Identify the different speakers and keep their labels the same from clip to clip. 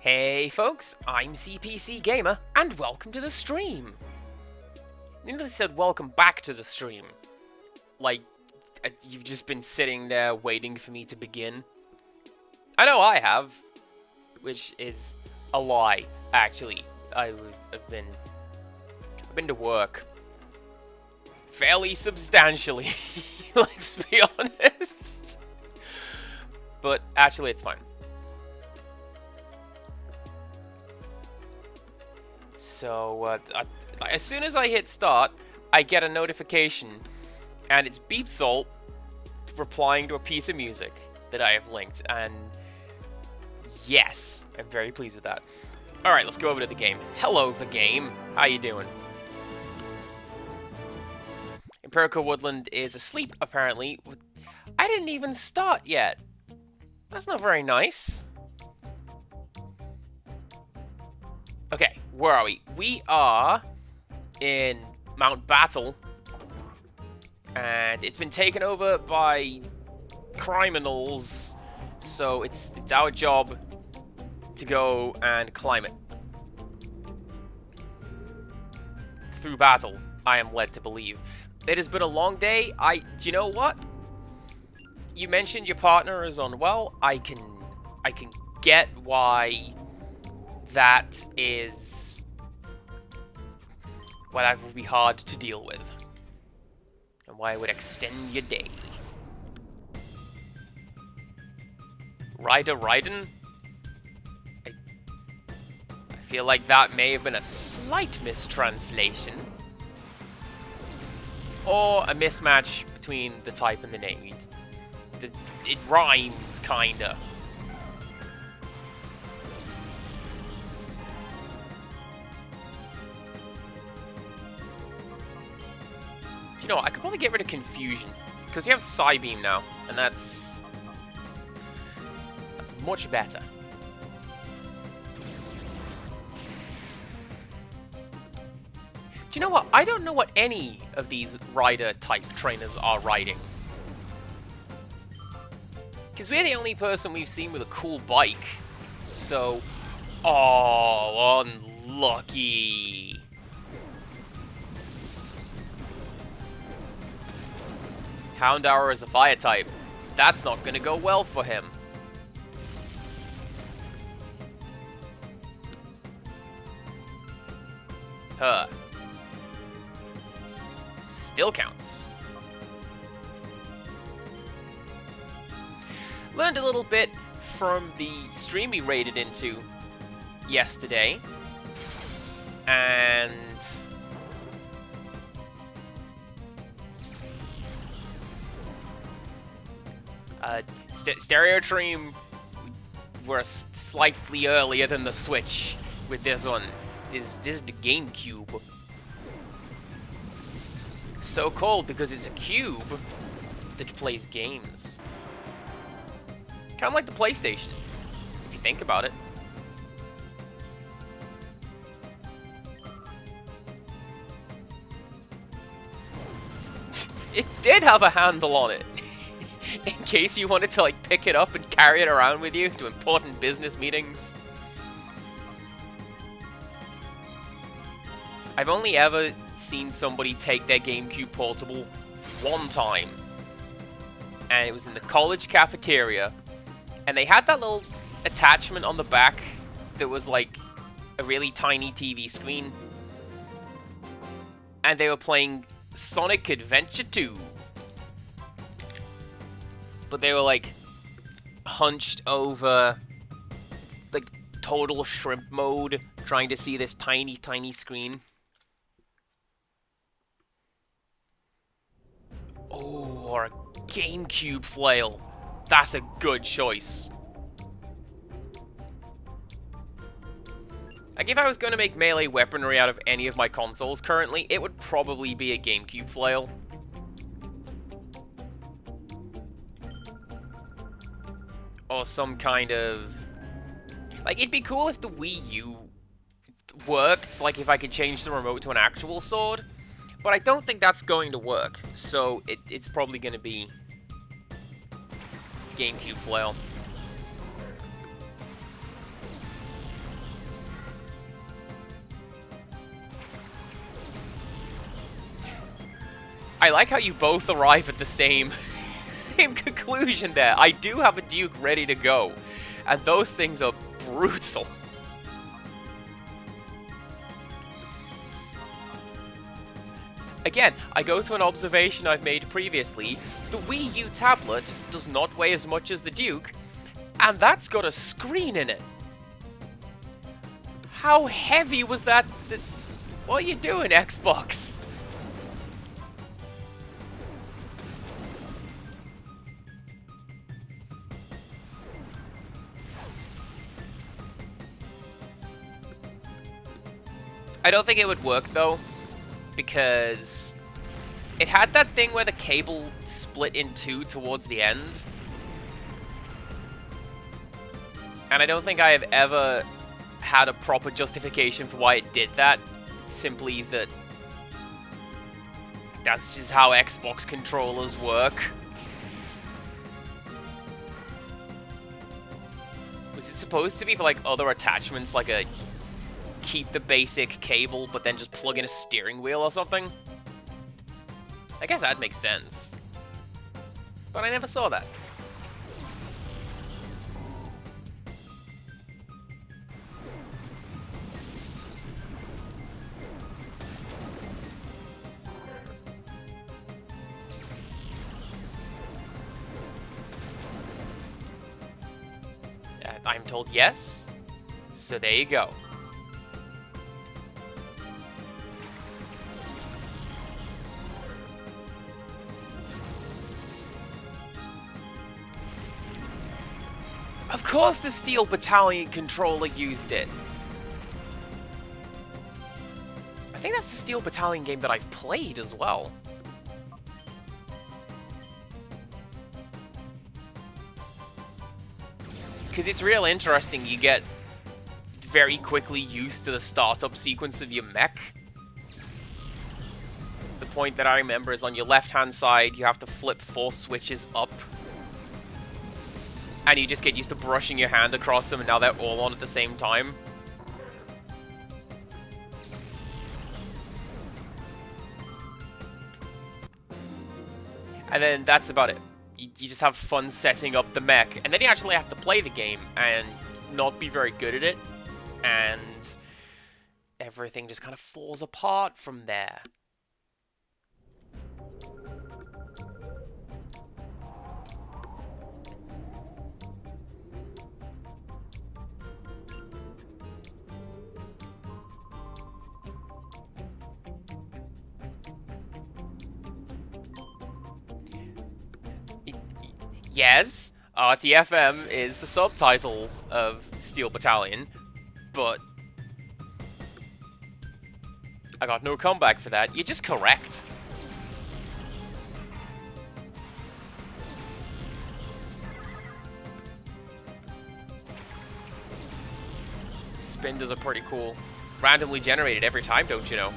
Speaker 1: Hey folks, I'm CPC Gamer, and welcome to the stream. I nearly said welcome back to the stream. Like, you've just been sitting there waiting for me to begin. I know I have, which is a lie, actually. I've been to work. Fairly substantially, let's be honest. But actually, it's fine. So, as soon as I hit start, I get a notification, and it's Beep Salt replying to a piece of music that I have linked, and yes, I'm very pleased with that. Alright, let's go over to the game. Hello, the game. How you doing? Empirical Woodland is asleep, apparently. I didn't even start yet. That's not very nice. Okay, where are we? We are in Mount Battle, and it's been taken over by criminals, so it's our job to go and climb it. Through battle, I am led to believe. It has been a long day. Do you know what? You mentioned your partner is unwell. I can get why that is... why that would be hard to deal with. And why it would extend your day. Raiden? I feel like that may have been a slight mistranslation. Or a mismatch between the type and the name. It rhymes, kinda. You know what, I could probably get rid of confusion, because you have Psybeam now, and that's much better. Do you know what, I don't know what any of these rider-type trainers are riding. Because we're the only person we've seen with a cool bike, so... oh, unlucky. Houndour is a fire type. That's not gonna go well for him. Huh. Still counts. Learned a little bit from the stream we raided into yesterday. And... Stereotream were slightly earlier than the Switch with this one. This is the GameCube. So called because it's a cube that plays games. Kind of like the PlayStation, if you think about it. It did have a handle on it. In case you wanted to, like, pick it up and carry it around with you to important business meetings. I've only ever seen somebody take their GameCube Portable one time. And it was in the college cafeteria. And they had that little attachment on the back that was, like, a really tiny TV screen. And they were playing Sonic Adventure 2. But they were, like, hunched over, like, total shrimp mode, trying to see this tiny, tiny screen. Oh, or a GameCube flail. That's a good choice. Like, if I was going to make melee weaponry out of any of my consoles currently, it would probably be a GameCube flail. Or some kind of... like, it'd be cool if the Wii U worked, like if I could change the remote to an actual sword. But I don't think that's going to work, so it's probably going to be GameCube flail. I like how you both arrive at the same conclusion there. I do have a Duke ready to go, and those things are brutal. Again, I go to an observation I've made previously. The Wii U tablet does not weigh as much as the Duke, and that's got a screen in it. How heavy was that? What are you doing, Xbox? I don't think it would work, though, because it had that thing where the cable split in two towards the end. And I don't think I have ever had a proper justification for why it did that. Simply that that's just how Xbox controllers work. Was it supposed to be for, like, other attachments, like a keep the basic cable, but then just plug in a steering wheel or something? I guess that makes sense. But I never saw that. I'm told yes, so there you go. Of course the Steel Battalion controller used it. I think that's the Steel Battalion game that I've played as well. Because it's real interesting, you get very quickly used to the startup sequence of your mech. The point that I remember is on your left-hand side, you have to flip 4 switches up. And you just get used to brushing your hand across them, and now they're all on at the same time. And then that's about it. You just have fun setting up the mech, and then you actually have to play the game and not be very good at it, and everything just kind of falls apart from there. Yes, RTFM is the subtitle of Steel Battalion, but I got no comeback for that. You're just correct. Spinders are pretty cool. Randomly generated every time, don't you know?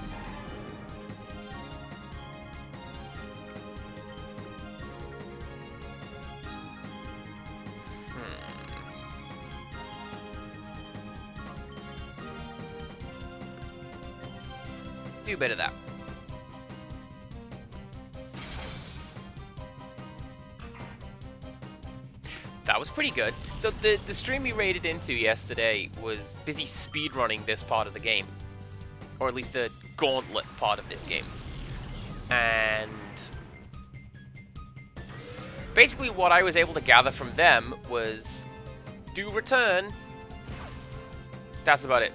Speaker 1: Do a bit of that. That was pretty good. So the stream we raided into yesterday was busy speedrunning this part of the game. Or at least the gauntlet part of this game. And basically what I was able to gather from them was do return. That's about it.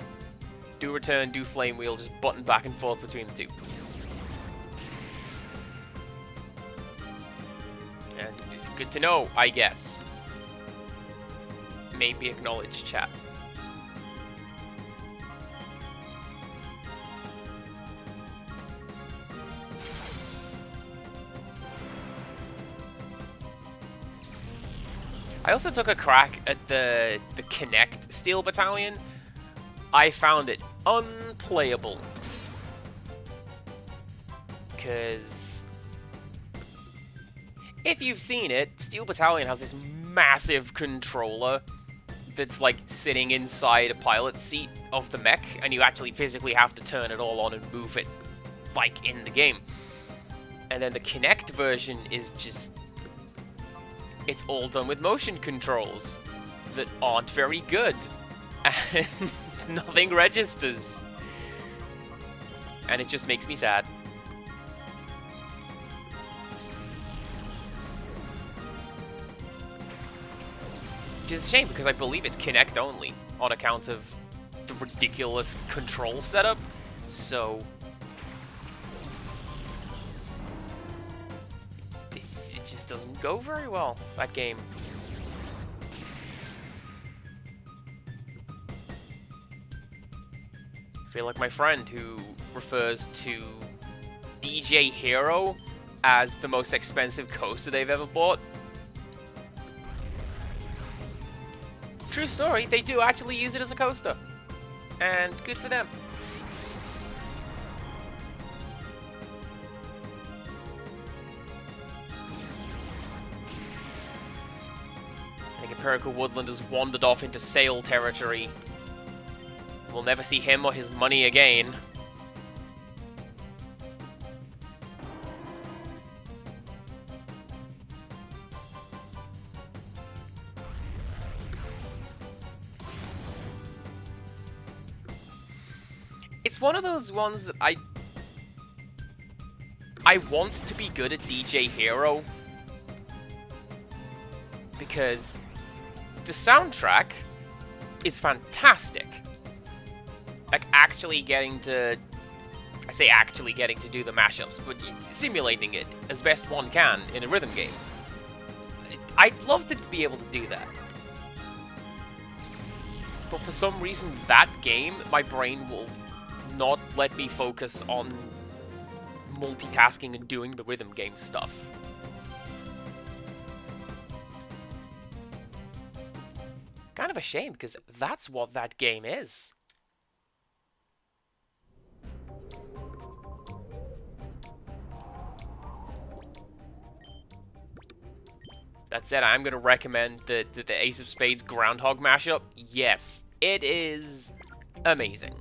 Speaker 1: Do return, do flame wheel, just button back and forth between the two. And good to know, I guess. Maybe acknowledge chat. I also took a crack at the Kinect Steel Battalion. I found it unplayable. Because if you've seen it, Steel Battalion has this massive controller that's like sitting inside a pilot seat of the mech, and you actually physically have to turn it all on and move it like in the game. And then the Kinect version is just... it's all done with motion controls that aren't very good. And nothing registers. And it just makes me sad. Which is a shame, because I believe it's Kinect only, on account of the ridiculous control setup. So... it just doesn't go very well, that game. I feel like my friend who refers to DJ Hero as the most expensive coaster they've ever bought. True story, they do actually use it as a coaster. And good for them. I think Empirical Woodland has wandered off into Sail territory. We'll never see him or his money again. It's one of those ones that I want to be good at DJ Hero, because the soundtrack is fantastic. Like, actually getting to... I say actually getting to do the mashups, but simulating it as best one can in a rhythm game. I'd love to be able to do that. But for some reason, that game, my brain will not let me focus on multitasking and doing the rhythm game stuff. Kind of a shame, because that's what that game is. That said, I'm going to recommend the Ace of Spades Groundhog mashup. Yes, it is amazing.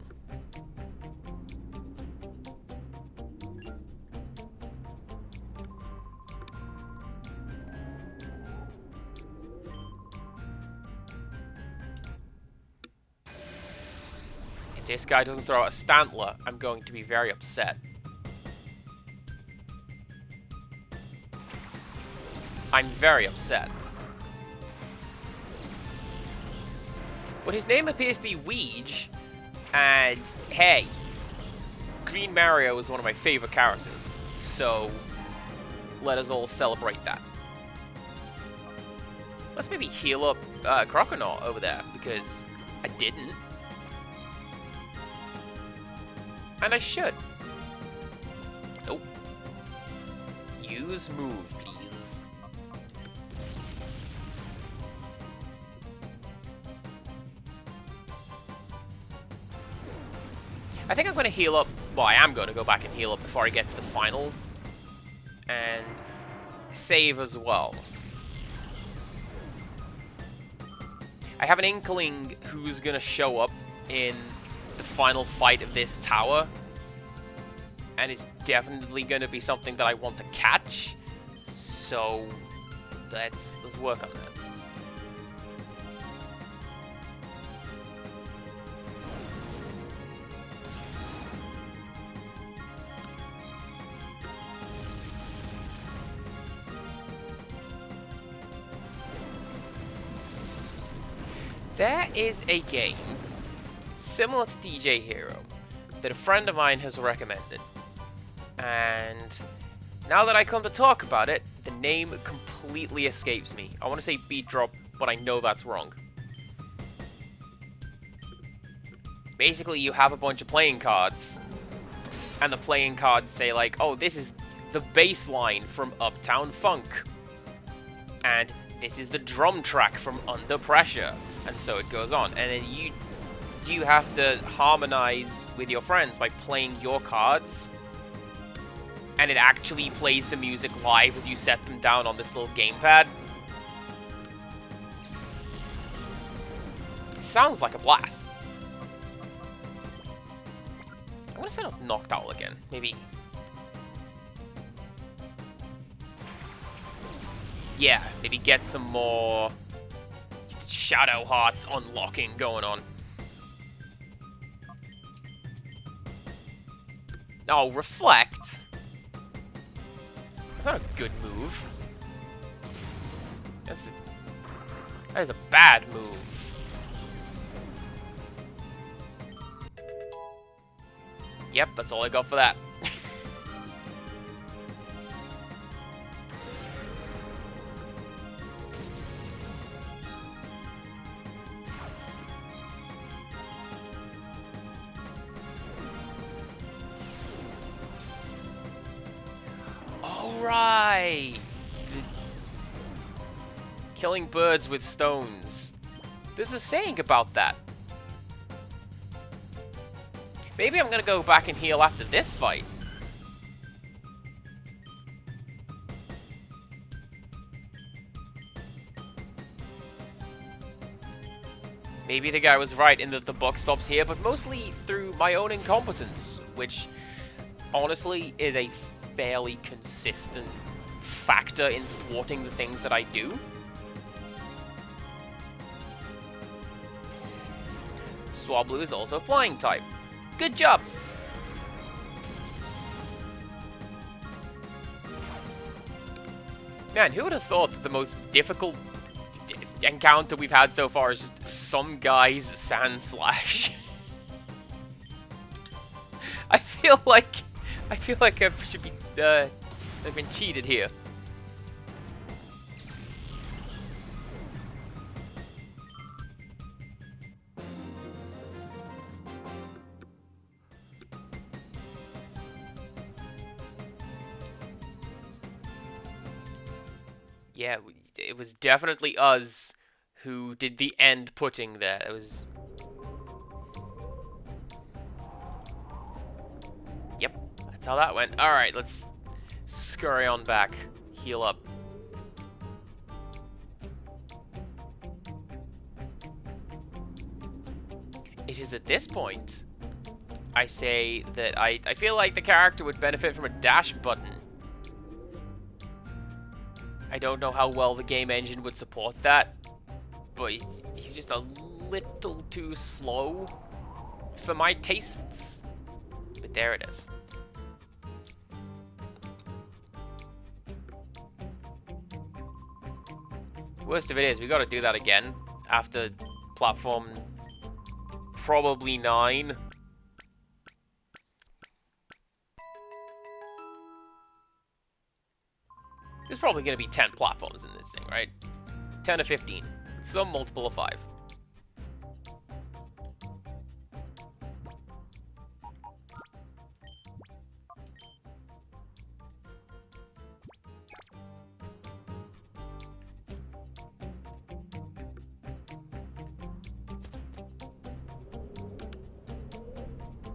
Speaker 1: If this guy doesn't throw out a Stantler, I'm going to be very upset. I'm very upset. But his name appears to be Weege, and hey, Green Mario is one of my favorite characters, so let us all celebrate that. Let's maybe heal up Croconaut over there, because I didn't. And I should. Nope. Use move, please. I think I'm going to heal up. Well, I am going to go back and heal up before I get to the final. And save as well. I have an inkling who's going to show up in the final fight of this tower. And it's definitely going to be something that I want to catch. So let's work on that. There is a game similar to DJ Hero that a friend of mine has recommended. And now that I come to talk about it, the name completely escapes me. I want to say Beat Drop, but I know that's wrong. Basically, you have a bunch of playing cards, and the playing cards say like, oh, this is the bass line from Uptown Funk, and this is the drum track from Under Pressure, and so it goes on. And then you have to harmonize with your friends by playing your cards, and it actually plays the music live as you set them down on this little gamepad. It sounds like a blast. I'm gonna set up Noctowl again. Maybe yeah, maybe get some more Shadow Hearts unlocking going on. Oh, Reflect. That's not a good move. That is a bad move. Yep, that's all I got for that. Alright! Killing birds with stones. There's a saying about that. Maybe I'm gonna go back and heal after this fight. Maybe the guy was right in that the buck stops here, but mostly through my own incompetence, which honestly is a fairly consistent factor in thwarting the things that I do. Swablu is also flying type. Good job! Man, who would have thought that the most difficult encounter we've had so far is just some guy's Sand Slash? I feel like I should be I've been cheated here. Yeah, it was definitely us who did the end putting there. It was... Yep, that's how that went. Alright, let's scurry on back. Heal up. It is at this point I say that I feel like the character would benefit from a dash button. I don't know how well the game engine would support that, but he's just a little too slow for my tastes. But there it is. Worst of it is, we gotta do that again after platform probably 9. There's probably going to be 10 platforms in this thing, right? 10 or 15. Some multiple of 5.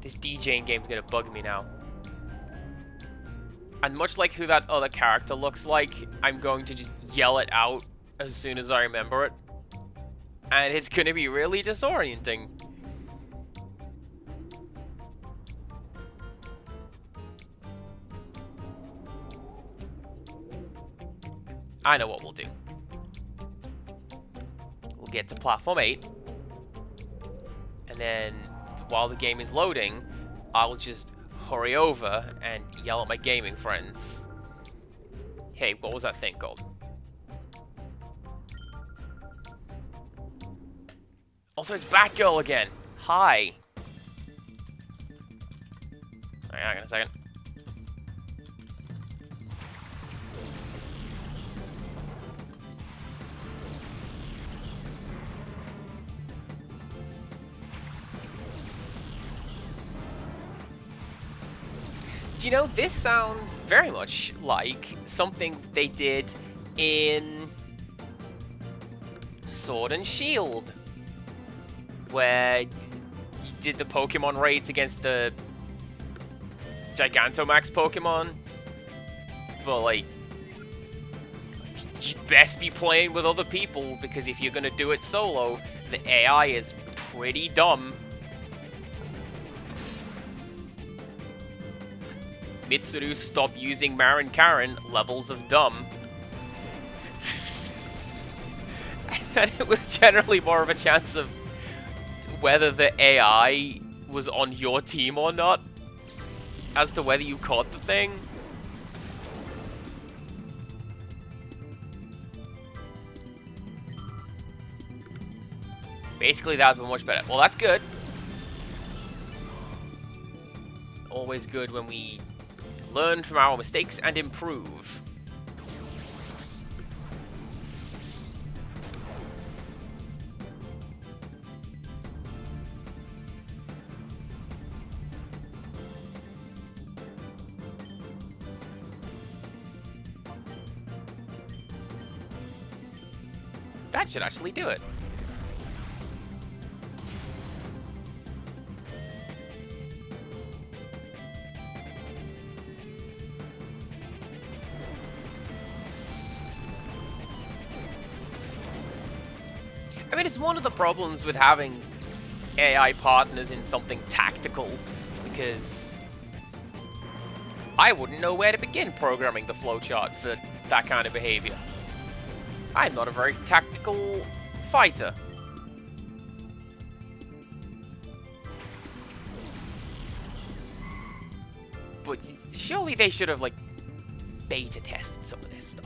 Speaker 1: This DJing game's going to bug me now. And much like who that other character looks like, I'm going to just yell it out as soon as I remember it. And it's going to be really disorienting. I know what we'll do. We'll get to platform 8. And then, while the game is loading, I'll just hurry over and yell at my gaming friends. Hey, what was that thing called? Also, it's Batgirl again. Hi. Alright, hang on a second. Do you know, this sounds very much like something they did in Sword and Shield, where you did the Pokemon raids against the Gigantamax Pokemon, but like, you'd best be playing with other people, because if you're gonna do it solo, the AI is pretty dumb. Mitsuru, stop using Marin Karen levels of dumb. And it was generally more of a chance of whether the AI was on your team or not, as to whether you caught the thing. Basically, that would be much better. Well, that's good. Always good when we learn from our mistakes and improve. That should actually do it. I mean, it's one of the problems with having AI partners in something tactical, because I wouldn't know where to begin programming the flowchart for that kind of behavior. I'm not a very tactical fighter. But surely they should have, like, beta tested some of this stuff.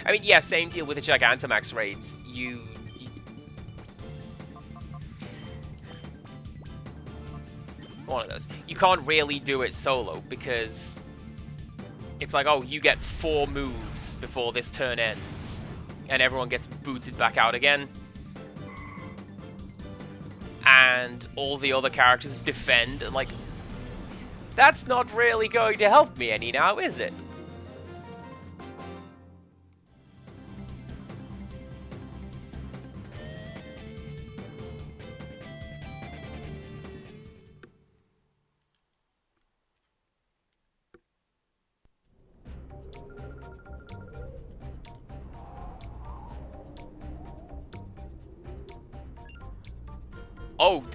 Speaker 1: I mean, yeah, same deal with the Gigantamax raids. One of those. You can't really do it solo, because it's like, oh, you get 4 moves before this turn ends, and everyone gets booted back out again. And all the other characters defend, and like, that's not really going to help me any now, is it?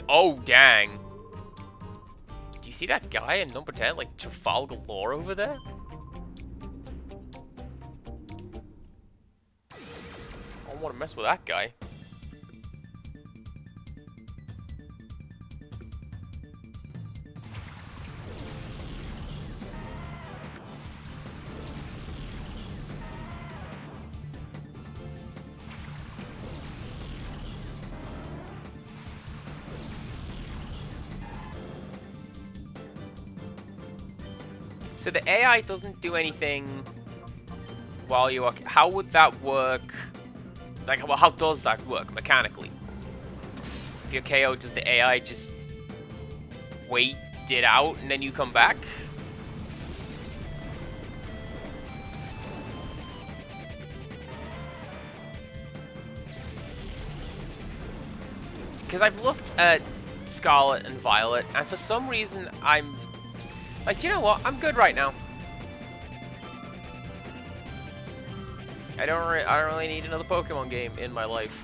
Speaker 1: Oh, dang. Do you see that guy in number 10, like Trafalgar Law over there? I don't want to mess with that guy. So the AI doesn't do anything while you are... How would that work? Like, well, how does that work mechanically? If you're KO, does the AI just wait it out and then you come back? Because I've looked at Scarlet and Violet, and for some reason I'm... Like, you know what? I'm good right now. I don't really need another Pokemon game in my life.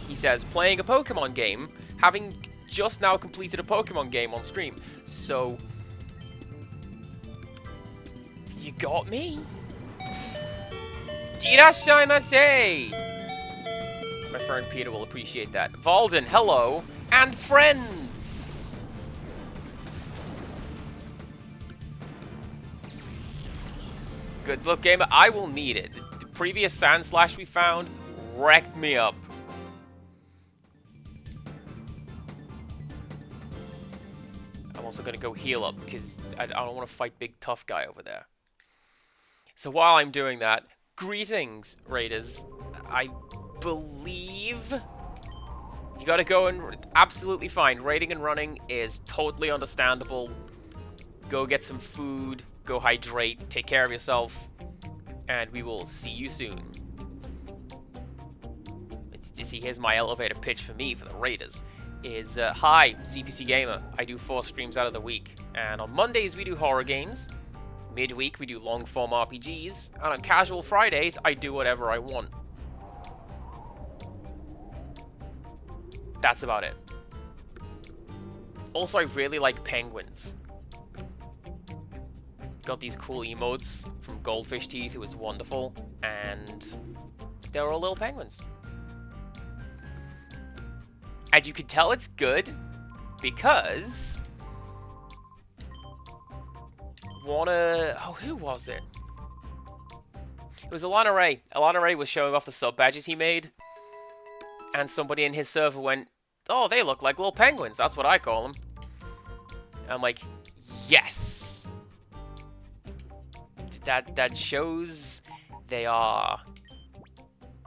Speaker 1: He says, playing a Pokemon game, having just now completed a Pokemon game on stream. So, you got me. Irashaimase! My friend Peter will appreciate that. Valden, hello, and friends! Good luck, gamer. I will need it. The previous Sand Slash we found wrecked me up. I'm also going to go heal up because I don't want to fight big tough guy over there. So while I'm doing that, greetings, Raiders. I believe you got to go and... Absolutely fine. Raiding and running is totally understandable. Go get some food. Go hydrate, take care of yourself, and we will see you soon. See, here's my elevator pitch for me, for the Raiders, is, hi, CPC Gamer. I do 4 streams out of the week, and on Mondays we do horror games, midweek we do long-form RPGs, and on casual Fridays I do whatever I want. That's about it. Also, I really like penguins. got these cool emotes from Goldfish Teeth, who was wonderful, and they were all little penguins. And you can tell it's good because who was it? It was Alana Ray. Alana Ray was showing off the sub badges he made, and somebody in his server went, "Oh, they look like little penguins. That's what I call them." And I'm like, yes. That shows they are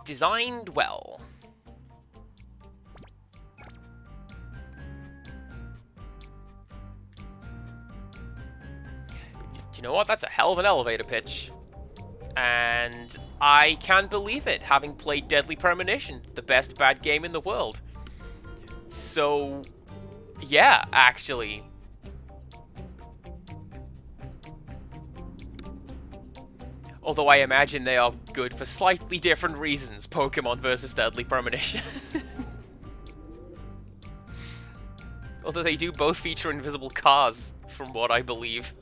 Speaker 1: designed well. Do you know what? That's a hell of an elevator pitch. And I can't believe it, having played Deadly Premonition, the best bad game in the world. So, yeah, actually. Although I imagine they are good for slightly different reasons, Pokemon versus Deadly Premonition. Although they do both feature invisible cars, from what I believe.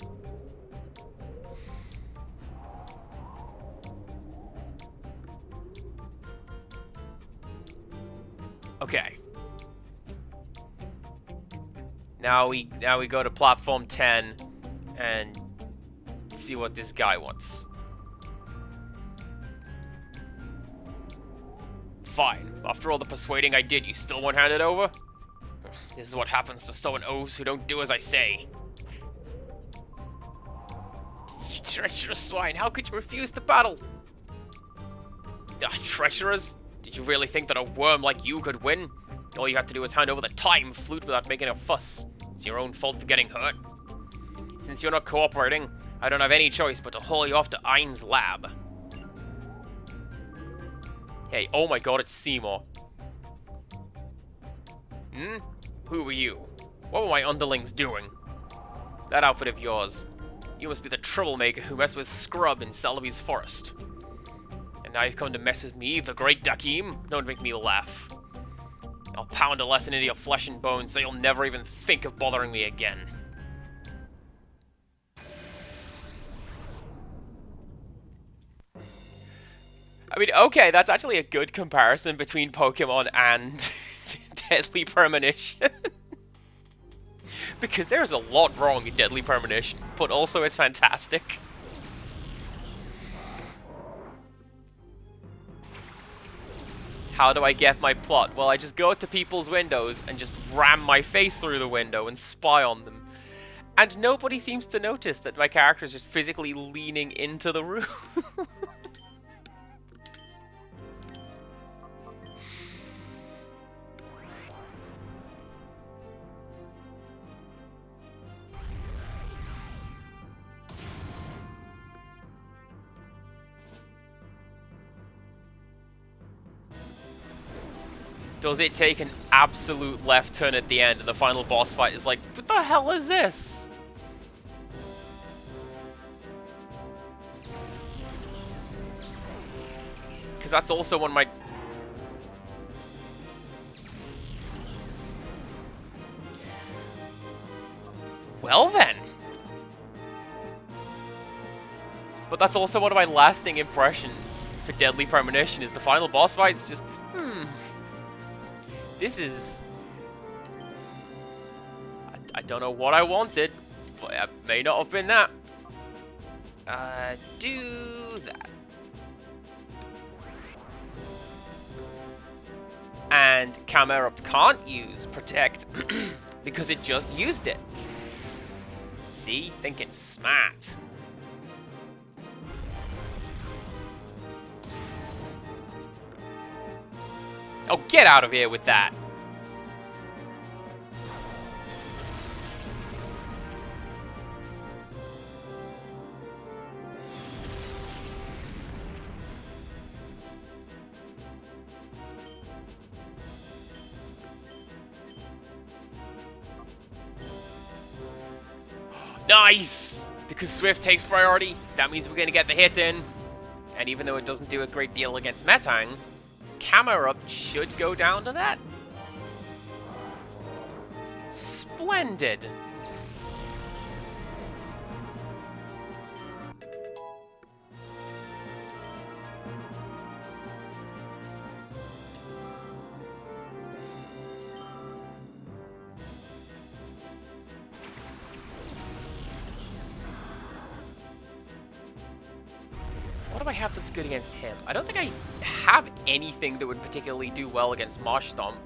Speaker 1: Okay. Now we go to platform 10 and see what this guy wants. Fine. After all the persuading I did, you still won't hand it over? This is what happens to stolen oafs who don't do as I say. You treacherous swine, how could you refuse to battle? Treacherous? Did you really think that a worm like you could win? All you had to do was hand over the time flute without making a fuss. It's your own fault for getting hurt. Since you're not cooperating, I don't have any choice but to haul you off to Ein's lab. Hey, oh my god, it's Seymour. Who are you? What were my underlings doing? That outfit of yours. You must be the troublemaker who messed with Scrub in Celebi's forest. And now you've come to mess with me, the great Dakim? Don't make me laugh. I'll pound a lesson into your flesh and bones so you'll never even think of bothering me again. I mean, okay, that's actually a good comparison between Pokemon and Deadly Premonition. Because there's a lot wrong in Deadly Premonition, but also it's fantastic. How do I get my plot? Well, I just go to people's windows and just ram my face through the window and spy on them. And nobody seems to notice that my character is just physically leaning into the room. Does it take an absolute left turn at the end and the final boss fight is like, what the hell is this? Because that's also one of my... Well then. But that's also one of my lasting impressions for Deadly Premonition is the final boss fight is just, This is... I don't know what I wanted, but it may not have been that. Do that. And Camerupt can't use Protect because it just used it. See? Thinking smart. Oh, get out of here with that. Nice! Because Swift takes priority, that means we're going to get the hit in. And even though it doesn't do a great deal against Metang, Camerupt should go down to that. Splendid. What do I have that's good against him? I don't think I have anything that would particularly do well against Marsh Stomp.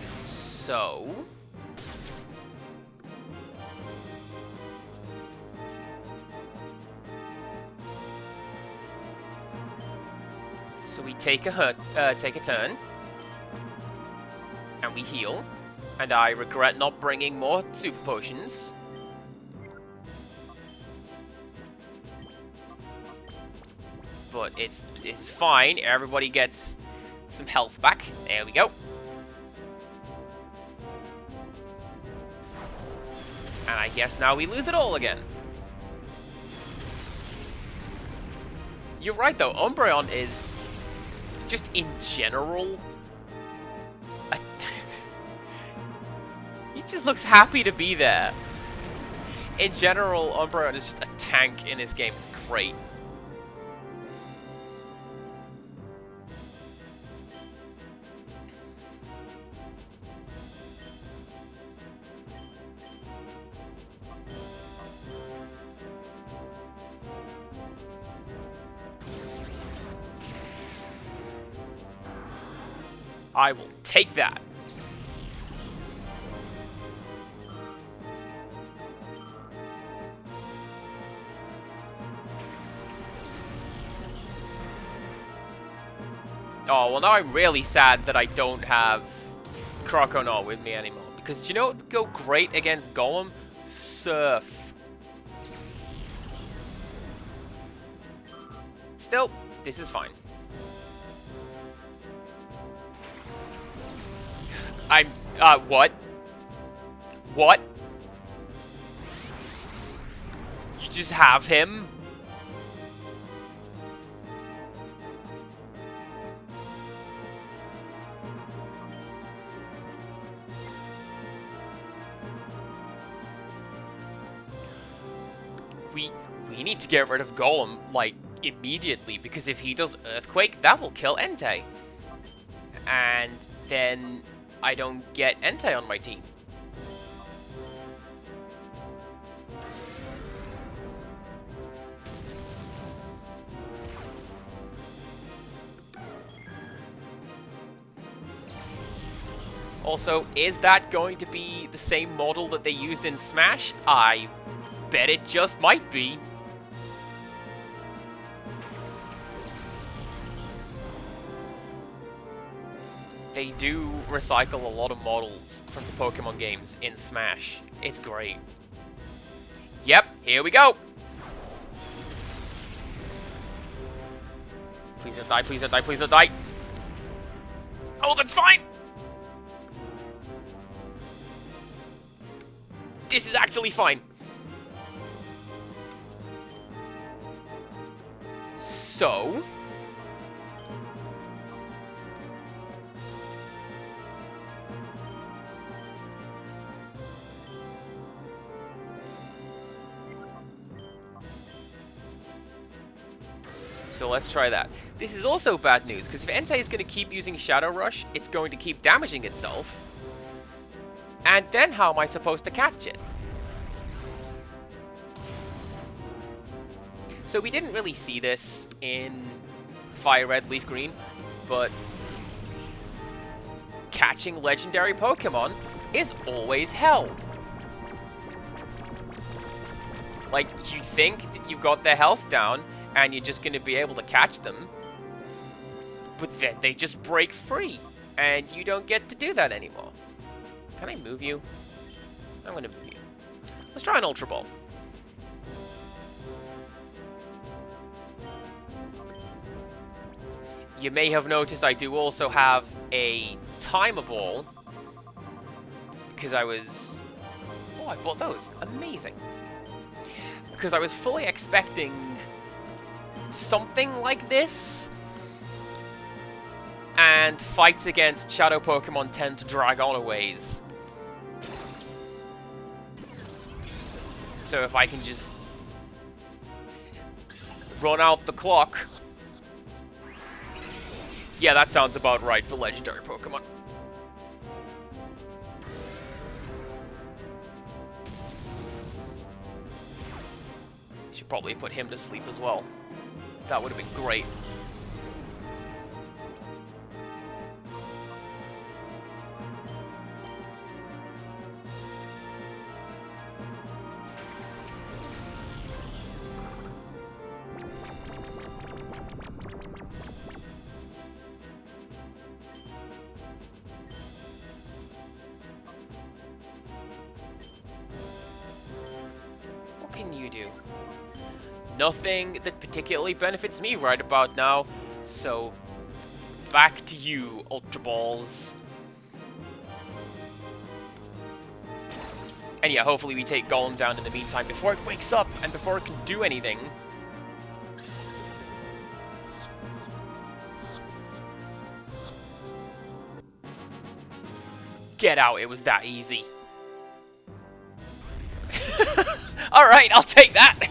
Speaker 1: So... So we take a turn, and we heal, and I regret not bringing more super potions. But it's fine. Everybody gets some health back. There we go. And I guess now we lose it all again. You're right though. Umbreon is just in general. He just looks happy to be there. In general, Umbreon is just a tank in this game. It's great. I will take that. Oh, well now I'm really sad that I don't have Croconaw with me anymore. Because do you know what would go great against Golem? Surf. Still, this is fine. What? What? You just have him? We need to get rid of Golem, like, immediately, because if he does Earthquake, that will kill Entei. And then I don't get Entei on my team. Also, is that going to be the same model that they used in Smash? I bet it just might be. They do recycle a lot of models from the Pokemon games in Smash. It's great. Yep, here we go. Please don't die, please don't die, please don't die. Oh, that's fine. This is actually fine. So... So let's try that. This is also bad news, because if Entei is going to keep using Shadow Rush, it's going to keep damaging itself. And then how am I supposed to catch it? So we didn't really see this in Fire Red, Leaf Green, but catching legendary Pokemon is always hell. Like, you think that you've got their health down, and you're just going to be able to catch them, but then they just break free, and you don't get to do that anymore. Can I move you? I'm going to move you. Let's try an Ultra Ball. You may have noticed I do also have a Timer Ball, because I was... Oh, I bought those. Amazing. Because I was fully expecting something like this, and fights against Shadow Pokemon tend to drag on a ways. So if I can just run out the clock... Yeah, that sounds about right for legendary Pokemon. Should probably put him to sleep as well. That would have been great. What can you do? Nothing that particularly benefits me right about now, so back to you, Ultra Balls. And yeah, hopefully we take Golem down in the meantime before it wakes up and before it can do anything. Get out, it was that easy. Alright, I'll take that!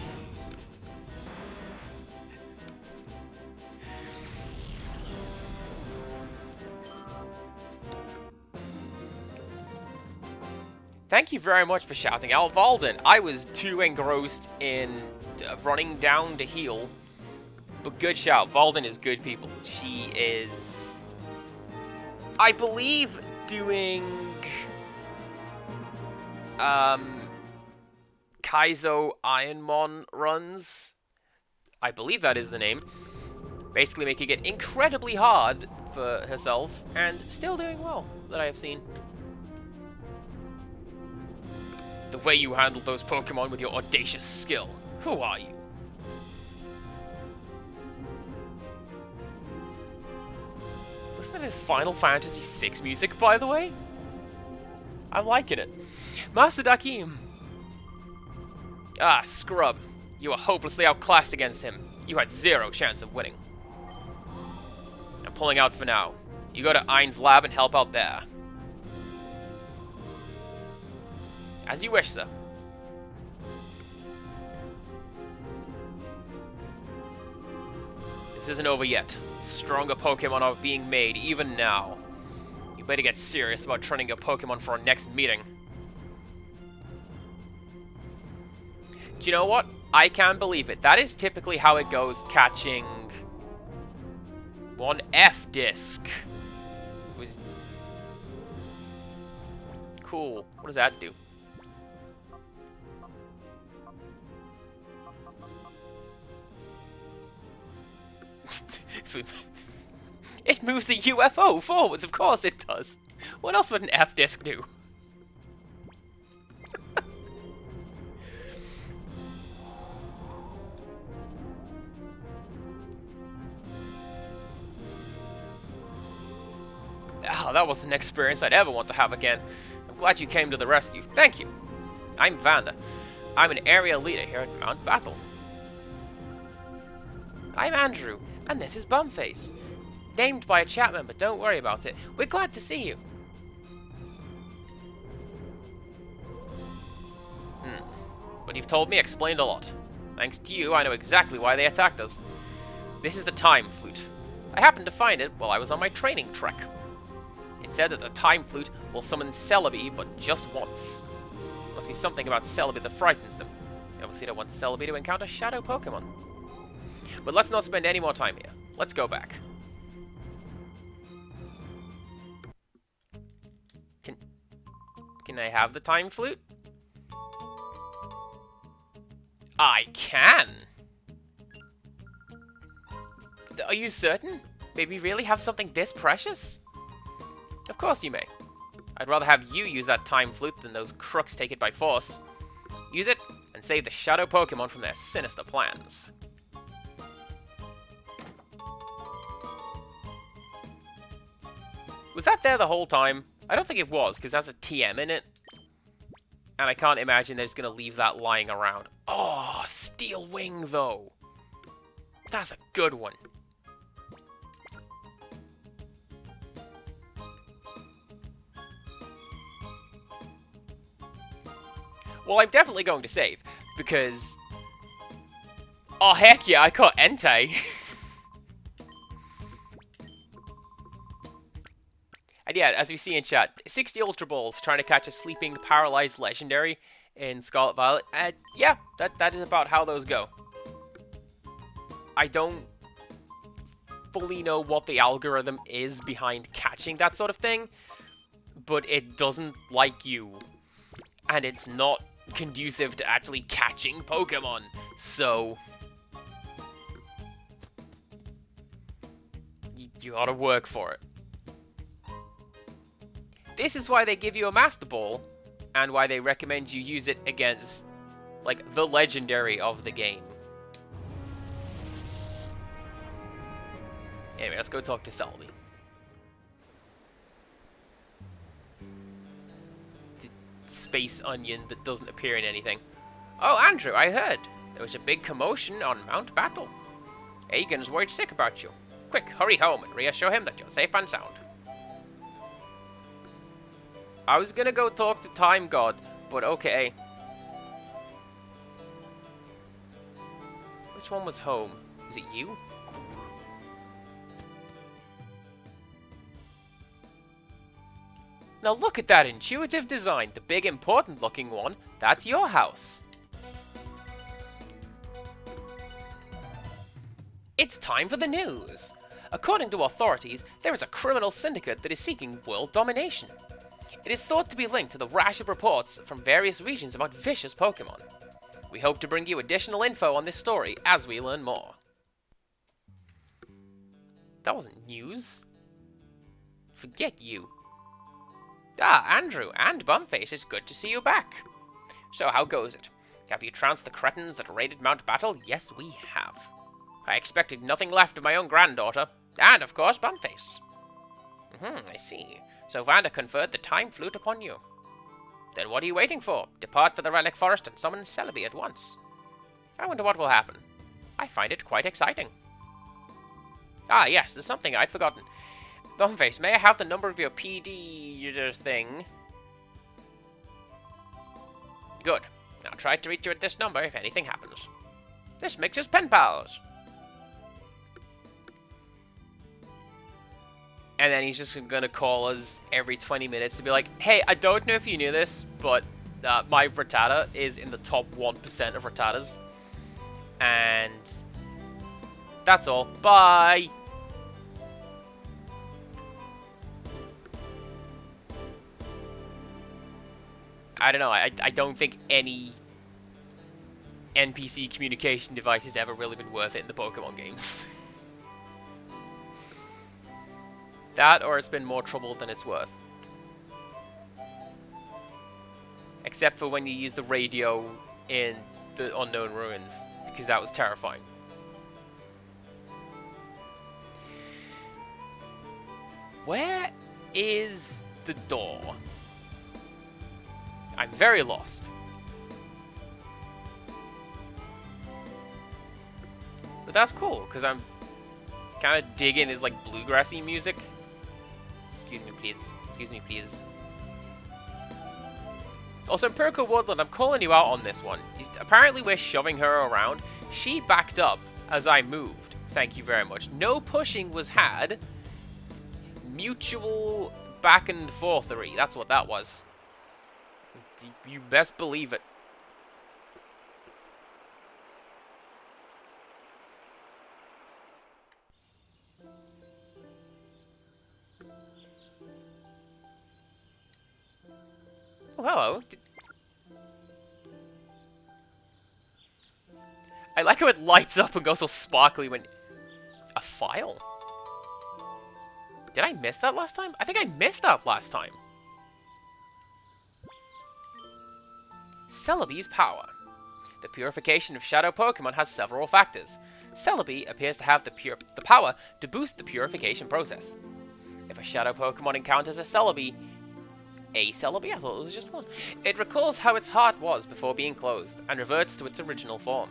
Speaker 1: Thank you very much for shouting out Valden. I was too engrossed in running down to heal. But good shout. Valden is good people. She is, I believe, doing Kaizo Ironmon runs. I believe that is the name. Basically making it incredibly hard for herself and still doing well that I have seen. The way you handled those Pokemon with your audacious skill. Who are you? Wasn't that his Final Fantasy VI music, by the way? I'm liking it. Master Dakim. Ah, scrub. You were hopelessly outclassed against him. You had zero chance of winning. I'm pulling out for now. You go to Ein's lab and help out there. As you wish, sir. This isn't over yet. Stronger Pokemon are being made, even now. You better get serious about training your Pokemon for our next meeting. Do you know what? I can't believe it. That is typically how it goes catching one F-Disc. It was cool. What does that do? It moves the UFO forwards, of course it does. What else would an F-Disc do? Oh, that was an experience I'd ever want to have again. I'm glad you came to the rescue. Thank you. I'm Vanda. I'm an area leader here at Mount Battle. I'm Andrew, and this is Bumface. Named by a chat member, don't worry about it. We're glad to see you. What you've told me explained a lot. Thanks to you, I know exactly why they attacked us. This is the Time Flute. I happened to find it while I was on my training trek. It said that the Time Flute will summon Celebi, but just once. Must be something about Celebi that frightens them. They obviously don't want Celebi to encounter Shadow Pokemon. But let's not spend any more time here. Let's go back. Can I have the Time Flute? I can! Are you certain? May we really have something this precious? Of course you may. I'd rather have you use that Time Flute than those crooks take it by force. Use it, and save the Shadow Pokemon from their sinister plans. Was that there the whole time? I don't think it was, because there's a TM in it. And I can't imagine they're just going to leave that lying around. Oh, Steel Wing, though. That's a good one. Well, I'm definitely going to save, because... Oh, heck yeah, I caught Entei. And yeah, as we see in chat, 60 Ultra Balls trying to catch a sleeping, paralyzed legendary in Scarlet Violet. Yeah, that is about how those go. I don't fully know what the algorithm is behind catching that sort of thing, but it doesn't like you, and it's not conducive to actually catching Pokemon, so you gotta work for it. This is why they give you a Master Ball, and why they recommend you use it against, like, the legendary of the game. Anyway, let's go talk to Celebi. The space onion that doesn't appear in anything. Oh, Andrew, I heard. There was a big commotion on Mount Battle. Aegon's worried sick about you. Quick, hurry home and reassure him that you're safe and sound. I was gonna go talk to Time God, but okay. Which one was home? Is it you? Now look at that intuitive design. The big important looking one. That's your house. It's time for the news. According to authorities, there is a criminal syndicate that is seeking world domination. It is thought to be linked to the rash of reports from various regions about vicious Pokemon. We hope to bring you additional info on this story as we learn more. That wasn't news. Forget you. Ah, Andrew and Bumface, it's good to see you back. So, how goes it? Have you trounced the cretins that raided Mount Battle? Yes, we have. I expected nothing left of my own granddaughter. And, of course, Bumface. I see. So Vander conferred the time flute upon you. Then what are you waiting for? Depart for the Relic Forest and summon Celebi at once. I wonder what will happen. I find it quite exciting. Ah, yes, there's something I'd forgotten. Bumface, may I have the number of your PD thing? Good. I'll try to reach you at this number if anything happens. This makes us pen pals. And then he's just gonna call us every 20 minutes to be like, hey, I don't know if you knew this, but my Rattata is in the top 1% of Rattatas. And that's all. Bye! I don't know, I don't think any NPC communication device has ever really been worth it in the Pokemon games. That, or it's been more trouble than it's worth. Except for when you use the radio in the Unknown Ruins, because that was terrifying. Where is the door? I'm very lost. But that's cool, because I'm kind of digging his, like, bluegrassy music. Excuse me, please. Excuse me, please. Also, Empirical Woodland, I'm calling you out on this one. Apparently we're shoving her around. She backed up as I moved. Thank you very much. No pushing was had. Mutual back and forthery. That's what that was. You best believe it. Oh, hello. I like how it lights up and goes all sparkly when... A file? Did I miss that last time? I think I missed that last time. Celebi's power. The purification of shadow Pokemon has several factors. Celebi appears to have the power to boost the purification process. If a shadow Pokemon encounters a Celebi... I thought it was just one. It recalls how its heart was before being closed, and reverts to its original form.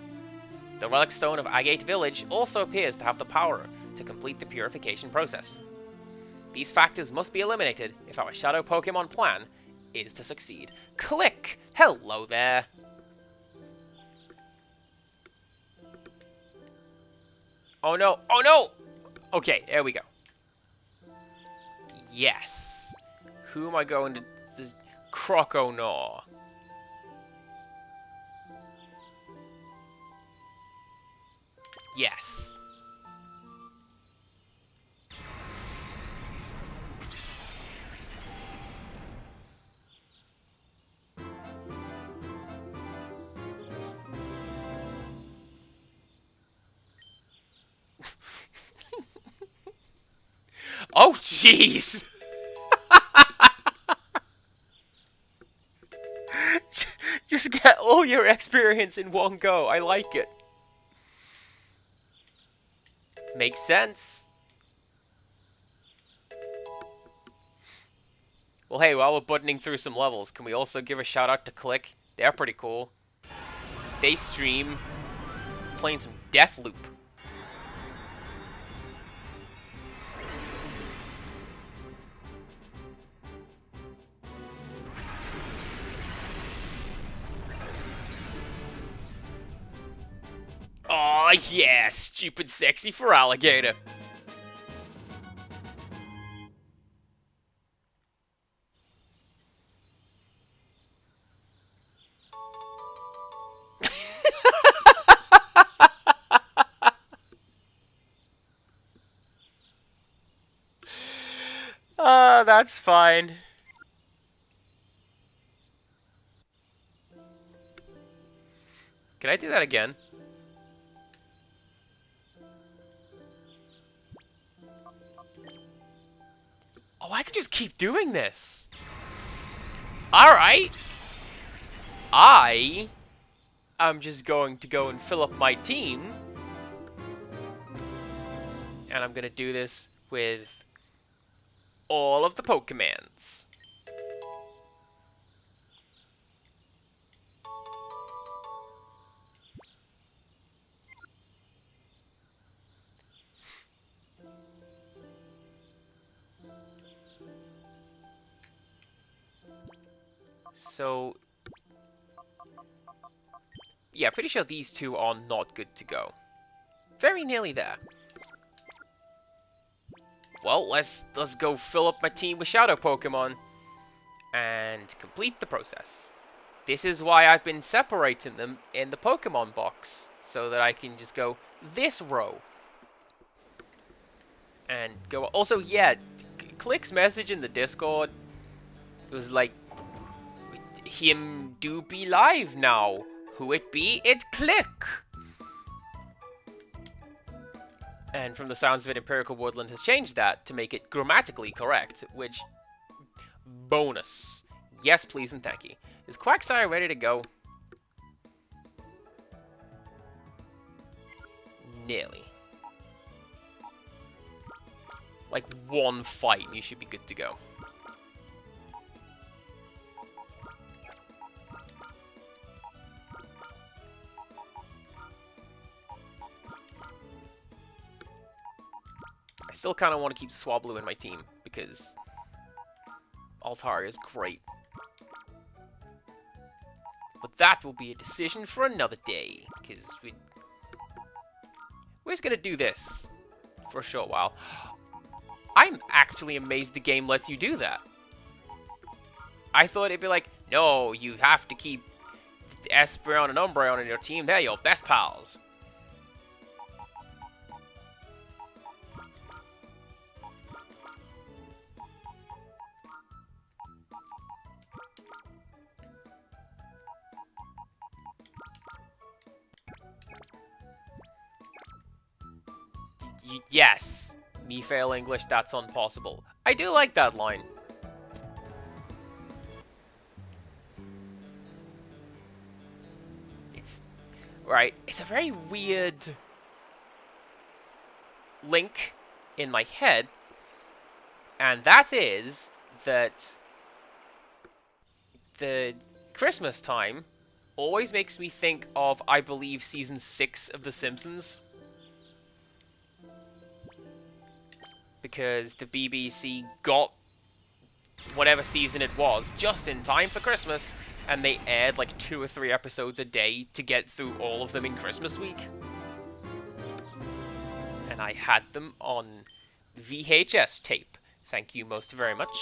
Speaker 1: The Relic Stone of Agate Village also appears to have the power to complete the purification process. These factors must be eliminated if our Shadow Pokemon plan is to succeed. Click! Hello there! Oh no! Oh no! Okay, there we go. Yes. Who am I going to... This Croconaw. Yes. Oh, jeez! Just get all your experience in one go. I like it. Makes sense. Well, hey, while we're buttoning through some levels, can we also give a shout out to Click? They're pretty cool. They stream playing some Deathloop. Aw, yeah, stupid sexy for alligator. That's fine. Can I do that again? Oh, I could just keep doing this. Alright. I'm just going to go and fill up my team. And I'm going to do this with all of the Pokemons. So, yeah, pretty sure these two are not good to go. Very nearly there. Well, let's go fill up my team with Shadow Pokemon and complete the process. This is why I've been separating them in the Pokemon box, so that I can just go this row and go. Also, yeah, Click's message in the Discord was like, him do be live now. Who it be? It Click. And from the sounds of it, Empirical Woodland has changed that to make it grammatically correct, which... bonus. Yes, please, and thank you. Is Quagsire ready to go? Nearly. Like, one fight, and you should be good to go. I still kind of want to keep Swablu in my team, because Altaria is great. But that will be a decision for another day, because we're just going to do this for a short while. I'm actually amazed the game lets you do that. I thought it'd be like, no, you have to keep Espeon and Umbreon in your team. They're your best pals. Yes, me fail English, that's impossible. I do like that line. It's a very weird link in my head, and that is that the Christmas time always makes me think of, I believe, season 6 of The Simpsons. Because the BBC got whatever season it was just in time for Christmas, and they aired like 2 or 3 episodes a day to get through all of them in Christmas week. And I had them on VHS tape. Thank you most very much.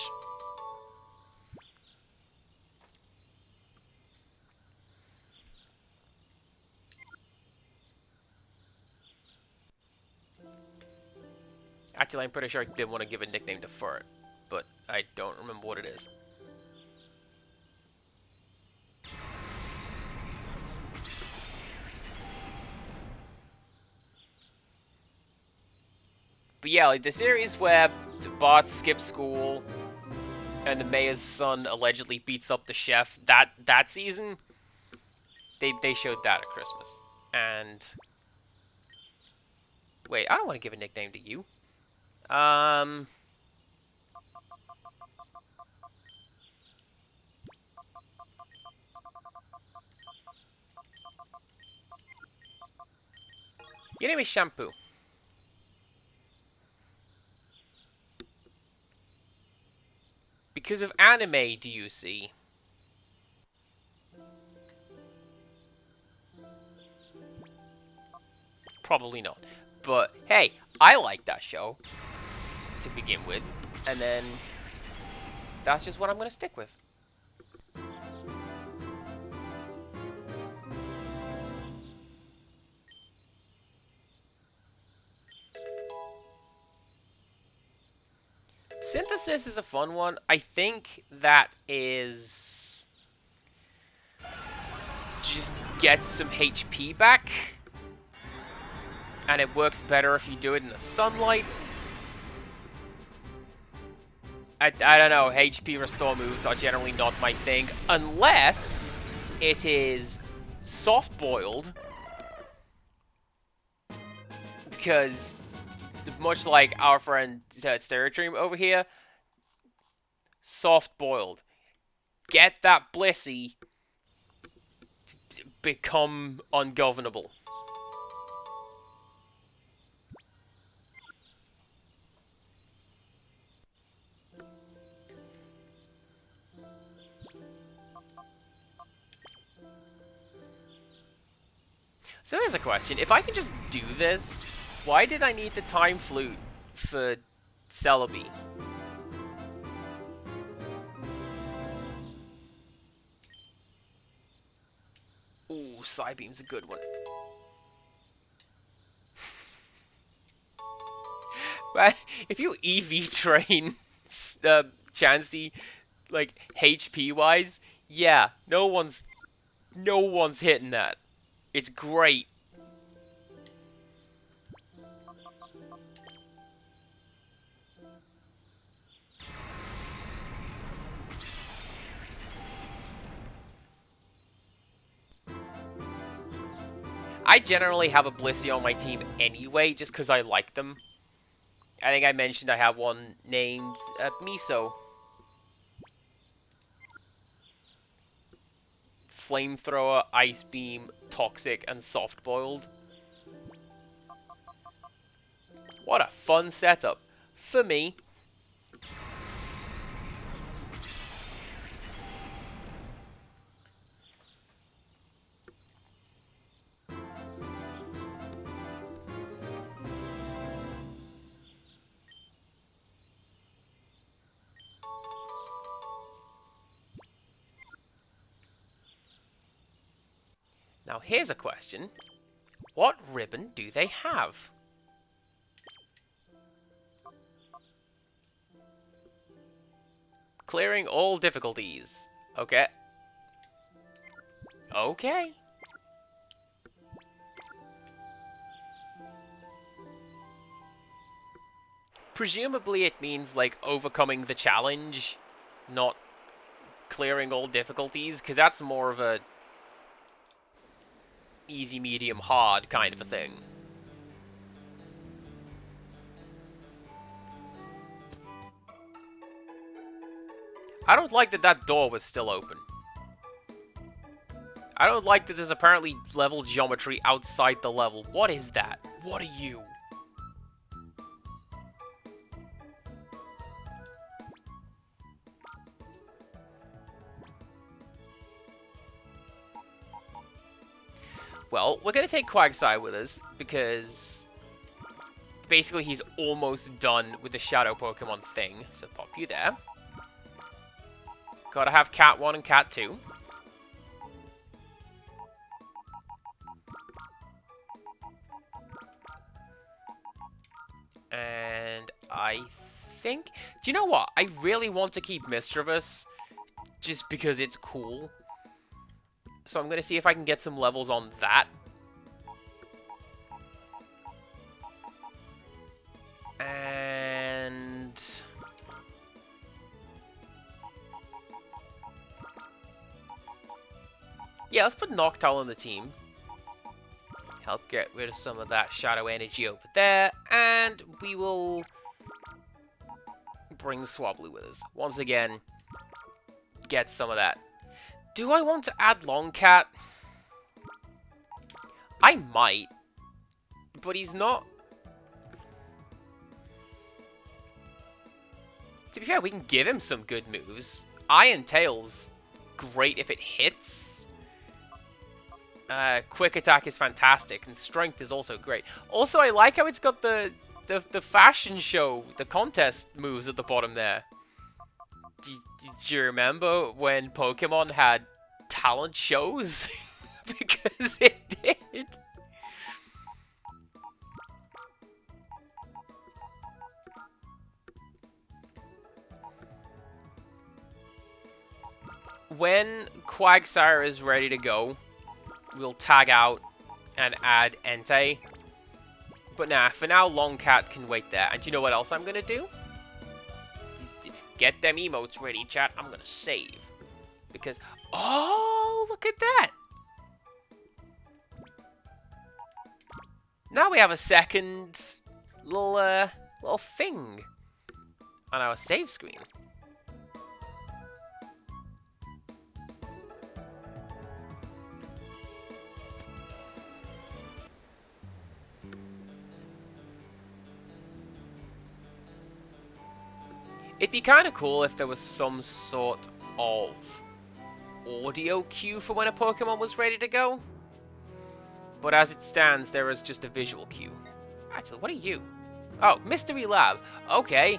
Speaker 1: Actually, I'm pretty sure I did want to give a nickname to Furt, but I don't remember what it is. But yeah, like the series where Bart skips school and the mayor's son allegedly beats up the chef, that season, they showed that at Christmas. And wait, I don't want to give a nickname to you. Your name is Shampoo. Because of anime, do you see? Probably not. But hey, I like that show to begin with, and then that's just what I'm gonna stick with. Synthesis is a fun one. I think that is just get some HP back, and it works better if you do it in the sunlight. I don't know, HP restore moves are generally not my thing, unless it is soft-boiled, because much like our friend Stereotream over here, soft-boiled. Get that Blissey, become ungovernable. So here's a question. If I can just do this, why did I need the time flute for Celebi? Ooh, Psybeam's a good one. But if you EV train Chansey, like HP wise, yeah, no one's hitting that. It's great. I generally have a Blissey on my team anyway, just because I like them. I think I mentioned I have one named Miso. Flamethrower, Ice Beam, Toxic, and Soft Boiled. What a fun setup. For me. Now here's a question. What ribbon do they have? Clearing all difficulties. Okay. Okay. Presumably it means, like, overcoming the challenge, not clearing all difficulties, because that's more of a easy, medium, hard kind of a thing. I don't like that that door was still open. I don't like that there's apparently level geometry outside the level. What is that? What are you? Well, we're going to take Quagsire with us, because basically he's almost done with the Shadow Pokemon thing. So pop you there. Gotta have Cat 1 and Cat 2. And I think... Do you know what? I really want to keep Mischievous just because it's cool. So I'm going to see if I can get some levels on that. And... yeah, let's put Noctowl on the team. Help get rid of some of that shadow energy over there. And we will bring Swablu with us. Once again, get some of that. Do I want to add Longcat? I might. But he's not... To be fair, we can give him some good moves. Iron Tail's great if it hits. Quick Attack is fantastic, and Strength is also great. Also, I like how it's got the fashion show, the contest moves at the bottom there. Do you remember when Pokemon had talent shows? Because it did. When Quagsire is ready to go, we'll tag out and add Entei. But nah, for now, Longcat can wait there. And do you know what else I'm going to do? Get them emotes ready, chat. I'm going to save. Because... oh, look at that! Now we have a second little thing on our save screen. It'd be kind of cool if there was some sort of audio cue for when a Pokemon was ready to go. But as it stands, there is just a visual cue. Actually, what are you? Oh, Mystery Lab. Okay.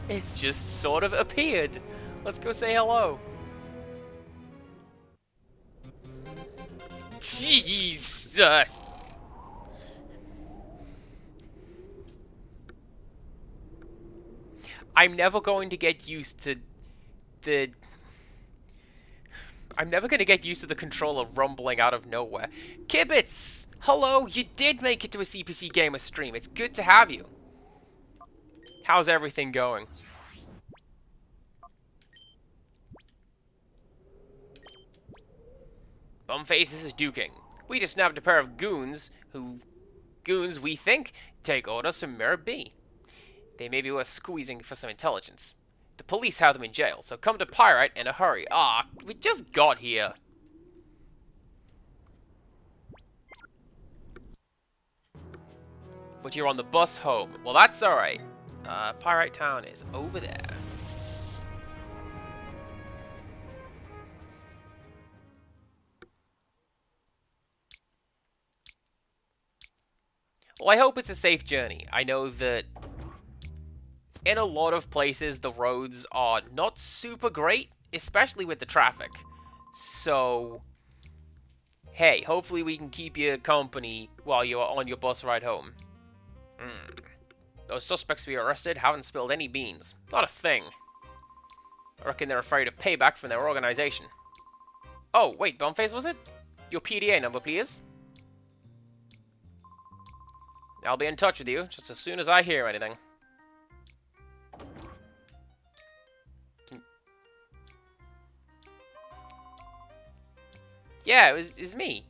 Speaker 1: It's just sort of appeared. Let's go say hello. Jesus! I'm never going to get used to the... I'm never going to get used to the controller rumbling out of nowhere. Kibitz! Hello, you did make it to a CPC Gamer stream. It's good to have you. How's everything going? Bumface, this is Duking. We just snapped a pair of goons we think take orders from Mirror B. They may be worth squeezing for some intelligence. The police have them in jail, so come to Pyrite in a hurry. Ah, we just got here. But you're on the bus home. Well, that's alright. Pyrite Town is over there. Well, I hope it's a safe journey. I know that in a lot of places, the roads are not super great, especially with the traffic. So, hey, hopefully we can keep you company while you're on your bus ride home. Those suspects we arrested haven't spilled any beans. Not a thing. I reckon they're afraid of payback from their organization. Oh, wait, Bumface, was it? Your PDA number, please. I'll be in touch with you just as soon as I hear anything. Yeah, it was me.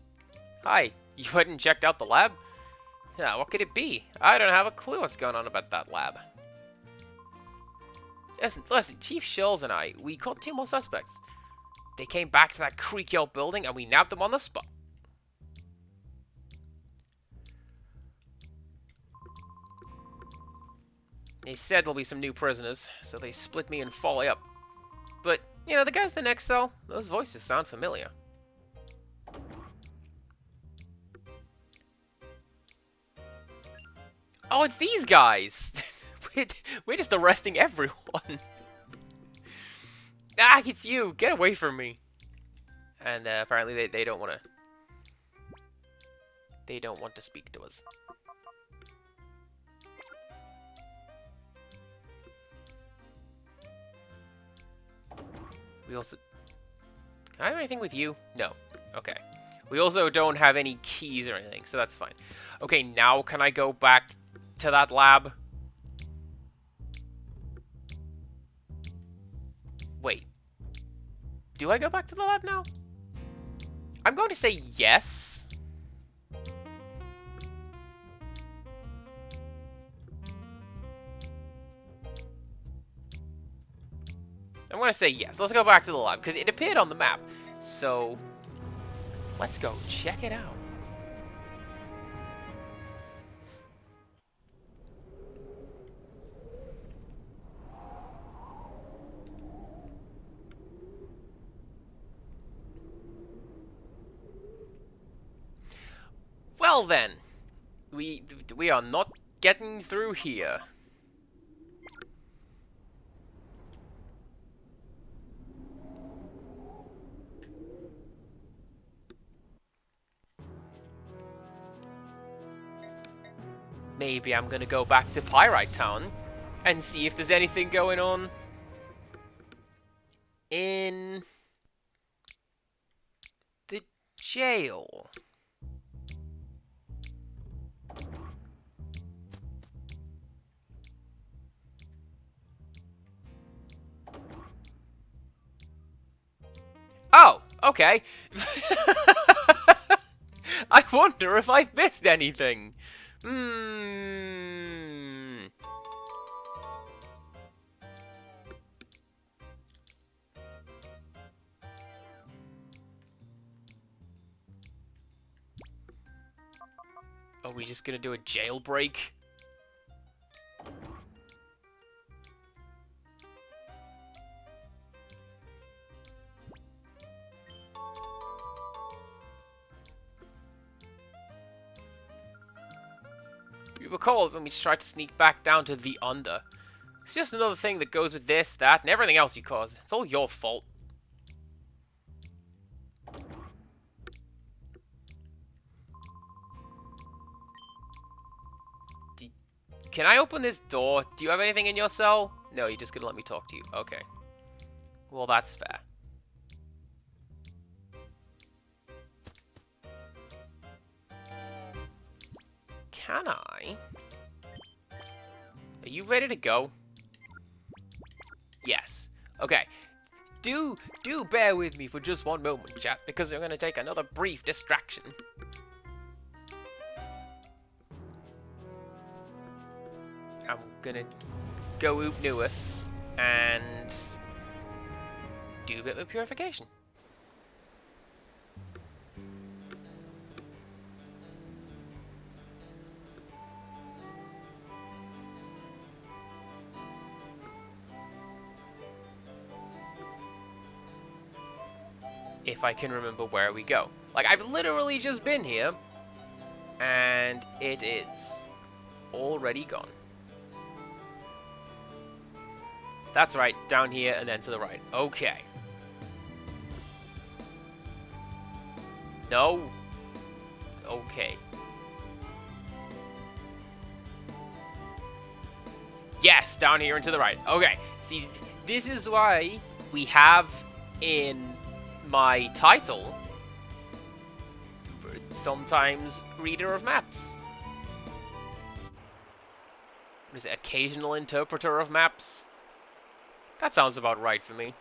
Speaker 1: Hi, you hadn't checked out the lab? Yeah, what could it be? I don't have a clue what's going on about that lab. Listen, Chief Shills and I, we caught 2 more suspects. They came back to that creaky old building and we nabbed them on the spot. They said there'll be some new prisoners, so they split me and follow up. But, you know, the guys in the next cell, those voices sound familiar. Oh, it's these guys! We're just arresting everyone. Ah, it's you! Get away from me! And apparently they don't want to... They don't want to speak to us. We also... Can I do anything with you? No. Okay. We also don't have any keys or anything, so that's fine. Okay, now can I go back to that lab? Wait. Do I go back to the lab now? I'm going to say yes. I'm going to say yes. Let's go back to the lab, because it appeared on the map. So, let's go check it out. Well then, we are not getting through here. Maybe I'm gonna go back to Pyrite Town and see if there's anything going on in the jail. Oh, okay. I wonder if I've missed anything. Are we just gonna do a jailbreak? You recall when we tried to sneak back down to the Under. It's just another thing that goes with this, that, and everything else you caused. It's all your fault. Can I open this door? Do you have anything in your cell? No, you're just gonna let me talk to you. Okay. Well, that's fair. Can I? Are you ready to go? Yes. Okay. Do bear with me for just one moment, chat, because I'm gonna take another brief distraction. I'm gonna go Oop Newith and do a bit of purification. If I can remember where we go. Like, I've literally just been here, and it is already gone. That's right, down here and then to the right. Okay. No. Okay. Yes, down here and to the right. Okay. See, this is why we have in my title sometimes reader of maps. What is it? Occasional interpreter of maps? That sounds about right for me.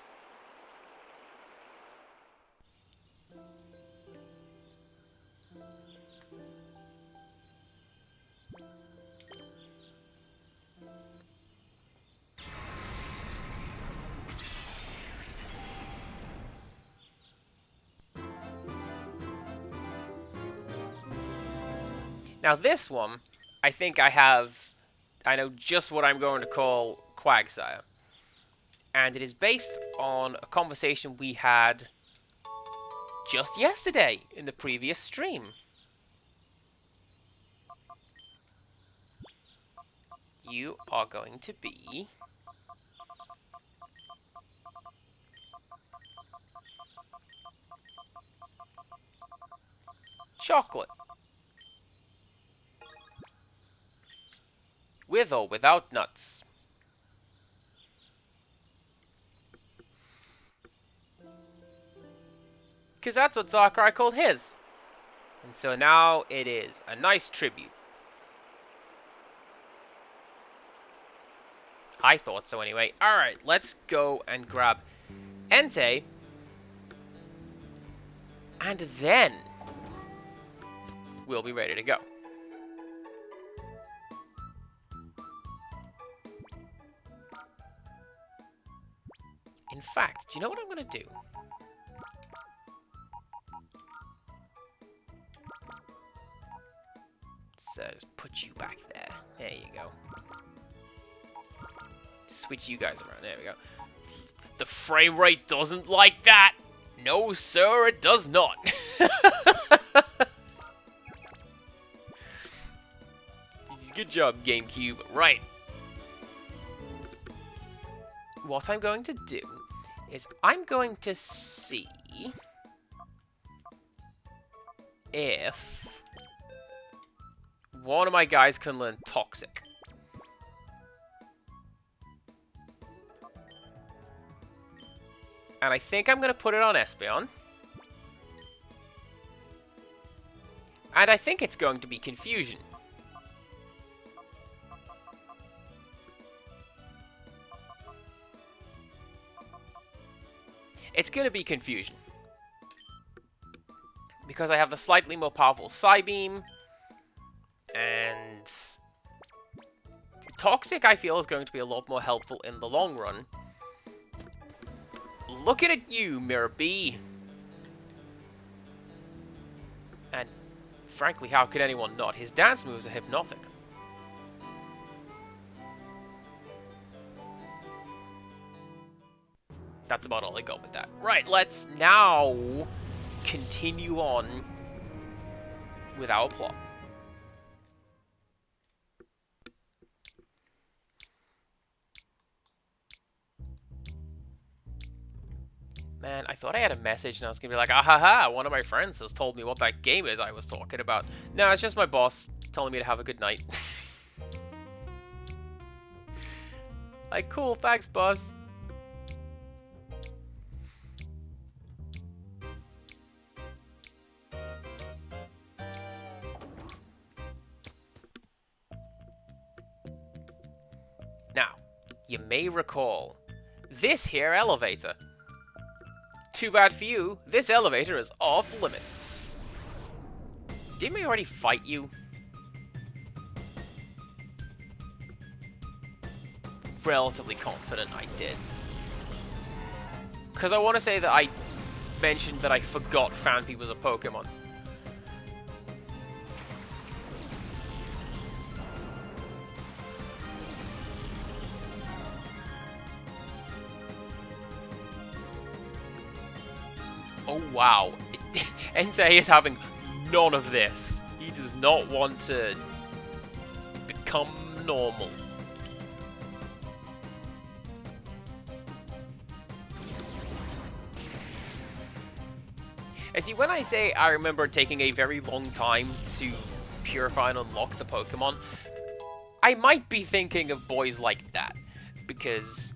Speaker 1: Now this one, I think I know just what I'm going to call Quagsire. And it is based on a conversation we had just yesterday in the previous stream. You are going to be chocolate. With or without nuts. because that's what Darkrai called his. And so now it is a nice tribute. I thought so anyway. Alright, let's go and grab Entei. And then we'll be ready to go. In fact, do you know what I'm going to do? So just put you back there. There you go. Switch you guys around. There we go. The frame rate doesn't like that. No, sir, it does not. Good job, GameCube. Right. What I'm going to do is I'm going to see if one of my guys can learn Toxic. And I think I'm going to put it on Espeon. And I think it's going to be Confusion. It's going to be Confusion. Because I have the slightly more powerful Psybeam. And Toxic, I feel, is going to be a lot more helpful in the long run. Looking at you, Mirror B. And frankly, how could anyone not? His dance moves are hypnotic. That's about all I got with that. Right, let's now continue on with our plot. Man, I thought I had a message and I was going to be like, ah ha ha, one of my friends has told me what that game is I was talking about. No, it's just my boss telling me to have a good night. Like, cool, thanks, boss. Now, you may recall this here elevator. Too bad for you, this elevator is off limits. Didn't we already fight you? Relatively confident I did. Because I want to say that I mentioned that I forgot Phanpy was a Pokemon. Oh wow, Entei is having none of this. He does not want to become normal. And see, when I say I remember taking a very long time to purify and unlock the Pokemon, I might be thinking of boys like that. Because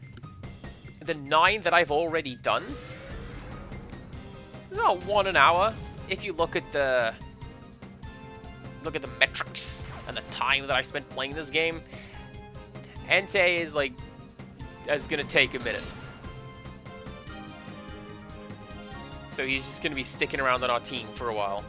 Speaker 1: the 9 that I've already done, it's about 1 an hour. If you look at the metrics and the time that I spent playing this game, Entei is like, it's gonna take a minute. So he's just gonna be sticking around on our team for a while.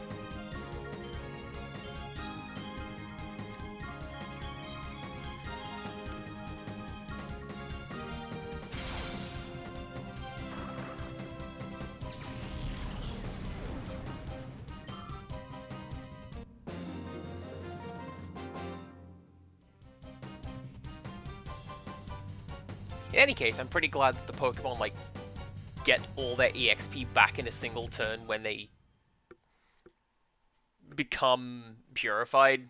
Speaker 1: In any case, I'm pretty glad that the Pokemon, like, get all their EXP back in a single turn when they become purified.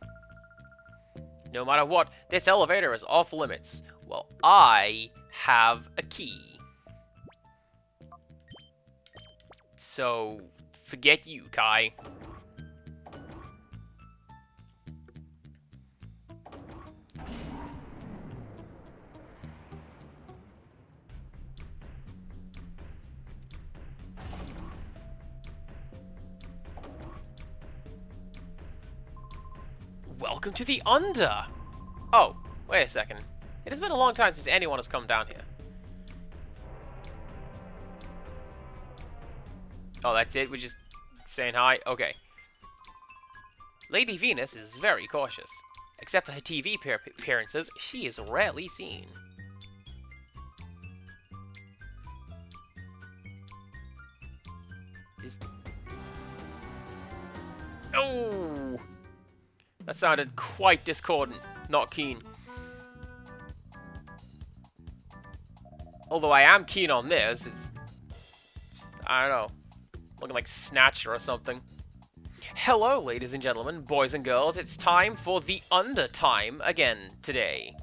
Speaker 1: No matter what, this elevator is off limits. Well, I have a key. So, forget you, Kai. Welcome to the Under! Oh, wait a second. It has been a long time since anyone has come down here. Oh, that's it? We're just saying hi? Okay. Lady Venus is very cautious. Except for her TV appearances, she is rarely seen. Oh! That sounded quite discordant. Not keen. Although I am keen on this. It's... I don't know. Looking like Snatcher or something. Hello, ladies and gentlemen, boys and girls. It's time for the Under Time again today.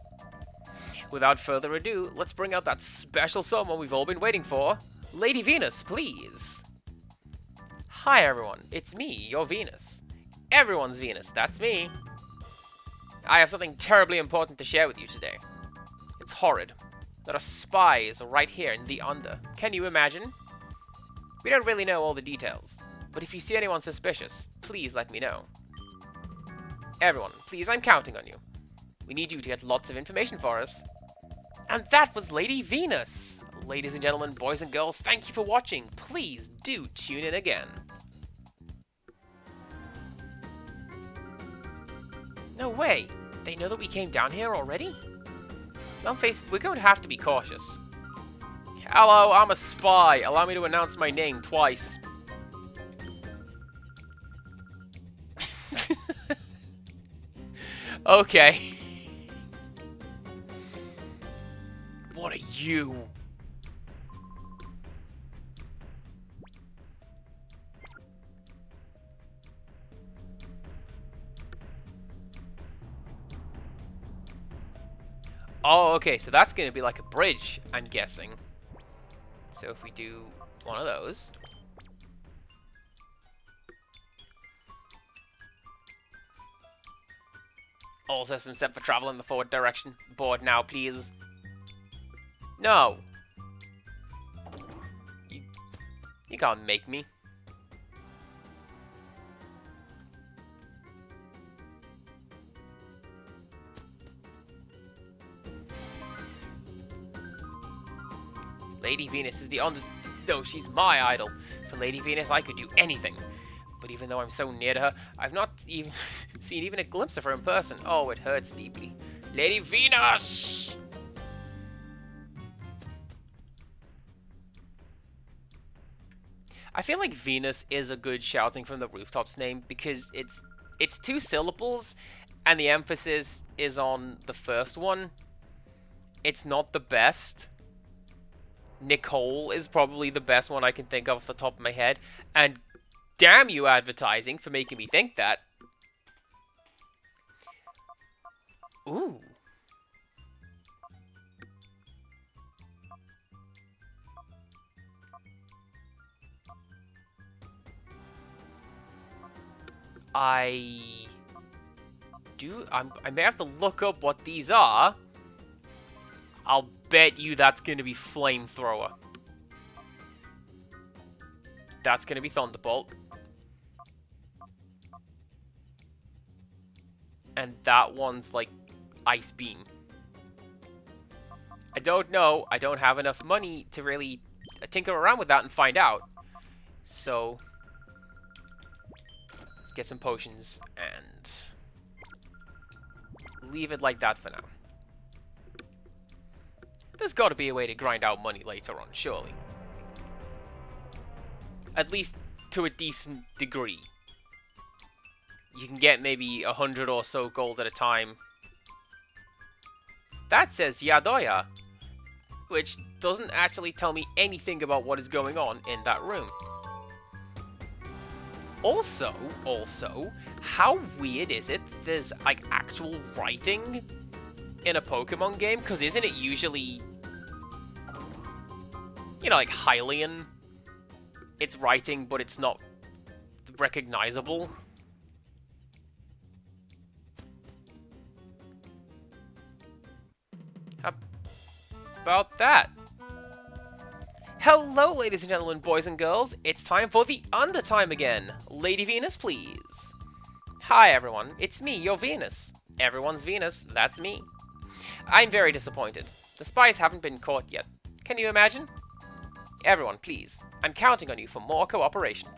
Speaker 1: Without further ado, let's bring out that special someone we've all been waiting for. Lady Venus, please. Hi, everyone. It's me, your Venus. Everyone's Venus. That's me. I have something terribly important to share with you today. It's horrid. There are spies right here in the Under. Can you imagine? We don't really know all the details, but if you see anyone suspicious, please let me know. Everyone, please, I'm counting on you. We need you to get lots of information for us. And that was Lady Venus! Ladies and gentlemen, boys and girls, thank you for watching. Please do tune in again. No way! They know that we came down here already? Numbface, we're going to have to be cautious. Hello, I'm a spy. Allow me to announce my name twice. Okay. What are you? Oh, okay, so that's going to be like a bridge, I'm guessing. So if we do one of those. All systems set for travel in the forward direction. Board now, please. No. You can't make me. Lady Venus is the only... No, she's my idol. For Lady Venus, I could do anything. But even though I'm so near to her, I've not even seen even a glimpse of her in person. Oh, it hurts deeply. Lady Venus! I feel like Venus is a good shouting from the rooftops name because it's 2 syllables and the emphasis is on the first one. It's not the best. Nicole is probably the best one I can think of off the top of my head. And damn you, advertising, for making me think that. Ooh. I may have to look up what these are. I'll bet you that's going to be Flamethrower. That's going to be Thunderbolt. And that one's like Ice Beam. I don't know. I don't have enough money to really tinker around with that and find out. So, let's get some potions and leave it like that for now. There's got to be a way to grind out money later on, surely. At least to a decent degree. You can get maybe 100 or so gold at a time. That says Yadoya, which doesn't actually tell me anything about what is going on in that room. Also, how weird is it there's like actual writing in a Pokemon game? Because isn't it usually, you know, like Hylian? It's writing, but it's not recognizable. How about that? Hello, ladies and gentlemen, boys and girls. It's time for the Undertime again. Lady Venus, please. Hi everyone, it's me, your Venus. Everyone's Venus, that's me. I'm very disappointed. The spies haven't been caught yet. Can you imagine? Everyone, please. I'm counting on you for more cooperation.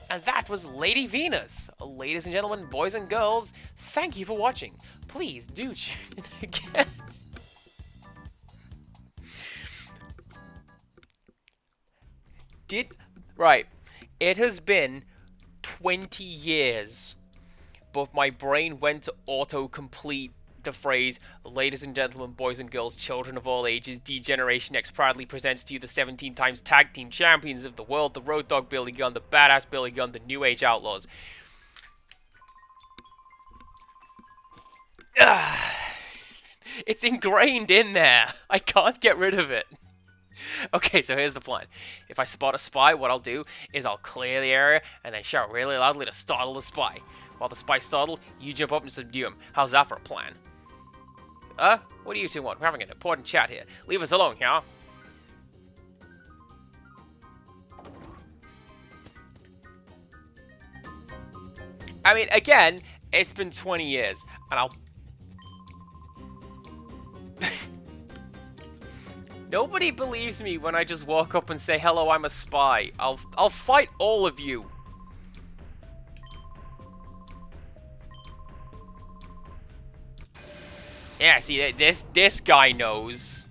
Speaker 1: And that was Lady Venus. Ladies and gentlemen, boys and girls, thank you for watching. Please do tune in again. Right. It has been 20 years, but my brain went to autocomplete the phrase, ladies and gentlemen, boys and girls, children of all ages, D-Generation X proudly presents to you the 17 times tag team champions of the world, the Road Dogg Billy Gunn, the Badass Billy Gunn, the New Age Outlaws. It's ingrained in there. I can't get rid of it. Okay, so here's the plan. If I spot a spy, what I'll do is I'll clear the area and then shout really loudly to startle the spy. While the spy's startled, you jump up and subdue him. How's that for a plan? What do you two want? We're having an important chat here. Leave us alone, yeah? I mean, again, it's been 20 years, and I'll... Nobody believes me when I just walk up and say, hello, I'm a spy. I'll fight all of you. Yeah, see, this guy knows.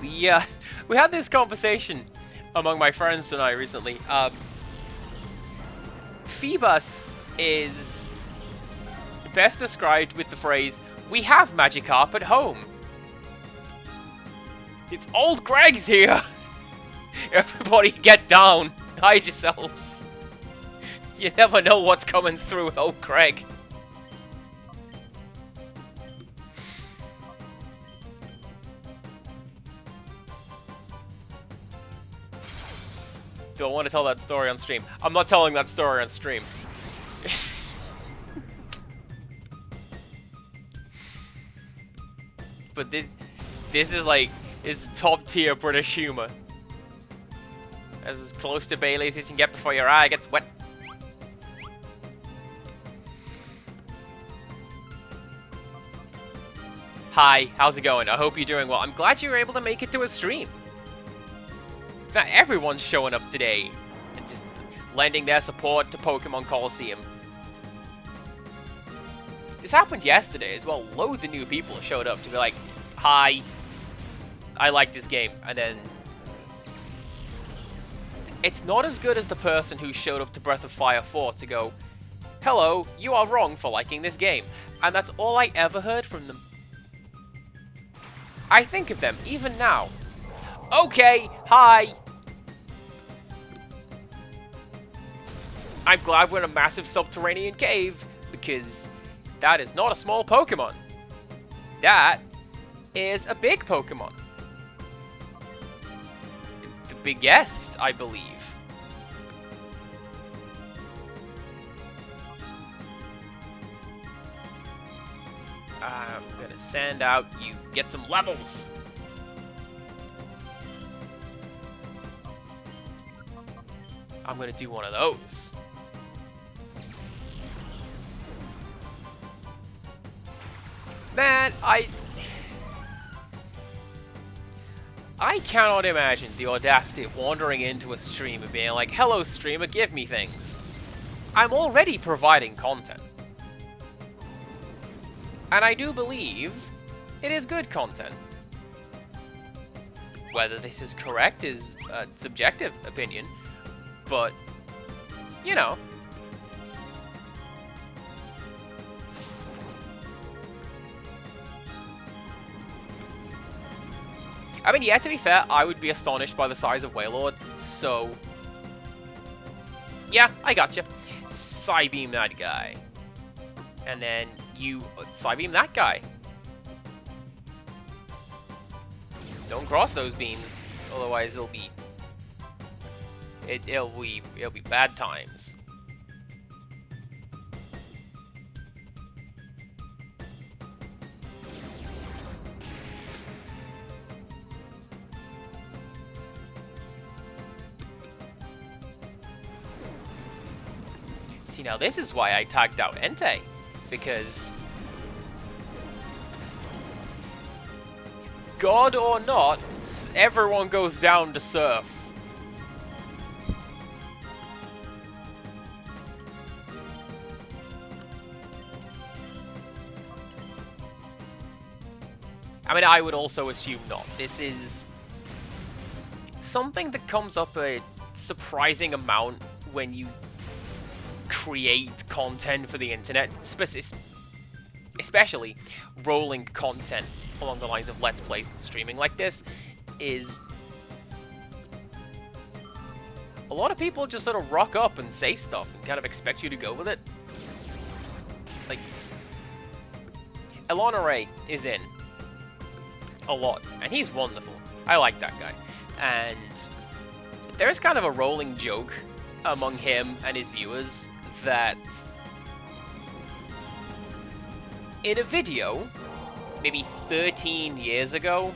Speaker 1: We had this conversation among my friends tonight recently. Phoebus is best described with the phrase, "We have Magikarp at home." It's old Greg's here! Everybody get down! Hide yourselves! You never know what's coming through with old Greg. Don't want to tell that story on stream. I'm not telling that story on stream. But this is like, is top tier British humor. As close to Bailey's as you can get before your eye gets wet. Hi, how's it going? I hope you're doing well. I'm glad you were able to make it to a stream. Now, everyone's showing up today and just lending their support to Pokemon Colosseum. This happened yesterday as well. Loads of new people showed up to be like, hi, I like this game. And then it's not as good as the person who showed up to Breath of Fire 4 to go, hello, you are wrong for liking this game. And that's all I ever heard from them. I think of them, even now. Okay, hi. I'm glad we're in a massive subterranean cave, because that is not a small Pokemon. That is a big Pokemon. The biggest, I believe. I'm gonna send out you. Get some levels. I'm gonna do one of those. Man, I cannot imagine the audacity of wandering into a stream and being like, hello streamer, give me things. I'm already providing content. And I do believe it is good content. Whether this is correct is a subjective opinion, but, you know. I mean, yeah, to be fair, I would be astonished by the size of Wailord, so... Yeah, I gotcha. Psybeam that guy. And then you Psybeam that guy. Don't cross those beams, otherwise it'll be bad times. See, now this is why I tagged out Entei. Because... God or not, everyone goes down to surf. I mean, I would also assume not. This is something that comes up a surprising amount when you create content for the internet, especially rolling content along the lines of Let's Plays and streaming like this, is a lot of people just sort of rock up and say stuff and kind of expect you to go with it. Like, Elona Ray is in a lot, and he's wonderful. I like that guy. And there's kind of a rolling joke among him and his viewers that in a video, maybe 13 years ago,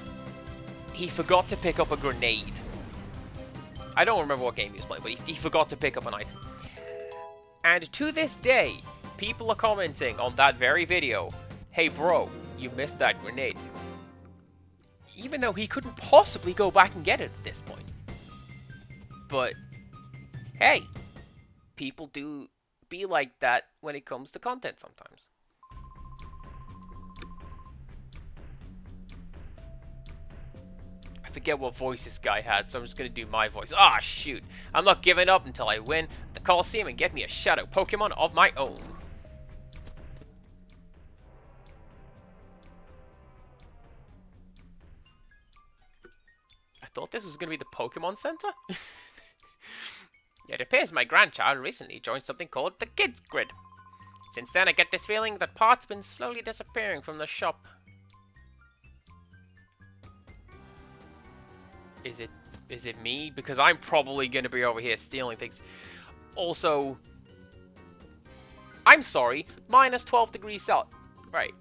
Speaker 1: he forgot to pick up a grenade. I don't remember what game he was playing, but he forgot to pick up an item. And to this day, people are commenting on that very video, "Hey bro, you missed that grenade." Even though he couldn't possibly go back and get it at this point. But, hey, people do be like that when it comes to content sometimes. I forget what voice this guy had, so I'm just going to do my voice. Ah, shoot. I'm not giving up until I win the Colosseum and get me a Shadow Pokemon of my own. I thought this was going to be the Pokemon Center? It appears my grandchild recently joined something called the Kids Grid. Since then, I get this feeling that parts have been slowly disappearing from the shop. Is it me? Because I'm probably going to be over here stealing things. Also, I'm sorry, minus 12 degrees Celsius. Right.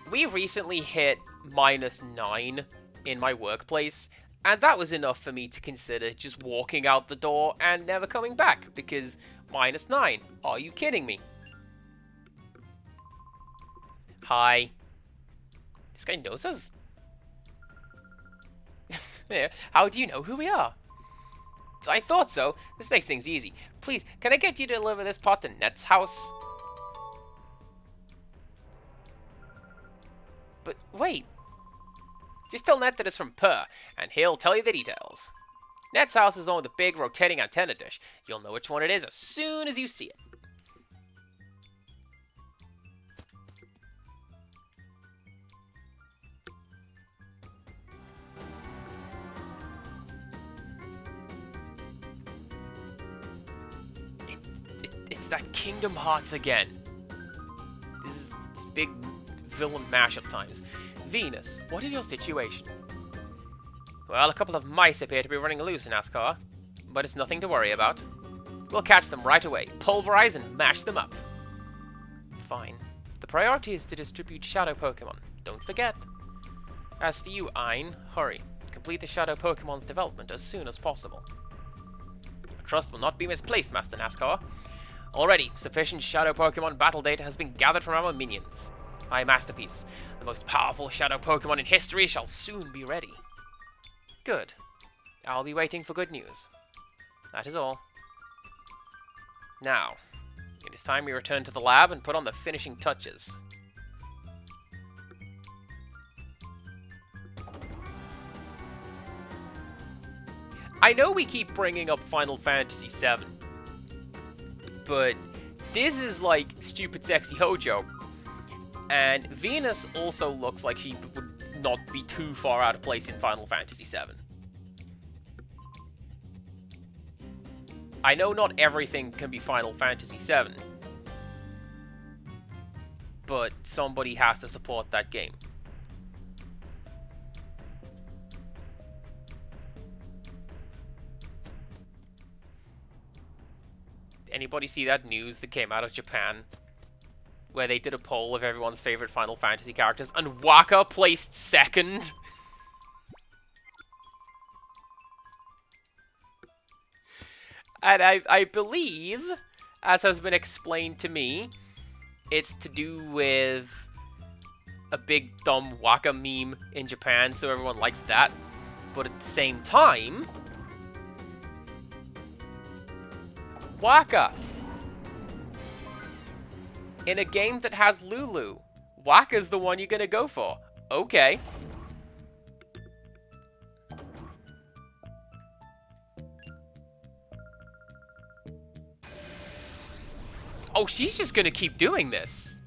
Speaker 1: We recently hit -9 in my workplace, and that was enough for me to consider just walking out the door and never coming back, because -9. Are you kidding me? Hi. This guy knows us. Yeah. How do you know who we are? I thought so. This makes things easy. Please, can I get you to deliver this pot to Net's house? But wait. Just tell Net that it's from Purr, and he'll tell you the details. Net's house is the one with the big rotating antenna dish. You'll know which one it is as soon as you see it. It's that Kingdom Hearts again. This is big villain mashup times. Venus, what is your situation? Well, a couple of mice appear to be running loose in Ascar, but it's nothing to worry about. We'll catch them right away, pulverize and mash them up. Fine. The priority is to distribute Shadow Pokemon. Don't forget. As for you, Ein, hurry. Complete the Shadow Pokemon's development as soon as possible. Your trust will not be misplaced, Master NASCAR. Already, sufficient Shadow Pokemon battle data has been gathered from our minions. My masterpiece, the most powerful Shadow Pokemon in history, shall soon be ready. Good. I'll be waiting for good news. That is all. Now, it is time we return to the lab and put on the finishing touches. I know we keep bringing up Final Fantasy VII, but this is like Stupid Sexy Hojo. And Venus also looks like she would not be too far out of place in Final Fantasy VII. I know not everything can be Final Fantasy VII, but somebody has to support that game. Anybody see that news that came out of Japan? Where they did a poll of everyone's favorite Final Fantasy characters, and Waka placed second. And I believe as has been explained to me, it's to do with a big dumb Waka meme in Japan, so everyone likes that. But at the same time, Waka in a game that has Lulu, Waka's the one you're gonna go for. Okay. Oh, she's just gonna keep doing this.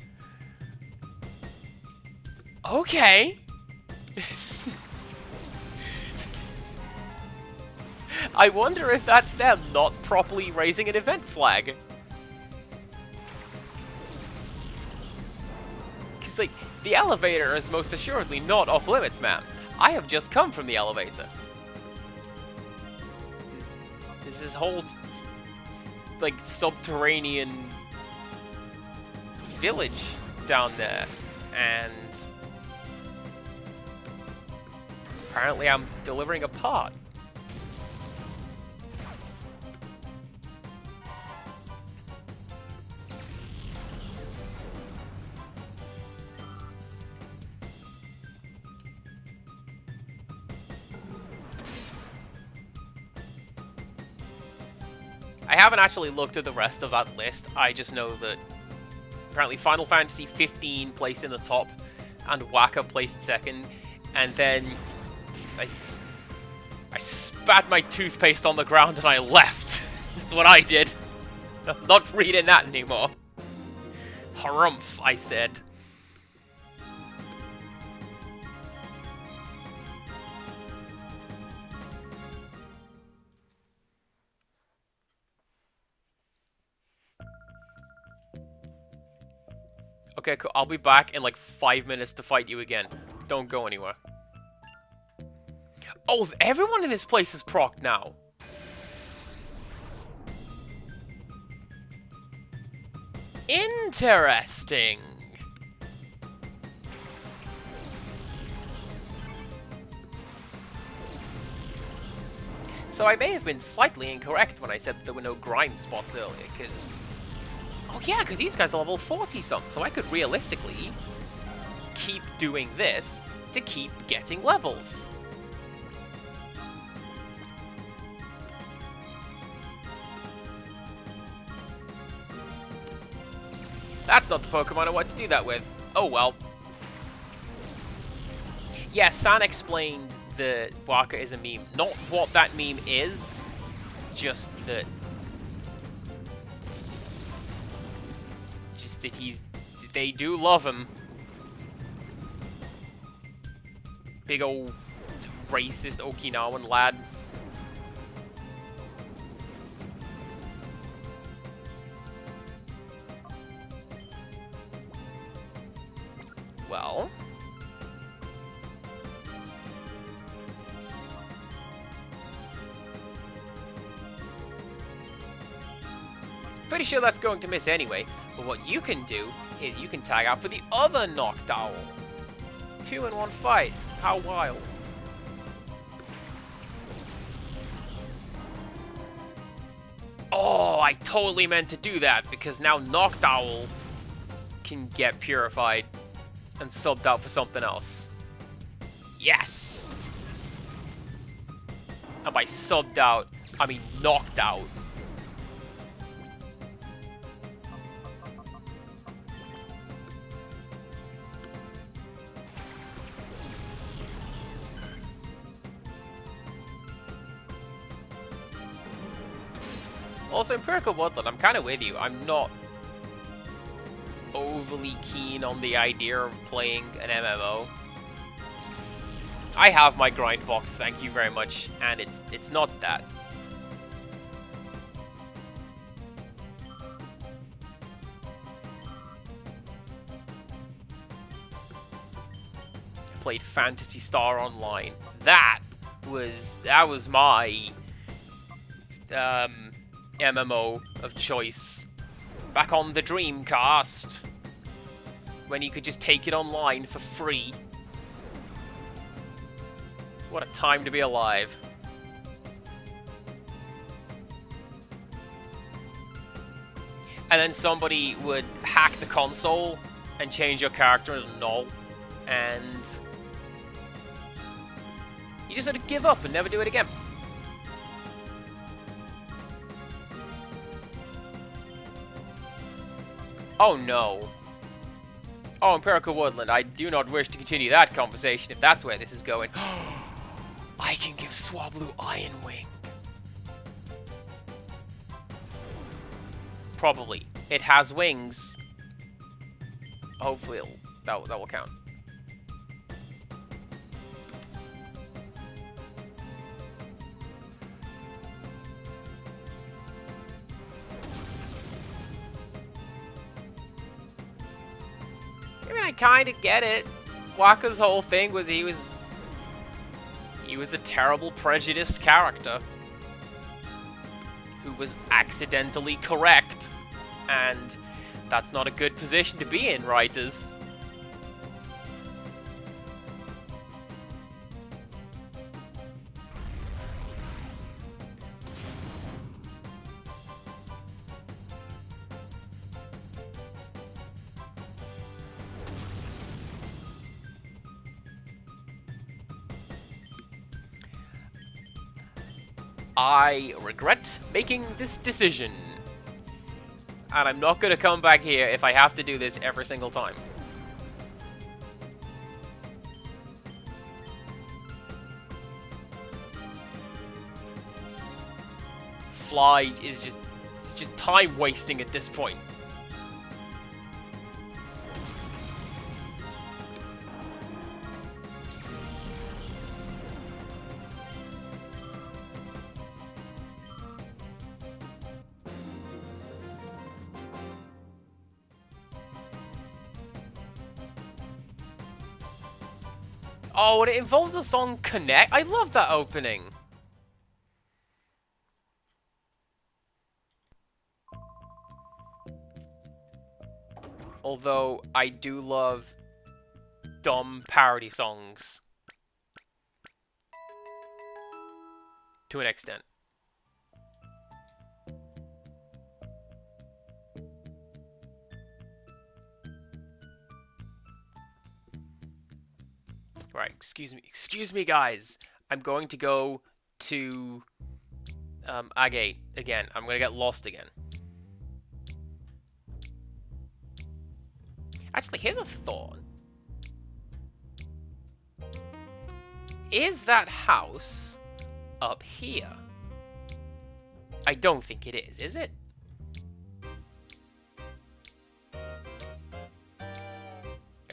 Speaker 1: Okay. I wonder if that's them not properly raising an event flag. Because, like, the elevator is most assuredly not off limits, ma'am. I have just come from the elevator. This is whole, like, subterranean village down there, and apparently I'm delivering a part. I haven't actually looked at the rest of that list. I just know that apparently Final Fantasy 15 placed in the top, and Waka placed second, and then I spat my toothpaste on the ground and I left. That's what I did. I'm not reading that anymore. Harumph, I said. Okay, cool. I'll be back in like 5 minutes to fight you again. Don't go anywhere. Oh, everyone in this place is procced now. Interesting. So I may have been slightly incorrect when I said there were no grind spots earlier, because... Oh yeah, because these guys are level 40-something, so I could realistically keep doing this to keep getting levels. That's not the Pokemon I want to do that with. Oh well. Yeah, San explained that Waka is a meme. Not what that meme is, just that... Just that they do love him. Big old racist Okinawan lad. Well... Pretty sure that's going to miss anyway, but what you can do is you can tag out for the other Noctowl. 2 in one fight. How wild. Oh, I totally meant to do that, because now Noctowl can get purified and subbed out for something else. Yes! And by subbed out, I mean knocked out. Also, Empirical Woodland, I'm kind of with you. I'm not overly keen on the idea of playing an MMO. I have my grind box, thank you very much, and it's not that. I played Phantasy Star Online. That was my MMO of choice back on the Dreamcast, when you could just take it online for free. What a time to be alive. and then somebody would hack the console and change your character to null, and you just sort of give up and never do it again. Oh no. Oh, Empirical Woodland, I do not wish to continue that conversation if that's where this is going. I can give Swablu Iron Wing. Probably. It has wings. Hopefully that will count. I mean, I kind of get it. Wakka's whole thing was he was a terrible prejudiced character who was accidentally correct, and that's not a good position to be in, writers. I regret making this decision. And I'm not going to come back here if I have to do this every single time. Fly is just time wasting at this point. Oh, and it involves the song Connect. I love that opening. Although, I do love dumb parody songs. To an extent. Right, excuse me, guys. I'm going to go to Agate again. I'm gonna get lost again. Actually, here's a thought. Is that house up here? I don't think it is it?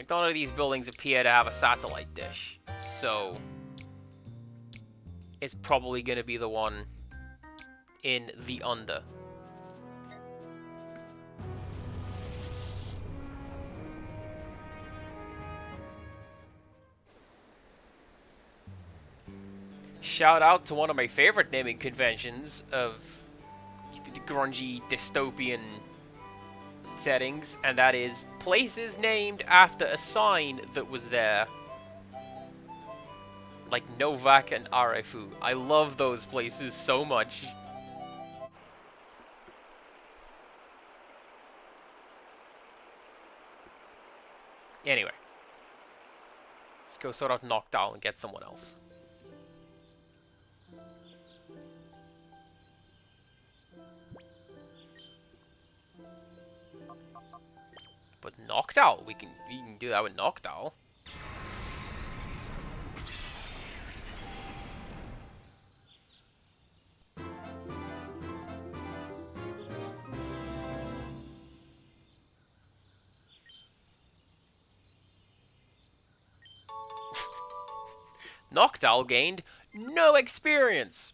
Speaker 1: None of these buildings appear to have a satellite dish, so it's probably going to be the one in the under. Shout out to one of my favorite naming conventions of grungy dystopian settings, and that is places named after a sign that was there. Like Novak and Arefu. I love those places so much. Anyway. Let's go sort out Noctowl and get someone else. But Noctowl, we can do that with Noctowl. Noctowl gained no experience.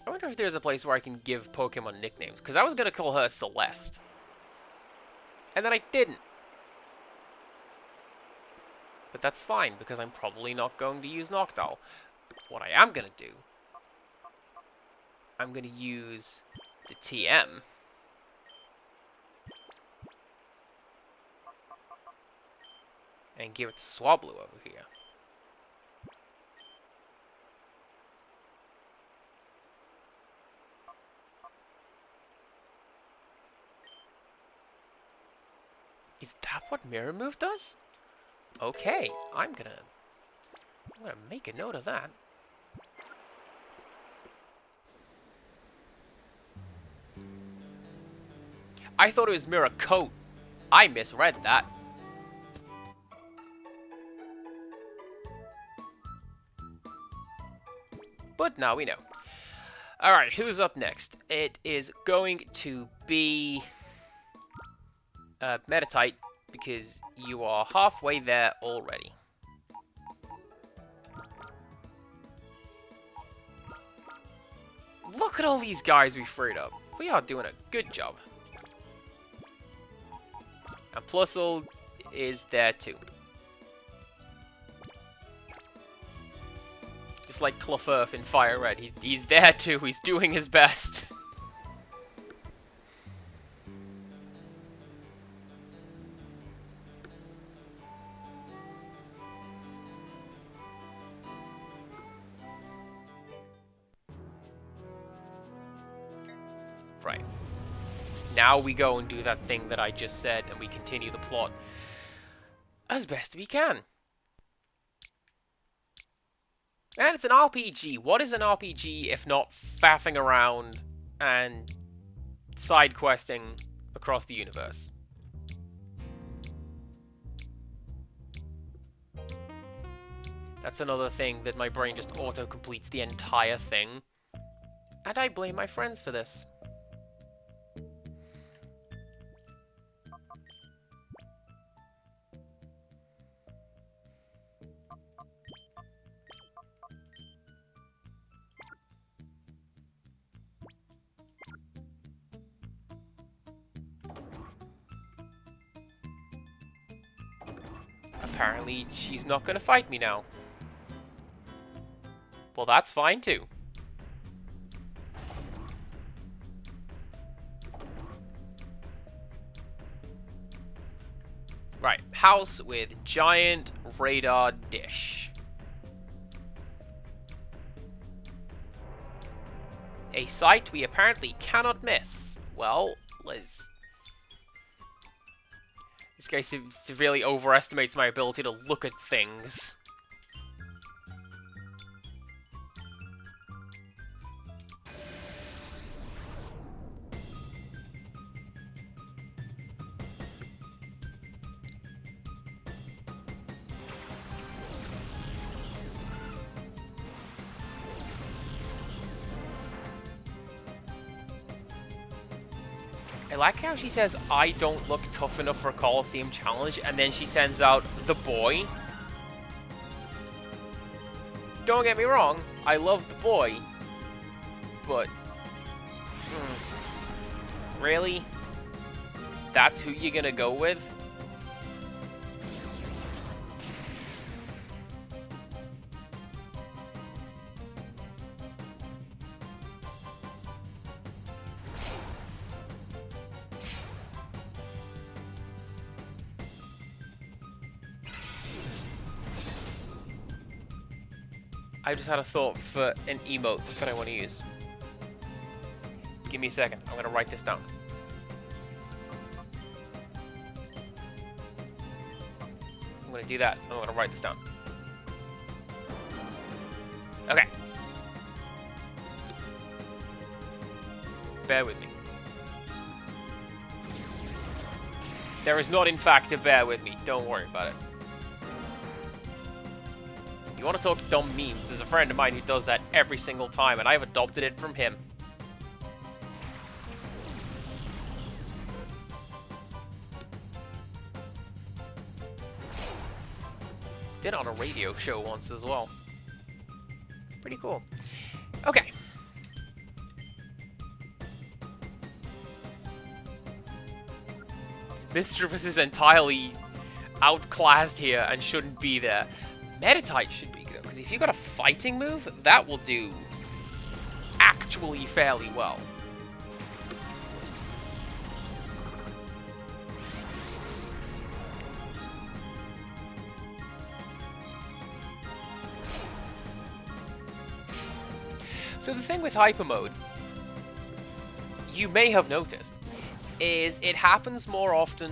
Speaker 1: I wonder if there's a place where I can give Pokemon nicknames, because I was going to call her Celeste. And then I didn't. But that's fine, because I'm probably not going to use Noctowl. What I am going to do, I'm going to use the TM. And give it to Swablu over here. Is that what mirror move does? Okay, I'm gonna make a note of that. I thought it was mirror coat. I misread that. But now we know. Alright, who's up next? It is going to be Metatite, because you are halfway there already. Look at all these guys we freed up. We are doing a good job. And Plusle is there too. Just like Clefurf in Fire Red, he's there too. He's doing his best. Right. Now we go and do that thing that I just said, and we continue the plot as best we can. And it's an RPG. What is an RPG if not faffing around and side questing across the universe? That's another thing that my brain just auto-completes the entire thing. And I blame my friends for this. Apparently, she's not going to fight me now. Well, that's fine too. Right, house with giant radar dish. A sight we apparently cannot miss. Well, Liz. This guy severely overestimates my ability to look at things. I like how she says, I don't look tough enough for a Colosseum challenge, and then she sends out the boy. Don't get me wrong, I love the boy, but... really? That's who you're gonna go with? I just had a thought for an emote that I want to use. Give me a second. I'm going to write this down. I'm going to do that. I'm going to write this down. Okay. Bear with me. There is not, in fact, a bear with me. Don't worry about it. You want to talk dumb memes? There's a friend of mine who does that every single time, and I've adopted it from him. Did it on a radio show once as well. Pretty cool. Okay. Mischievous is entirely outclassed here and shouldn't be there. Metatite should be good, because if you got a fighting move, that will do actually fairly well. So the thing with Hyper Mode, you may have noticed, is it happens more often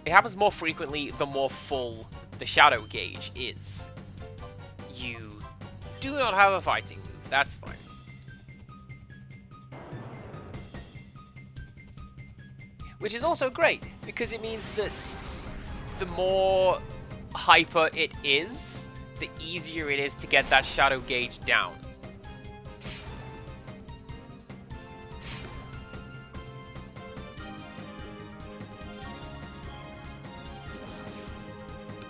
Speaker 1: It happens more frequently the more full the shadow gauge is. You do not have a fighting move. That's fine. Which is also great, because it means that the more hyper it is, the easier it is to get that shadow gauge down.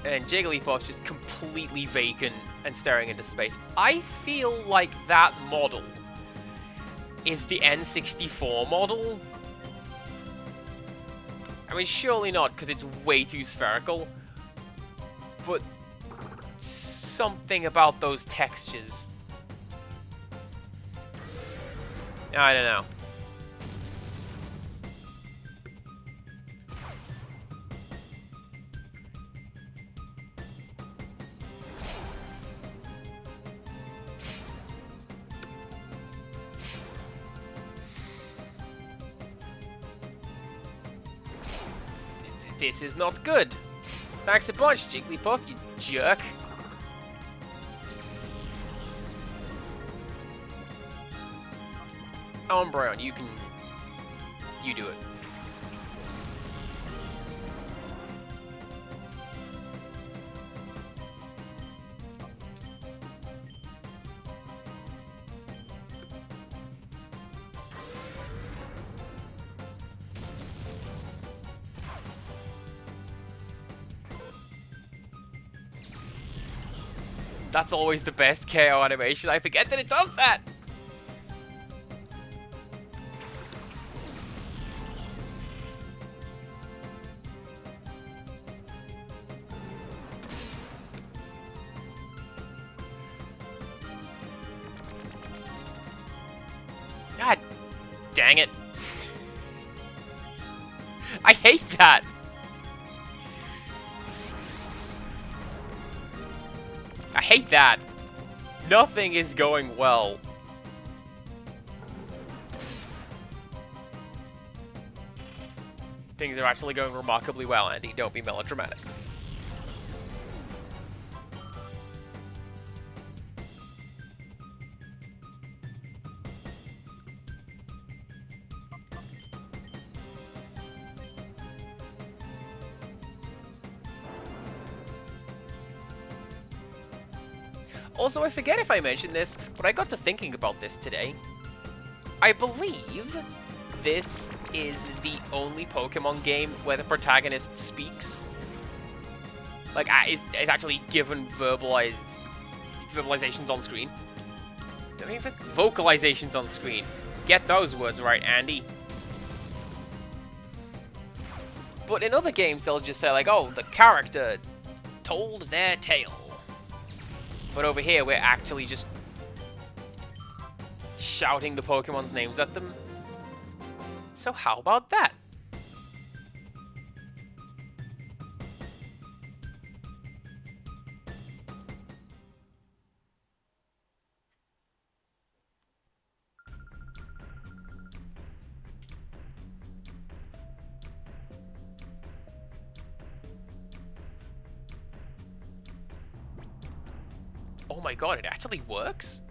Speaker 1: And Jigglypuff just completely vacant and staring into space. I feel like that model is the N64 model. I mean, surely not, because it's way too spherical. But something about those textures. I don't know. This is not good. Thanks a bunch, Jigglypuff, you jerk. Umbreon, you do it. That's always the best KO animation. I forget that it does that. God dang it. I hate that. I hate that. Nothing is going well. Things are actually going remarkably well, Andy. Don't be melodramatic. Also, I forget if I mentioned this, but I got to thinking about this today. I believe this is the only Pokemon game where the protagonist speaks. Like, it's actually given verbalizations on screen. Don't even vocalizations on screen. Get those words right, Andy. But in other games, they'll just say, like, oh, the character told their tale. But over here, we're actually just shouting the Pokemon's names at them. So how about that? Oh my god, it actually works?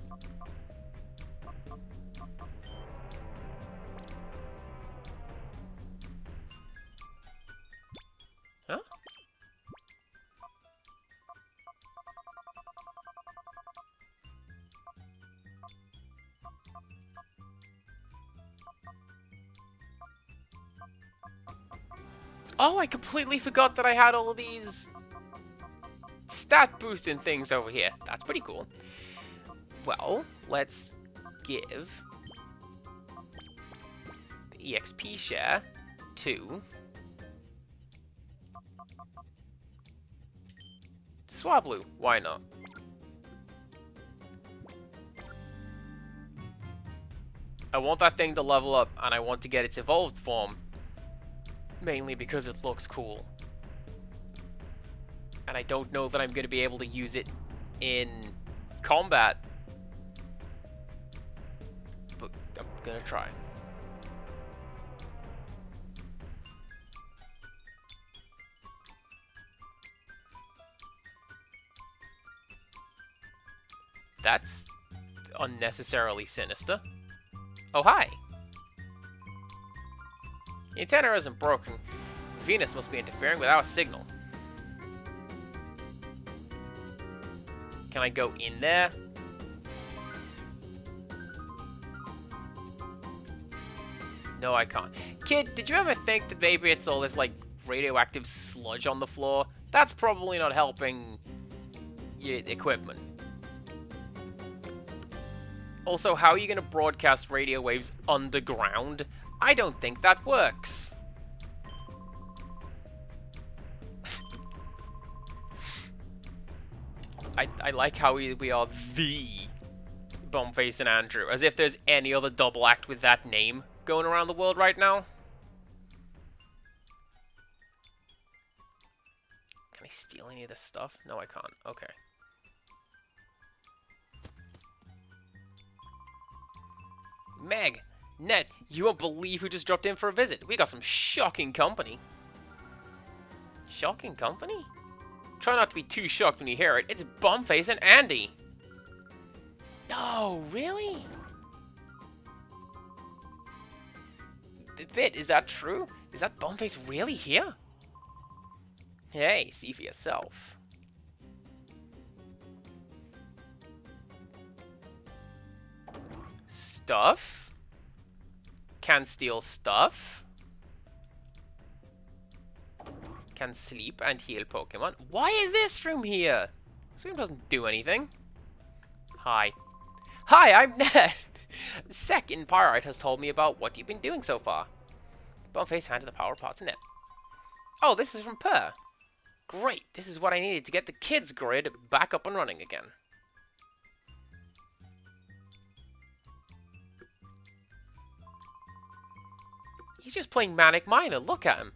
Speaker 1: Huh? Oh, I completely forgot that I had all of these stat boosting things over here. That's pretty cool. Well, let's give the EXP share to Swablu. Why not? I want that thing to level up, and I want to get its evolved form. Mainly because it looks cool. And I don't know that I'm going to be able to use it in combat. But I'm going to try. That's unnecessarily sinister. Oh, hi. The antenna isn't broken. Venus must be interfering with our signal. Can I go in there? No, I can't. Kid, did you ever think that maybe it's all this, like, radioactive sludge on the floor? That's probably not helping your equipment. Also, how are you going to broadcast radio waves underground? I don't think that works. I like how we are the Bombface and Andrew, as if there's any other double act with that name going around the world right now. Can I steal any of this stuff? No, I can't. Okay. Meg, Ned, you won't believe who just dropped in for a visit. We got some shocking company. Shocking company? Try not to be too shocked when you hear it. It's Bombface and Andy. No, really? Bit, is that true? Is that Bombface really here? Hey, see for yourself. Stuff? Can steal stuff? Can sleep and heal Pokemon? Why is this room here? This room doesn't do anything. Hi. Hi, I'm Ned. Second Pyrite has told me about what you've been doing so far. Boneface handed the power pot to Ned. Oh, this is from Per. Great, this is what I needed to get the kids' grid back up and running again. He's just playing Manic Miner, look at him.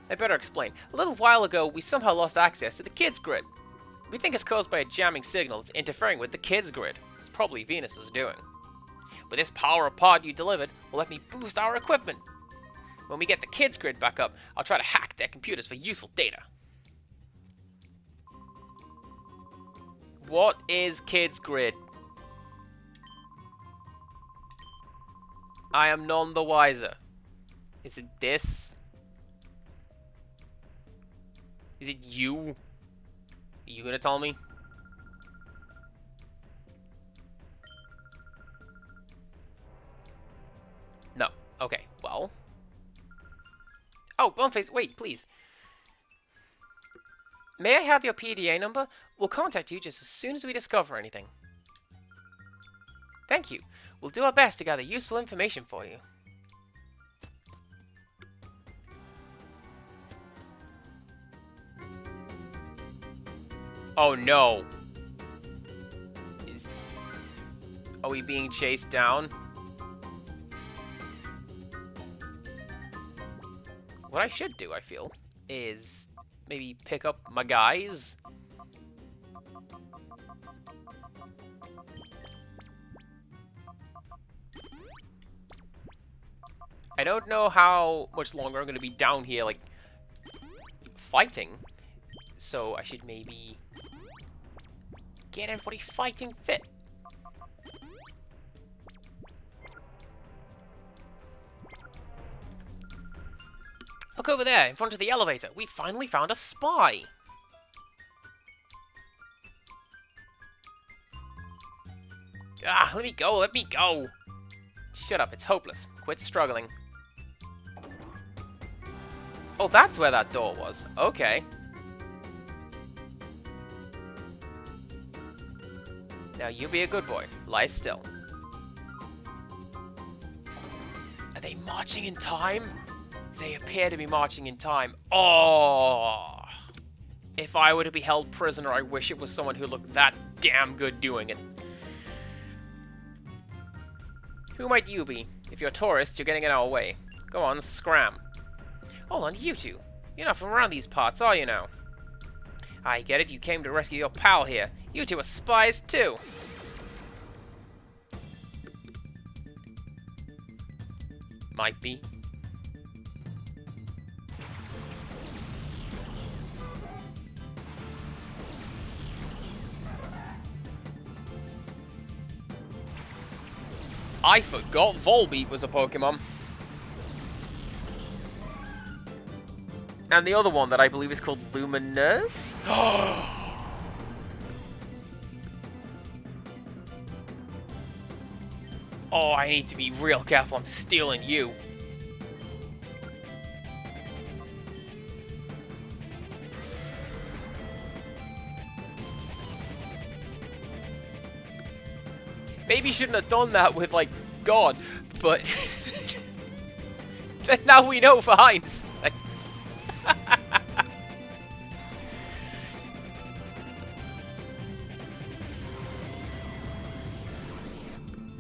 Speaker 1: I better explain. A little while ago, we somehow lost access to the kids' grid. We think it's caused by a jamming signal that's interfering with the kids' grid. It's probably Venus's doing. But this power pod you delivered will let me boost our equipment. When we get the kids' grid back up, I'll try to hack their computers for useful data. What is kids' grid? I am none the wiser. Is it this? Is it you? Are you gonna tell me? No. Okay, well. Oh, Boneface, wait, please. May I have your PDA number? We'll contact you just as soon as we discover anything. Thank you. We'll do our best to gather useful information for you. Oh no. Are we being chased down? What I should do, I feel, is maybe pick up my guys. I don't know how much longer I'm going to be down here, like, fighting. So I should maybe get everybody fighting fit. Look over there, in front of the elevator. We finally found a spy. Ah, let me go, let me go. Shut up, it's hopeless. Quit struggling. Oh, that's where that door was. Okay. Now you be a good boy. Lie still. Are they marching in time? They appear to be marching in time. Oh! If I were to be held prisoner, I wish it was someone who looked that damn good doing it. Who might you be? If you're tourists, you're getting in our way. Go on, scram. Hold on, you two. You're not from around these parts, are you now? I get it, you came to rescue your pal here. You two are spies, too. Might be. I forgot Volbeat was a Pokemon. And the other one that I believe is called Luminous. Oh, I need to be real careful. I'm stealing you. Maybe shouldn't have done that with, like, God, but now we know for hindsight.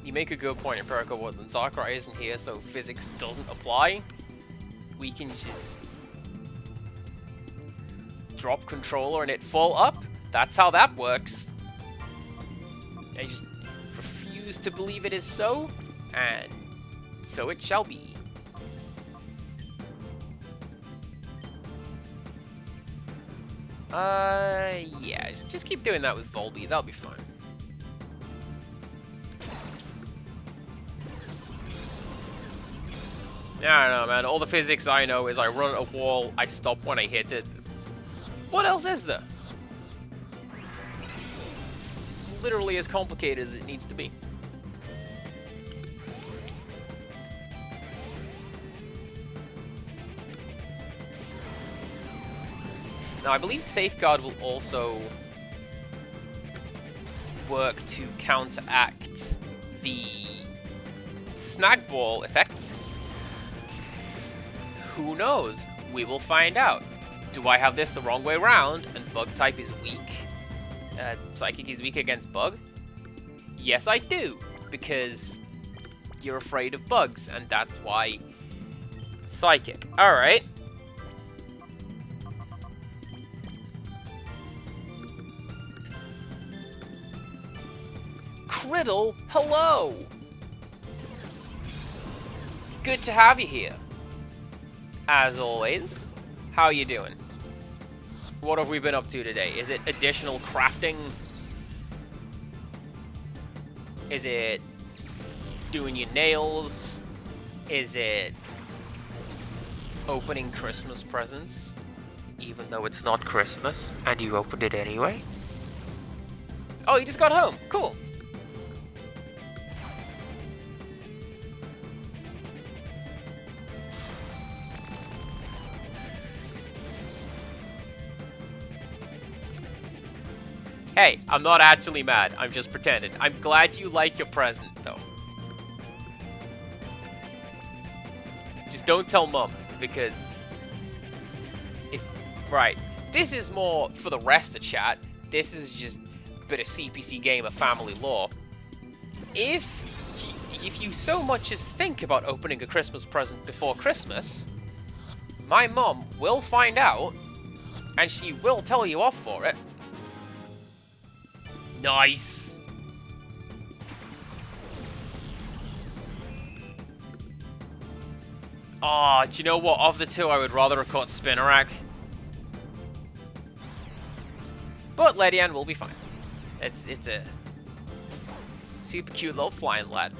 Speaker 1: You make a good point, Empirical Woodland. Darkrai isn't here, so physics doesn't apply. We can just drop controller and it fall up. That's how that works. I just refuse to believe it is so, and so it shall be. Yeah, just keep doing that with Volbeat. That'll be fine. I don't know, man. All the physics I know is I run at a wall, I stop when I hit it. What else is there? It's literally as complicated as it needs to be. Now, I believe Safeguard will also work to counteract the Snag Ball effects. Who knows? We will find out. Do I have this the wrong way around and Bug type is weak? Psychic is weak against Bug? Yes, I do. Because you're afraid of bugs, and that's why Psychic. Alright. Criddle, hello! Good to have you here. As always, how you doing? What have we been up to today? Is it additional crafting? Is it doing your nails? Is it opening Christmas presents? Even though it's not Christmas, and you opened it anyway? Oh, you just got home. Cool. Hey, I'm not actually mad. I'm just pretending. I'm glad you like your present, though. Just don't tell Mum, because if... Right. This is more for the rest of chat. This is just a bit of CPC Gamer family lore. If you so much as think about opening a Christmas present before Christmas, my mum will find out, and she will tell you off for it. Nice! Ah, do you know what? Of the two, I would rather have caught Spinarak. But Ledian will be fine. It's a super cute little flying lad.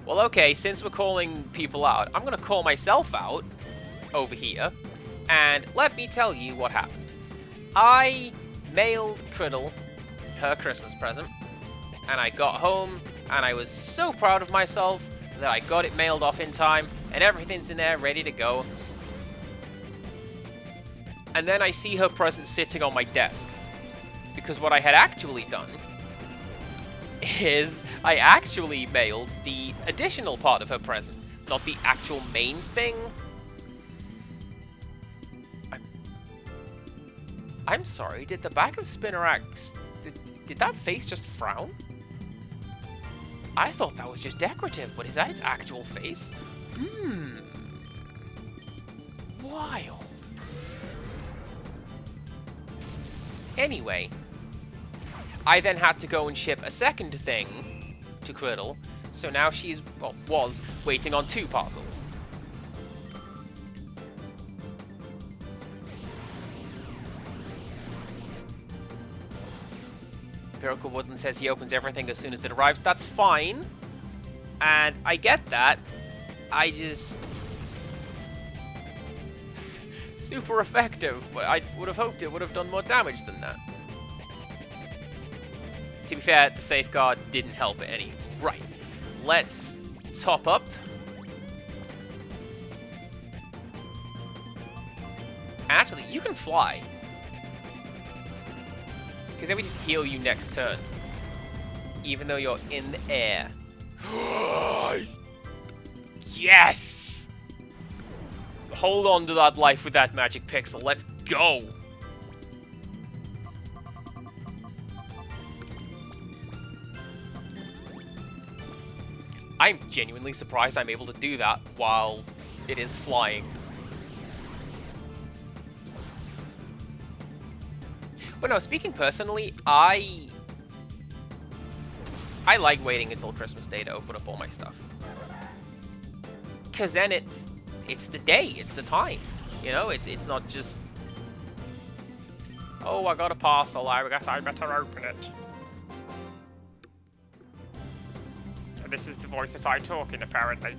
Speaker 1: Well, okay, since we're calling people out, I'm gonna call myself out over here, and let me tell you what happened. I mailed Criddle her Christmas present, and I got home, and I was so proud of myself that I got it mailed off in time, and everything's in there ready to go. And then I see her present sitting on my desk, because what I had actually done is I actually mailed the additional part of her present, not the actual main thing. I'm sorry, did the back of Spinarak... Did that face just frown? I thought that was just decorative, but is that its actual face? Wild. Anyway, I then had to go and ship a second thing to Criddle, so now she's, well, was waiting on 2 parcels. Miracle Woodland says he opens everything as soon as it arrives. That's fine. And I get that. I just... super effective, but I would have hoped it would have done more damage than that. To be fair, the safeguard didn't help it any. Right. Let's top up. Actually, you can fly. Because then we just heal you next turn. Even though you're in the air. Yes! Hold on to that life with that magic pixel. Let's go! I'm genuinely surprised I'm able to do that while it is flying. But no, speaking personally, I like waiting until Christmas Day to open up all my stuff. Because then it's the day, it's the time. You know, it's not just... Oh, I got a parcel, I guess I better open it. This is the voice that I talk in, apparently.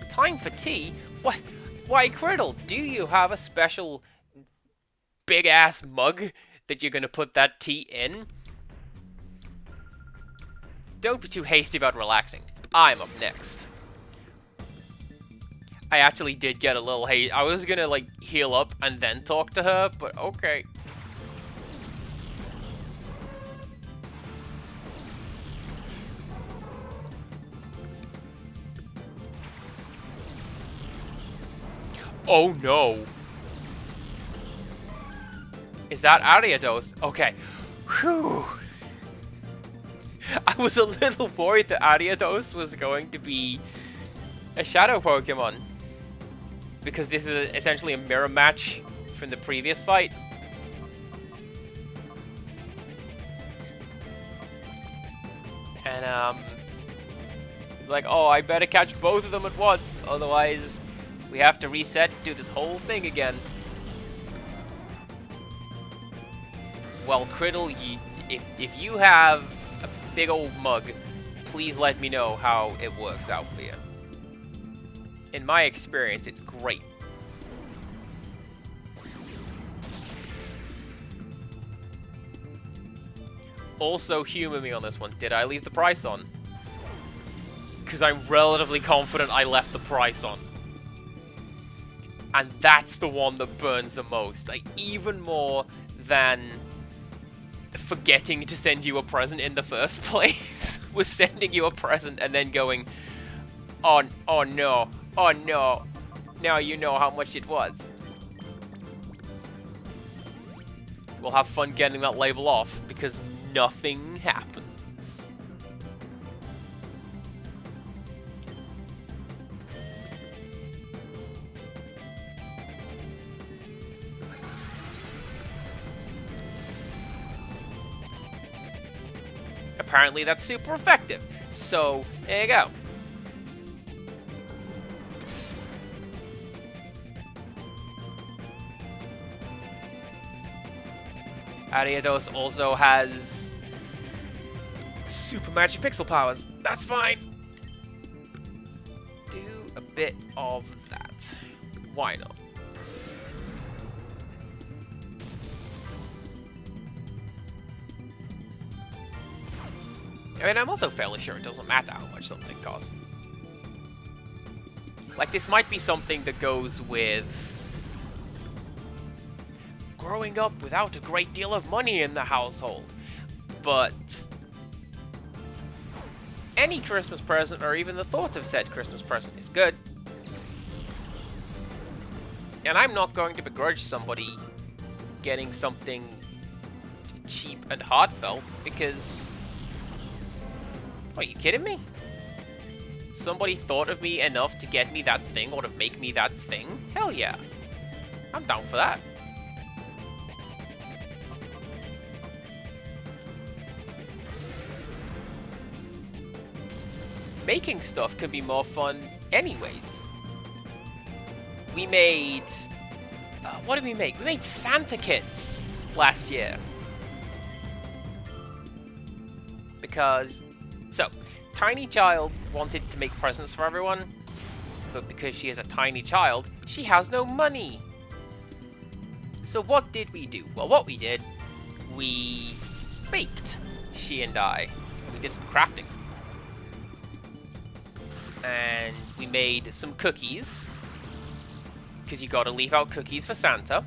Speaker 1: Time for tea? Why, Criddle, do you have a special big-ass mug that you're going to put that tea in? Don't be too hasty about relaxing. I'm up next. I actually did get a little hate. I was going to, like, heal up and then talk to her, but okay. Oh no! Is that Ariados? Okay. Whew. I was a little worried that Ariados was going to be a shadow Pokemon. Because this is essentially a mirror match from the previous fight. And, like, oh, I better catch both of them at once, otherwise we have to reset, do this whole thing again. Well, Criddle, if you have a big old mug, please let me know how it works out for you. In my experience, it's great. Also, humor me on this one. Did I leave the price on? Because I'm relatively confident I left the price on. And that's the one that burns the most. Like, even more than forgetting to send you a present in the first place. Was sending you a present and then going, oh no, oh no, now you know how much it was. We'll have fun getting that label off, because nothing happens. Apparently that's super effective. So, there you go. Ariados also has super magic pixel powers. That's fine. Do a bit of that. Why not? I mean, I'm also fairly sure it doesn't matter how much something costs. Like, this might be something that goes with growing up without a great deal of money in the household. But any Christmas present, or even the thought of said Christmas present, is good. And I'm not going to begrudge somebody getting something cheap and heartfelt, because... Are you kidding me? Somebody thought of me enough to get me that thing, or to make me that thing? Hell yeah. I'm down for that. Making stuff can be more fun anyways. We made... what did we make? We made Santa kits last year. Because, so, Tiny Child wanted to make presents for everyone, but because she is a tiny child, she has no money. So what did we do? Well, what we did, we baked, she and I. We did some crafting. And we made some cookies, because you gotta leave out cookies for Santa.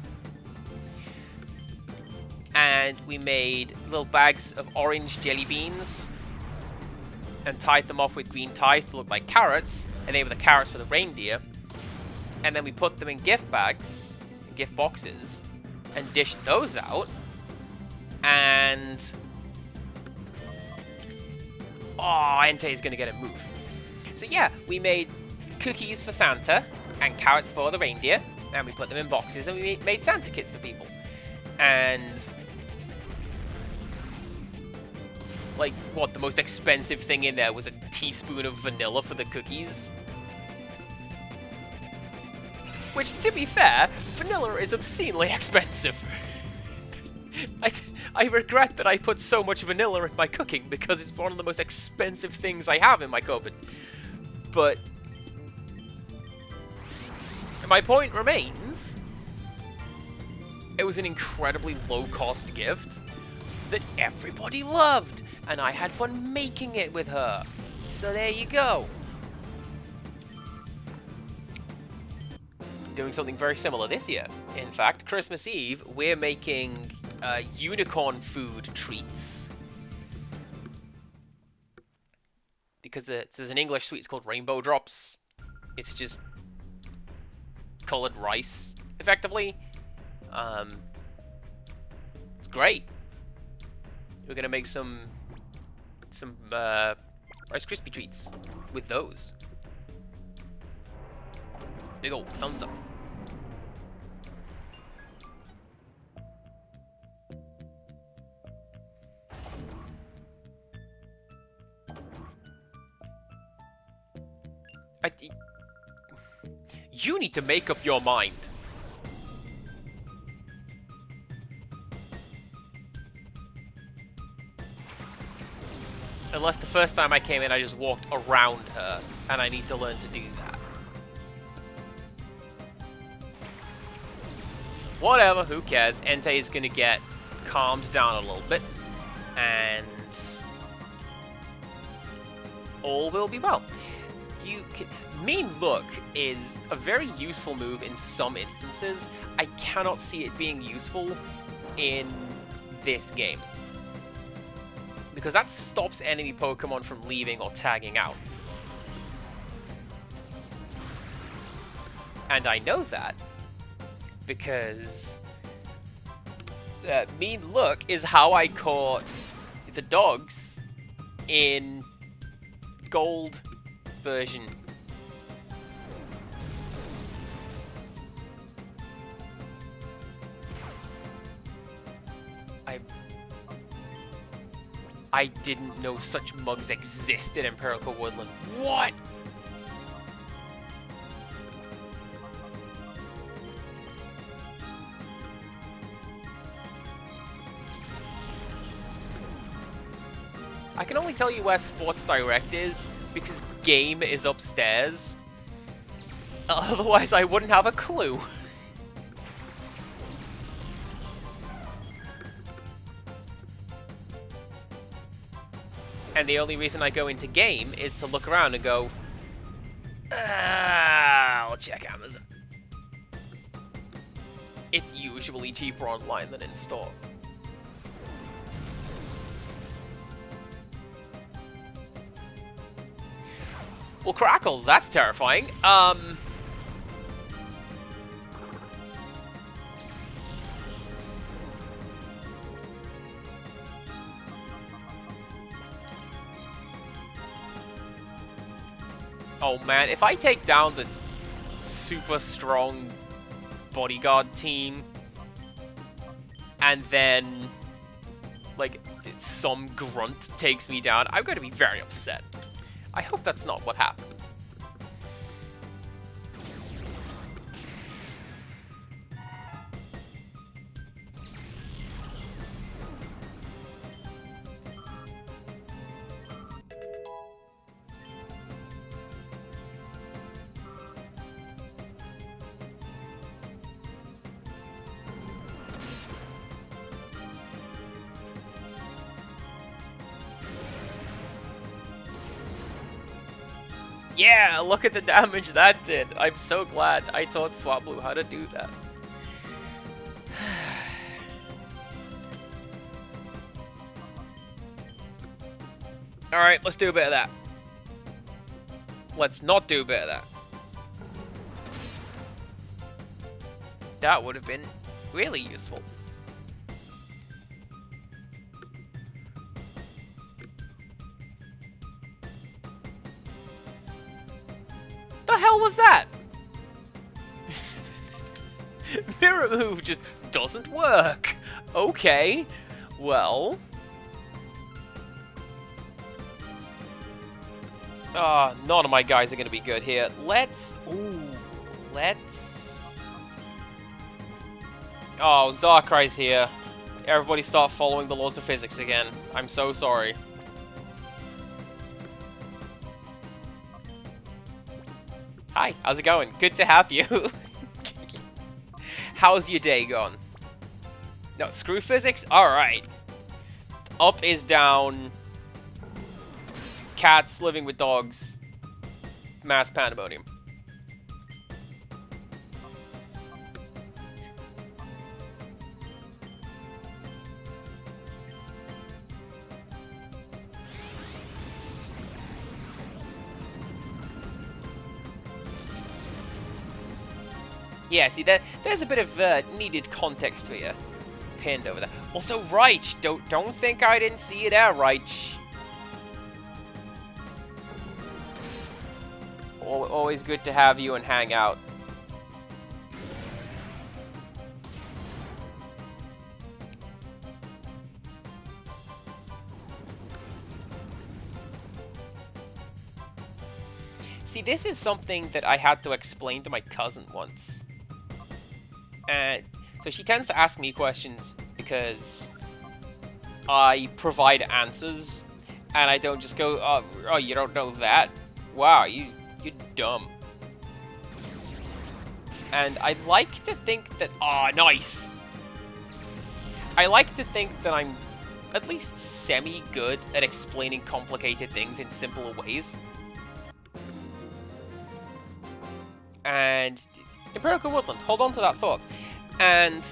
Speaker 1: And we made little bags of orange jelly beans and tied them off with green ties to look like carrots, and they were the carrots for the reindeer. And then we put them in gift bags, gift boxes, and dished those out. And oh, Entei is gonna get a move. So yeah, we made cookies for Santa and carrots for the reindeer, and we put them in boxes, and we made Santa kits for people. And like, what, the most expensive thing in there was a teaspoon of vanilla for the cookies? Which, to be fair, vanilla is obscenely expensive. I regret that I put so much vanilla in my cooking, because it's one of the most expensive things I have in my cupboard. But my point remains, it was an incredibly low-cost gift that everybody loved, and I had fun making it with her. So there you go. Doing something very similar this year. In fact, Christmas Eve, we're making unicorn food treats. Because there's an English sweet, it's called Rainbow Drops. It's just colored rice, effectively. It's great. We're gonna make some Rice Krispie treats with those. Big old thumbs up. You need to make up your mind. Unless the first time I came in, I just walked around her, and I need to learn to do that. Whatever, who cares? Entei is gonna get calmed down a little bit, and all will be well. Mean Look is a very useful move in some instances. I cannot see it being useful in this game, because that stops enemy Pokemon from leaving or tagging out. And I know that because Mean Look is how I caught the dogs in Gold version. I didn't know such mugs existed in Empirical Woodland. What? I can only tell you where Sports Direct is because Game is upstairs. Otherwise, I wouldn't have a clue. And the only reason I go into Game is to look around and go, I'll check Amazon. It's usually cheaper online than in store. Well, Crackles, that's terrifying. Oh man, if I take down the super strong bodyguard team and then like some grunt takes me down, I'm going to be very upset. I hope that's not what happens. Yeah, look at the damage that did. I'm so glad I taught Swablu how to do that. Alright, let's do a bit of that. Let's not do a bit of that. That would have been really useful. The hell was that? Mirror move just doesn't work. Okay, well. None of my guys are gonna be good here. Let's. Oh, Zarkrai's here. Everybody start following the laws of physics again. I'm so sorry. Hi, how's it going? Good to have you. How's your day gone? No, screw physics? Alright. Up is down. Cats living with dogs. Mass pandemonium. Yeah, see, there's a bit of needed context for you. Pinned over there. Also, Reich! Don't think I didn't see you there, Reich. Always good to have you and hang out. See, this is something that I had to explain to my cousin once. And so she tends to ask me questions because I provide answers, and I don't just go, oh, you don't know that? Wow, you're dumb. And I like to think that, nice! I like to think that I'm at least semi-good at explaining complicated things in simpler ways. And Empirical Woodland, hold on to that thought. And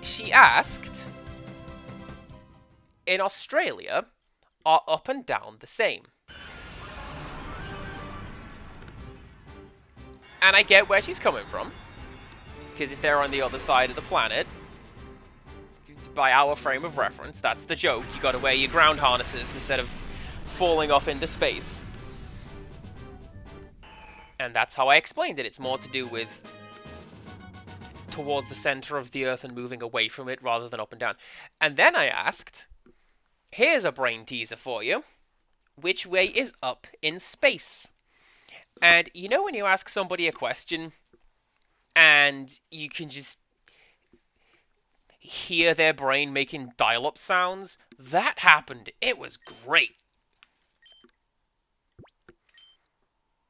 Speaker 1: she asked, in Australia, are up and down the same? And I get where she's coming from, because if they're on the other side of the planet, by our frame of reference, that's the joke. You gotta wear your ground harnesses instead of falling off into space. And that's how I explained it. It's more to do with towards the center of the Earth and moving away from it rather than up and down. And then I asked, here's a brain teaser for you. Which way is up in space? And you know when you ask somebody a question and you can just hear their brain making dial-up sounds? That happened. It was great.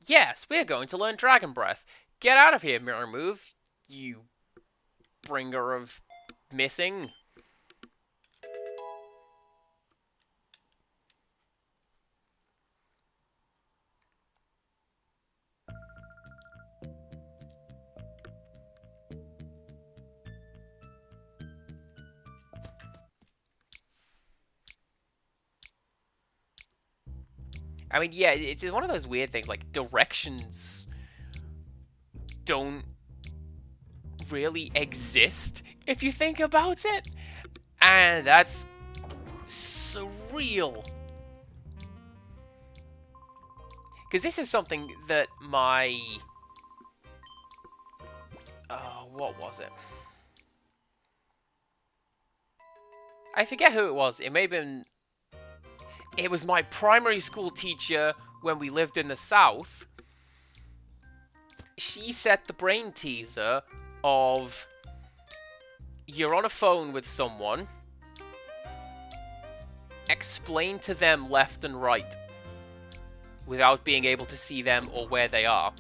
Speaker 1: Yes, we're going to learn Dragon Breath. Get out of here, Mirror Move, you bringer of missing. I mean, yeah, it's one of those weird things, like, directions don't really exist, if you think about it. And that's surreal. Because this is something that my... what was it? I forget who it was. It may have been... It was my primary school teacher when we lived in the South. She set the brain teaser of you're on a phone with someone, explain to them left and right without being able to see them or where they are.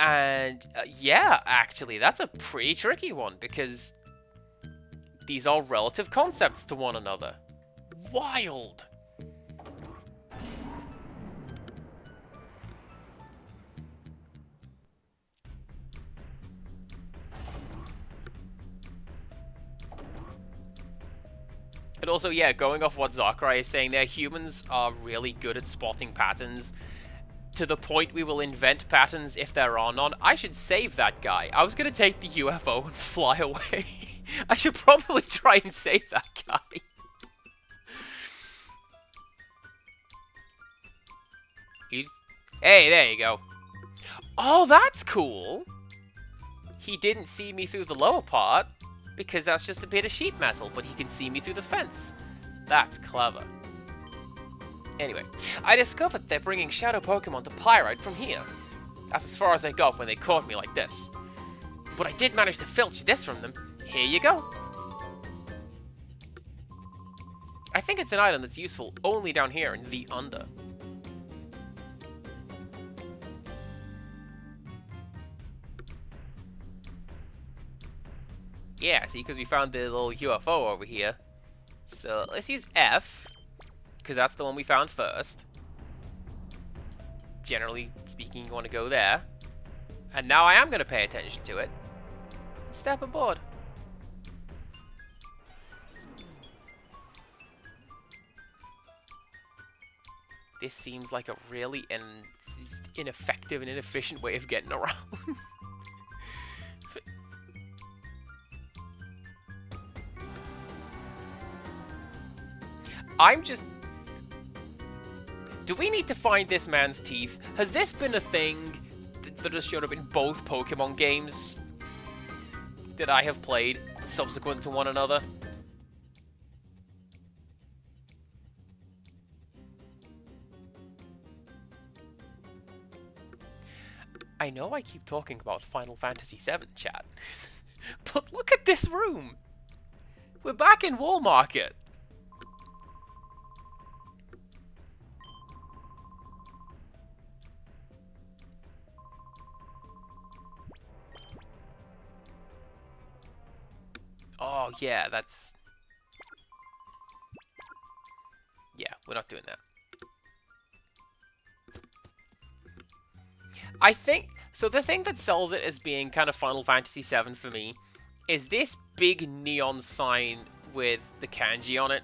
Speaker 1: And yeah, actually, that's a pretty tricky one because these are relative concepts to one another. Wild. But also, yeah, going off what Zakrai is saying there, humans are really good at spotting patterns. To the point we will invent patterns if there are none. I should save that guy. I was going to take the UFO and fly away. I should probably try and save that guy. Hey, there you go. Oh, that's cool. He didn't see me through the lower part, because that's just a bit of sheet metal, but he can see me through the fence. That's clever. Anyway, I discovered they're bringing shadow Pokemon to Pyrite from here. That's as far as I got when they caught me like this. But I did manage to filch this from them. Here you go. I think it's an item that's useful only down here in the Under. Yeah, see, because we found the little UFO over here. So let's use F, because that's the one we found first. Generally speaking, you want to go there. And now I am going to pay attention to it. Step aboard. This seems like a really ineffective and inefficient way of getting around. I'm just... Do we need to find this man's teeth? Has this been a thing that has showed up in both Pokemon games that I have played subsequent to one another? I know I keep talking about Final Fantasy VII, chat. But look at this room! We're back in Wall Market! Oh, yeah, that's... Yeah, we're not doing that. I think... So the thing that sells it as being kind of Final Fantasy VII for me is this big neon sign with the kanji on it.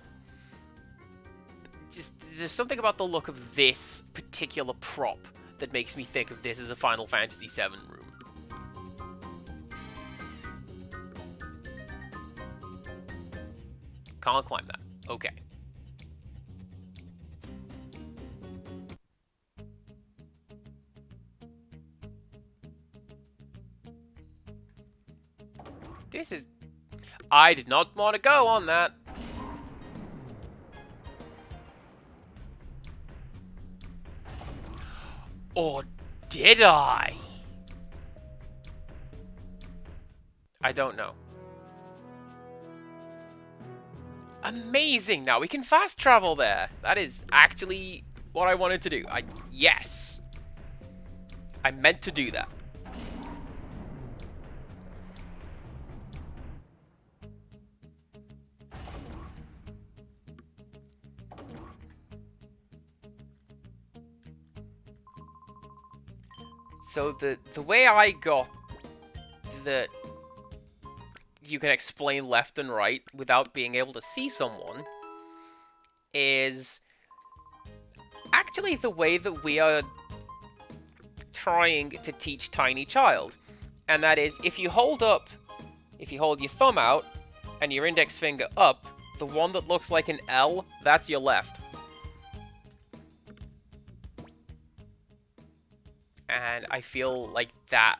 Speaker 1: Just, there's something about the look of this particular prop that makes me think of this as a Final Fantasy VII room. Can't climb that. Okay. This is... I did not want to go on that. Or did I? I don't know. Amazing! Now we can fast travel there. That is actually what I wanted to do. Yes! I meant to do that. So the way I got that you can explain left and right without being able to see someone is actually the way that we are trying to teach Tiny Child. And that is, if you hold your thumb out and your index finger up, the one that looks like an L, that's your left. And I feel like that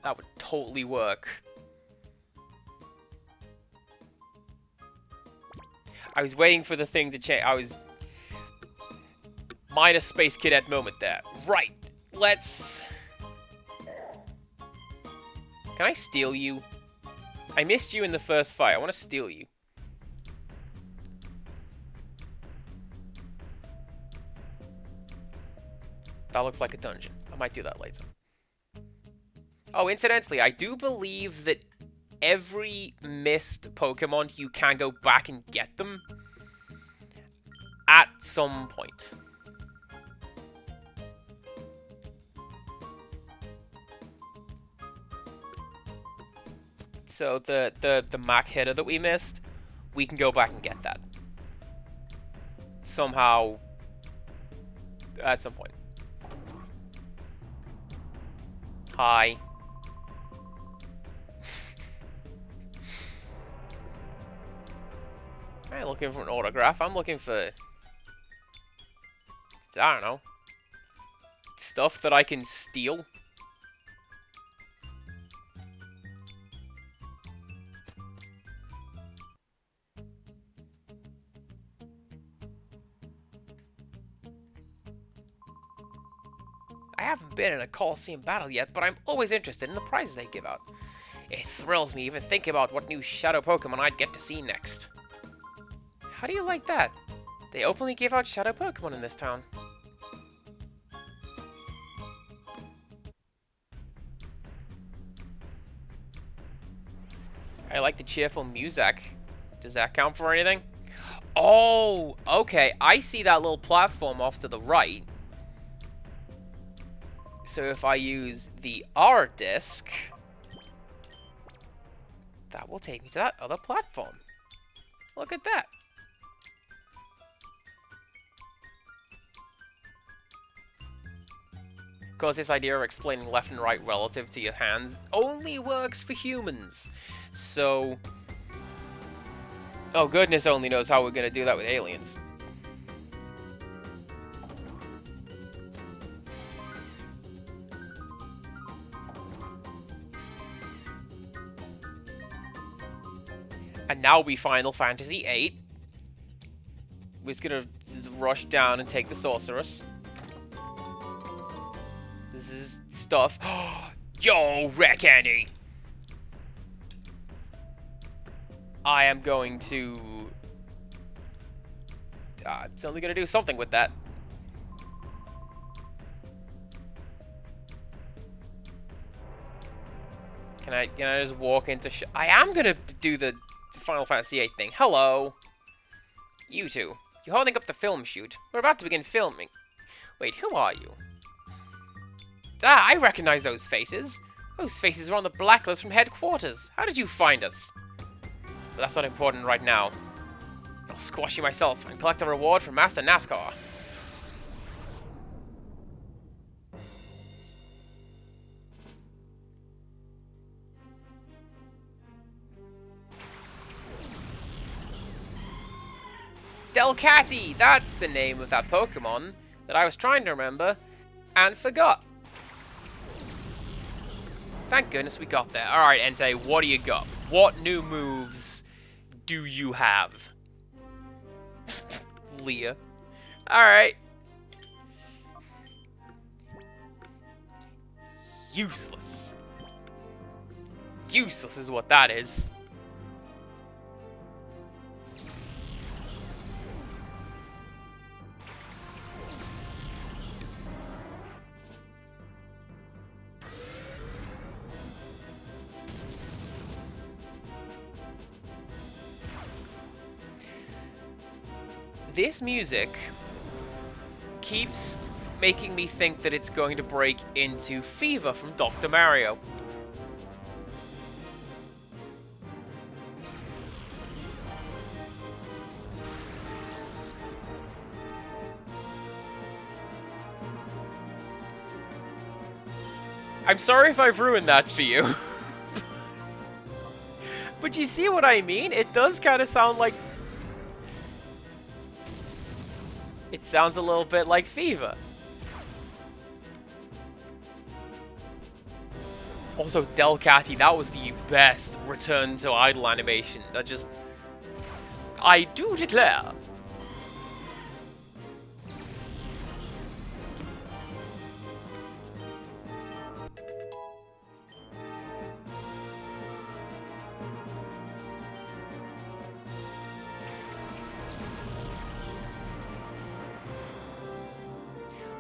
Speaker 1: would totally work. I was waiting for the thing to change. I was... Minus Space Cadet moment there. Right. Let's... Can I steal you? I missed you in the first fight. I want to steal you. That looks like a dungeon. I might do that later. Oh, incidentally, I do believe that every missed Pokemon, you can go back and get them at some point. So the Mach Hitter that we missed, we can go back and get that. somehow at some point. Hi. I ain't looking for an autograph. I'm looking for, I don't know, stuff that I can steal. I haven't been in a Colosseum battle yet, but I'm always interested in the prizes they give out. It thrills me even thinking about what new Shadow Pokemon I'd get to see next. How do you like that? They openly give out Shadow Pokemon in this town. I like the cheerful music. Does that count for anything? Oh, okay. I see that little platform off to the right. So if I use the R disc, that will take me to that other platform. Look at that. Of course, this idea of explaining left and right relative to your hands only works for humans. So, oh, goodness only knows how we're going to do that with aliens. And now we Final Fantasy VIII. We're just gonna rush down and take the sorceress. This is stuff. Yo, wreck Andy! I am going to... it's only gonna do something with that. Can I just walk into... I am gonna do the Final Fantasy VIII thing. Hello. You two. You're holding up the film shoot. We're about to begin filming. Wait, who are you? Ah, I recognize those faces. Those faces are on the blacklist from headquarters. How did you find us? But that's not important right now. I'll squash you myself and collect a reward from Master NASCAR. Delcatty! That's the name of that Pokemon that I was trying to remember and forgot. Thank goodness we got there. Alright, Entei, what do you got? What new moves do you have? Leah. Alright. Useless. Useless is what that is. This music keeps making me think that it's going to break into Fever from Dr. Mario. I'm sorry if I've ruined that for you. But you see what I mean? It does kind of sound like... It sounds a little bit like Fever. Also, Delcatty, that was the best Return to Idle animation. That just... I do declare.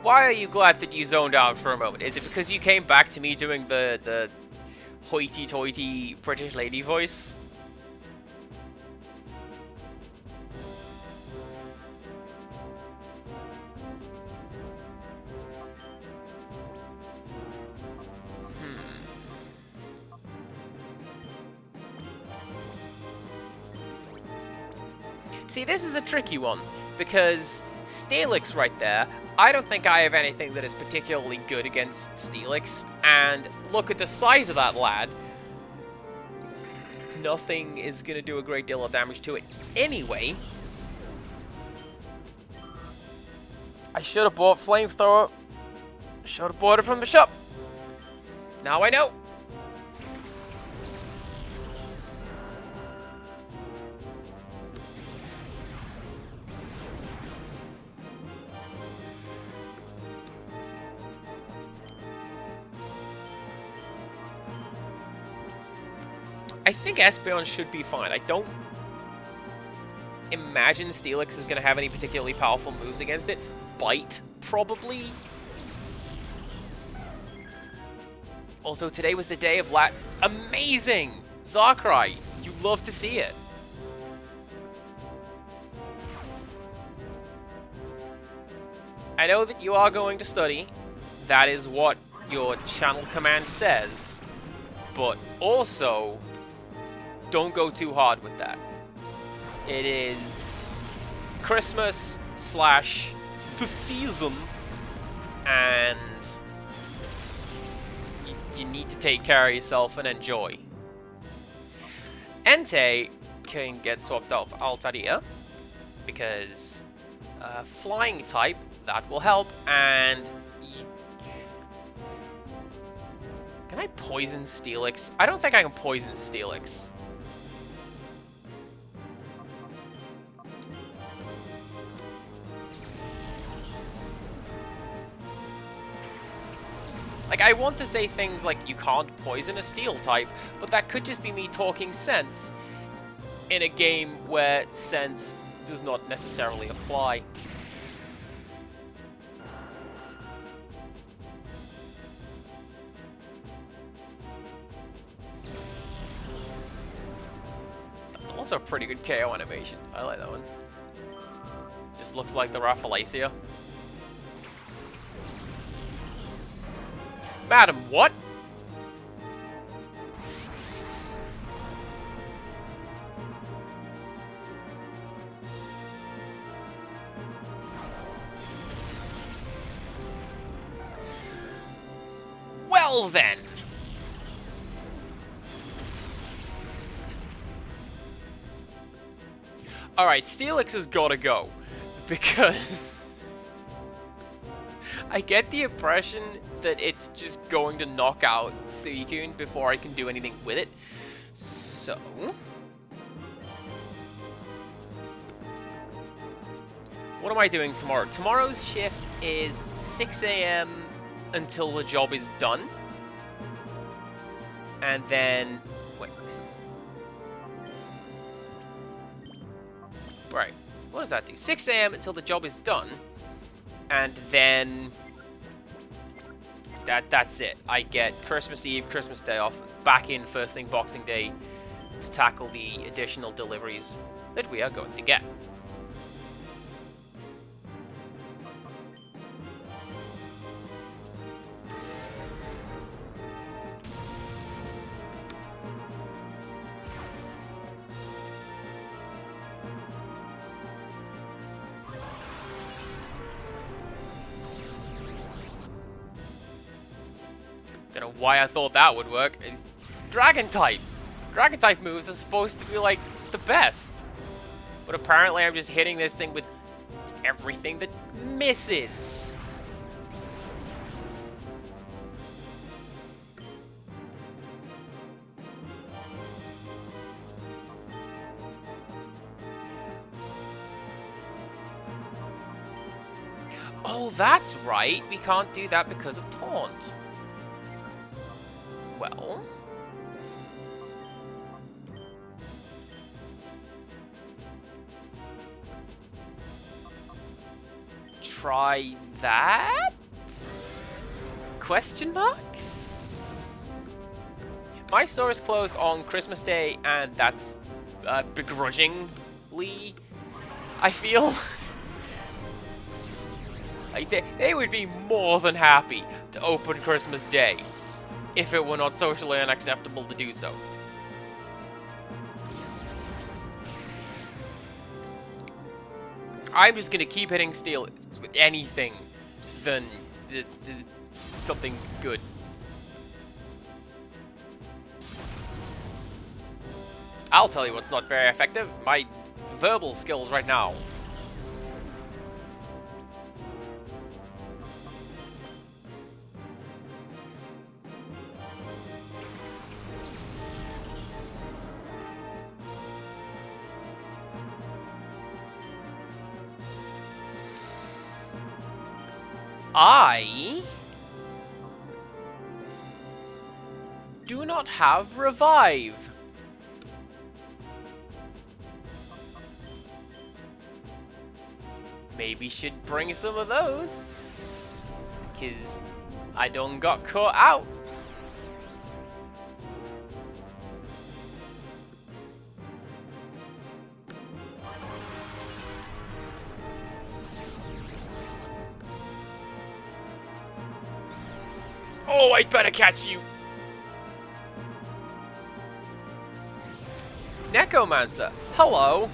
Speaker 1: Why are you glad that you zoned out for a moment? Is it because you came back to me doing the hoity-toity British lady voice? See, this is a tricky one, because Steelix right there, I don't think I have anything that is particularly good against Steelix, and look at the size of that lad. Nothing is going to do a great deal of damage to it anyway. I should have bought Flamethrower. Should have bought it from the shop. Now I know. I think Espeon should be fine. I don't imagine Steelix is going to have any particularly powerful moves against it. Bite, probably. Also, today was the day of Amazing! Zarkrai! You love to see it. I know that you are going to study. That is what your channel command says. But also, don't go too hard with that. It is Christmas / the season, and you need to take care of yourself and enjoy. Entei can get swapped out for Altaria because flying type, that will help, and can I poison Steelix? I don't think I can poison Steelix. Like, I want to say things like, you can't poison a steel type, but that could just be me talking sense in a game where sense does not necessarily apply. That's also a pretty good KO animation. I like that one. Just looks like the Rafflesia. Madam, what? Well then. Alright, Steelix has gotta go. Because I get the impression that it's just going to knock out Suicune before I can do anything with it. So what am I doing tomorrow? Tomorrow's shift is 6 AM until the job is done. And then wait. Right. What does that do? 6 AM until the job is done. And then that's it. I get Christmas Eve, Christmas Day off, back in first thing Boxing Day to tackle the additional deliveries that we are going to get. Don't know why I thought that would work. It's dragon types. Dragon type moves are supposed to be like the best. But apparently I'm just hitting this thing with everything that misses. Oh, that's right. We can't do that because of taunt. Well, try that? Question marks? My store is closed on Christmas Day, and that's begrudgingly, I feel. Like they would be more than happy to open Christmas Day if it were not socially unacceptable to do so. I'm just gonna keep hitting steel with anything than something good. I'll tell you what's not very effective. My verbal skills right now. I do not have revive. Maybe should bring some of those, cause I done got caught out. Oh, I'd better catch you. Necromancer, hello.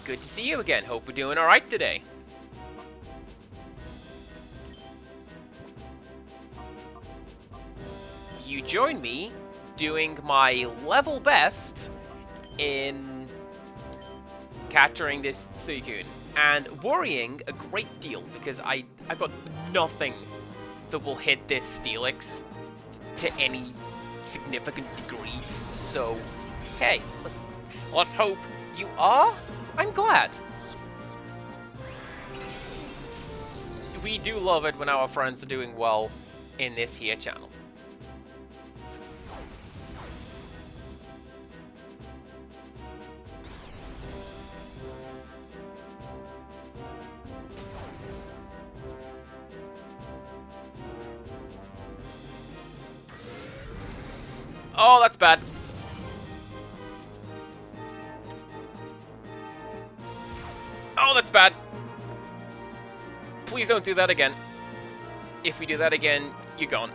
Speaker 1: Good to see you again. Hope we're doing alright today. You join me doing my level best in capturing this Suicune and worrying a great deal because I've got nothing that will hit this Steelix to any significant degree. So, hey, let's hope you are. I'm glad. We do love it when our friends are doing well in this here channel. Oh, that's bad. Oh, that's bad. Please don't do that again. If we do that again, you're gone.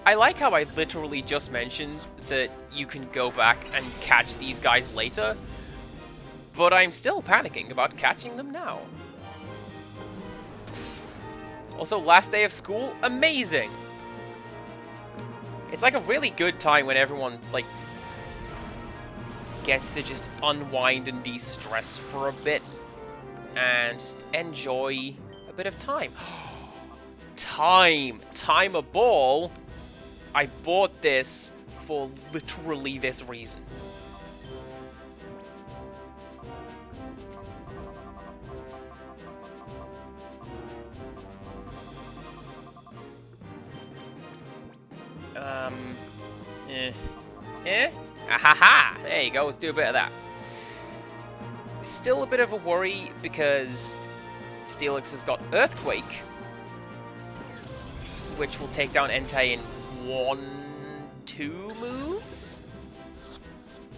Speaker 1: I like how I literally just mentioned that you can go back and catch these guys later, but I'm still panicking about catching them now. Also, last day of school, amazing! It's like a really good time when everyone, like, gets to just unwind and de-stress for a bit and just enjoy a bit of time. Time a ball! I bought this for literally this reason. Ahaha! There you go, let's do a bit of that. Still a bit of a worry because Steelix has got Earthquake, which will take down Entei in 1-2 moves,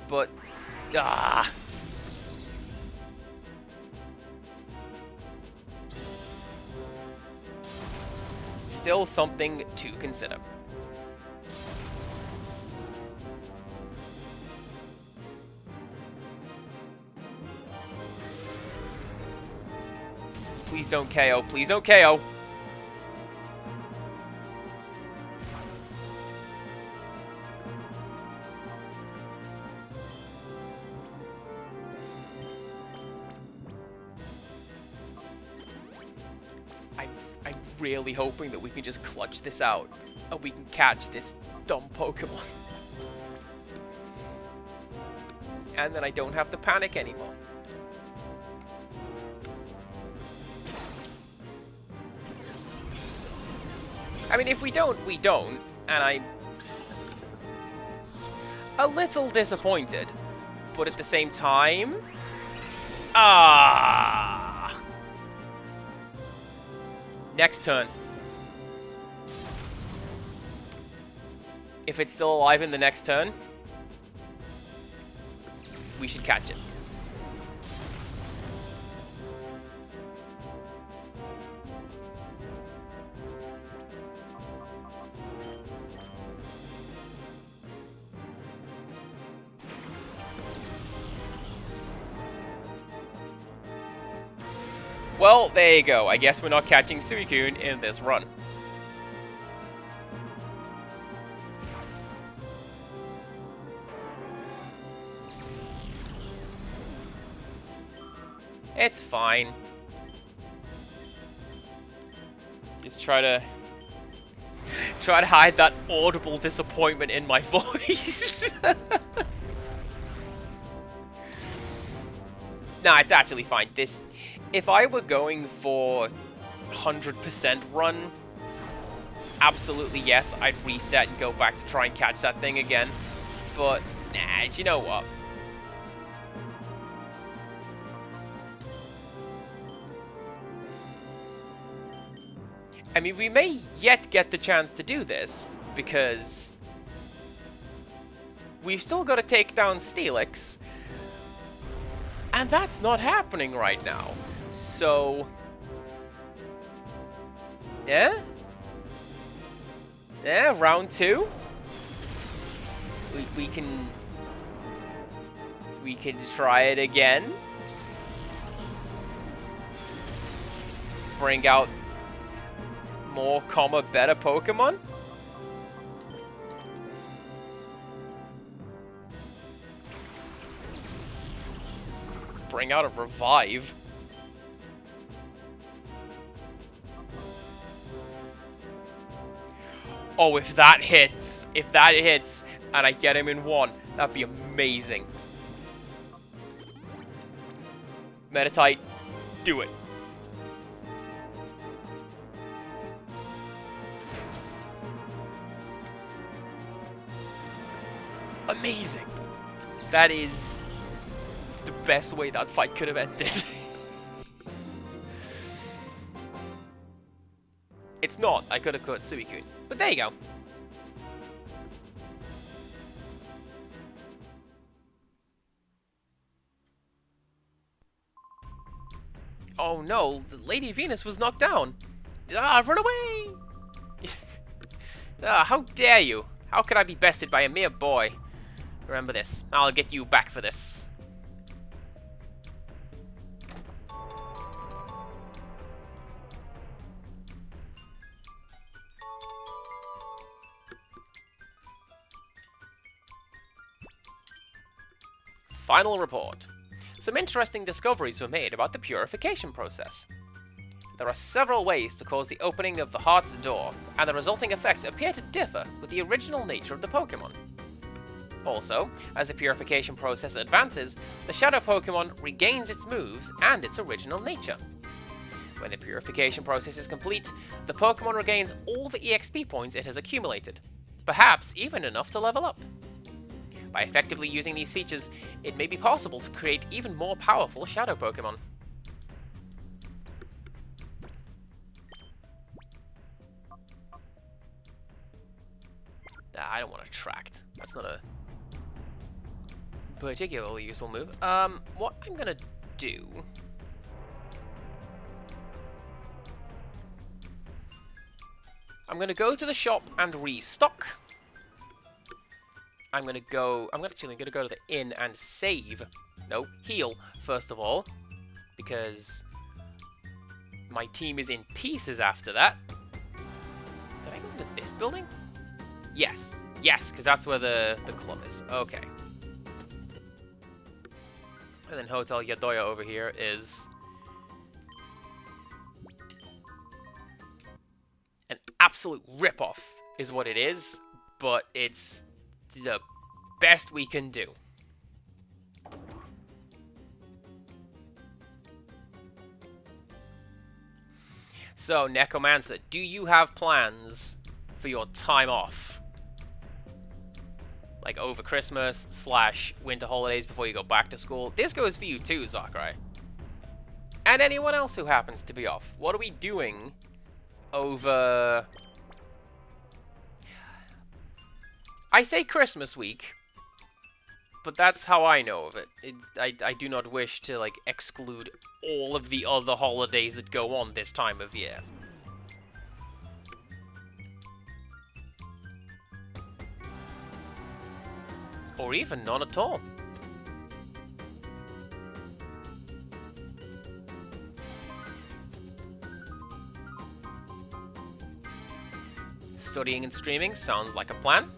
Speaker 1: but still something to consider. Please don't KO, please don't KO. I'm really hoping that we can just clutch this out and we can catch this dumb Pokemon. And then I don't have to panic anymore. I mean, if we don't, we don't, and I'm a little disappointed, but at the same time, next turn. If it's still alive in the next turn, we should catch it. Well, there you go. I guess we're not catching Suicune in this run. It's fine. Just try to hide that audible disappointment in my voice. Nah, it's actually fine. If I were going for 100% run, absolutely yes, I'd reset and go back to try and catch that thing again. But, nah, you know what? I mean, we may yet get the chance to do this, because we've still got to take down Steelix, and that's not happening right now. So, yeah? Yeah, round 2. We can try it again. Bring out more, better Pokemon. Bring out a Revive. Oh, if that hits, and I get him in 1, that'd be amazing. Meditite, do it. Amazing. That is the best way that fight could have ended. It's not. I could have caught Suicune. But there you go. Oh no, the Lady Venus was knocked down. Ah, run away! Ah, how dare you? How could I be bested by a mere boy? Remember this. I'll get you back for this. Final report. Some interesting discoveries were made about the purification process. There are several ways to cause the opening of the heart's door, and the resulting effects appear to differ with the original nature of the Pokemon. Also, as the purification process advances, the Shadow Pokemon regains its moves and its original nature. When the purification process is complete, the Pokemon regains all the EXP points it has accumulated, perhaps even enough to level up. By effectively using these features, it may be possible to create even more powerful Shadow Pokemon. I don't want to attract. That's not a particularly useful move. What I'm gonna do... I'm gonna go to the shop and restock. I'm actually gonna go to the inn and save. No, heal, first of all. Because my team is in pieces after that. Did I go into this building? Yes. Yes, because that's where the club is. Okay. And then Hotel Yadoya over here is an absolute ripoff, is what it is, but it's the best we can do. So, Necromancer, do you have plans for your time off? Like over Christmas / winter holidays before you go back to school. This goes for you too, Sakurai. And anyone else who happens to be off. What are we doing over... I say Christmas week, but that's how I know of it. I do not wish to, like, exclude all of the other holidays that go on this time of year. Or even none at all. studying and streaming. Sounds like a plan.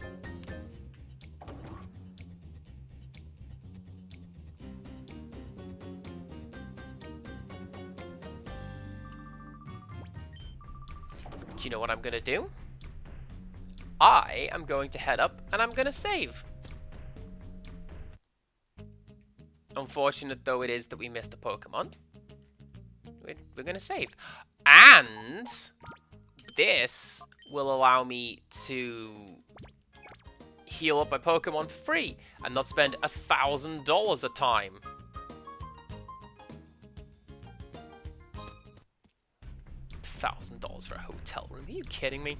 Speaker 1: Do you know what I'm gonna do? I am going to head up and I'm gonna save. Unfortunate though it is that we missed a Pokemon. We're gonna save. And this will allow me to heal up my Pokemon for free and not spend $1,000 a time. $1,000 for a hotel room? Are you kidding me?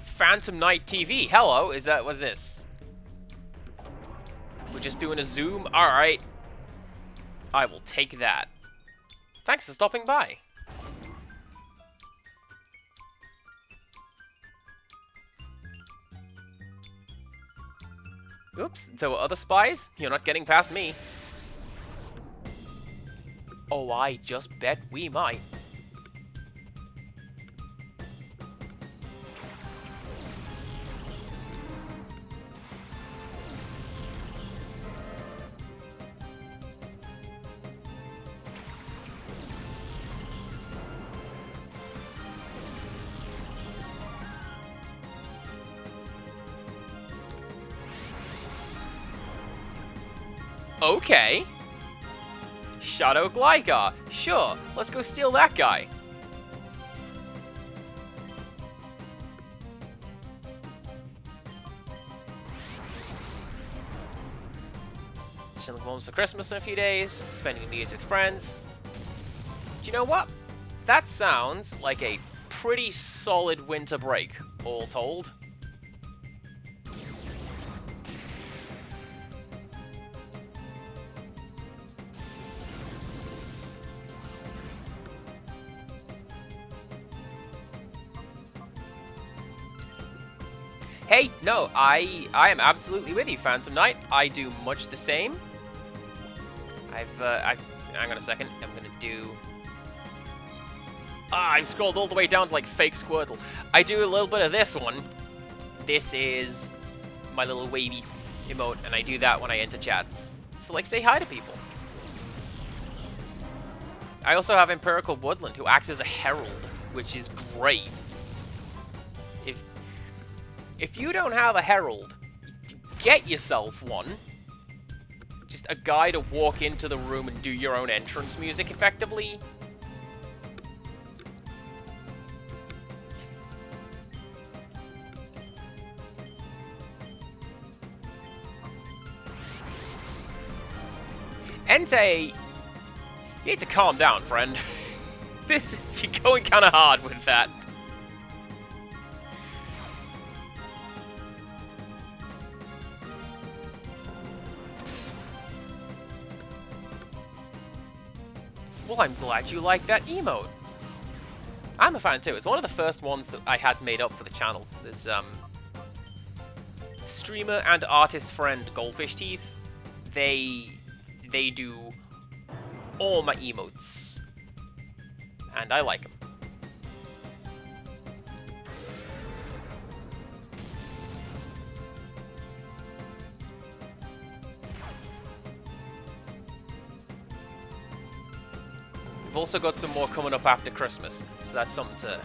Speaker 1: Phantom Night TV. Hello, what's this? We're just doing a Zoom? Alright. I will take that. Thanks for stopping by. Oops, there were other spies? You're not getting past me. Oh, I just bet we might. Okay. Shadow Gligar. Sure, let's go steal that guy. Chilling with moms for Christmas in a few days. Spending New Year's with friends. Do you know what? That sounds like a pretty solid winter break, all told. Hey, no, I am absolutely with you, Phantom Knight. I do much the same. Hang on a second. I'm gonna do. I've scrolled all the way down to like fake Squirtle. I do a little bit of this one. This is my little wavy emote, and I do that when I enter chats. So like, say hi to people. I also have Empirical Woodland, who acts as a herald, which is great. If you don't have a herald, get yourself one. Just a guy to walk into the room and do your own entrance music effectively. Entei, you need to calm down, friend. You're going kind of hard with that. Well, I'm glad you like that emote. I'm a fan too. It's one of the first ones that I had made up for the channel. There's streamer and artist friend Goldfish Teeth. They do all my emotes, and I like them. We've also got some more coming up after Christmas, so that's something to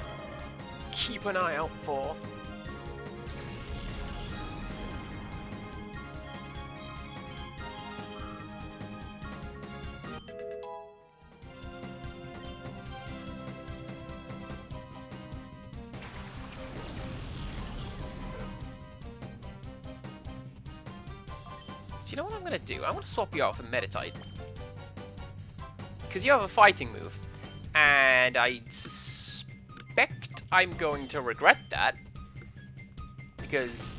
Speaker 1: keep an eye out for. Do you know what I'm going to do? I want to swap you out for Meditite. Because you have a fighting move, and I suspect I'm going to regret that, because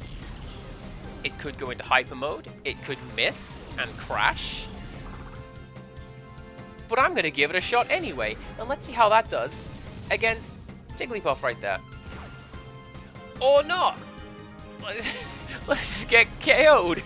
Speaker 1: it could go into hyper mode, it could miss and crash, but I'm going to give it a shot anyway, and let's see how that does against Jigglypuff right there. Or not! Let's just get KO'd!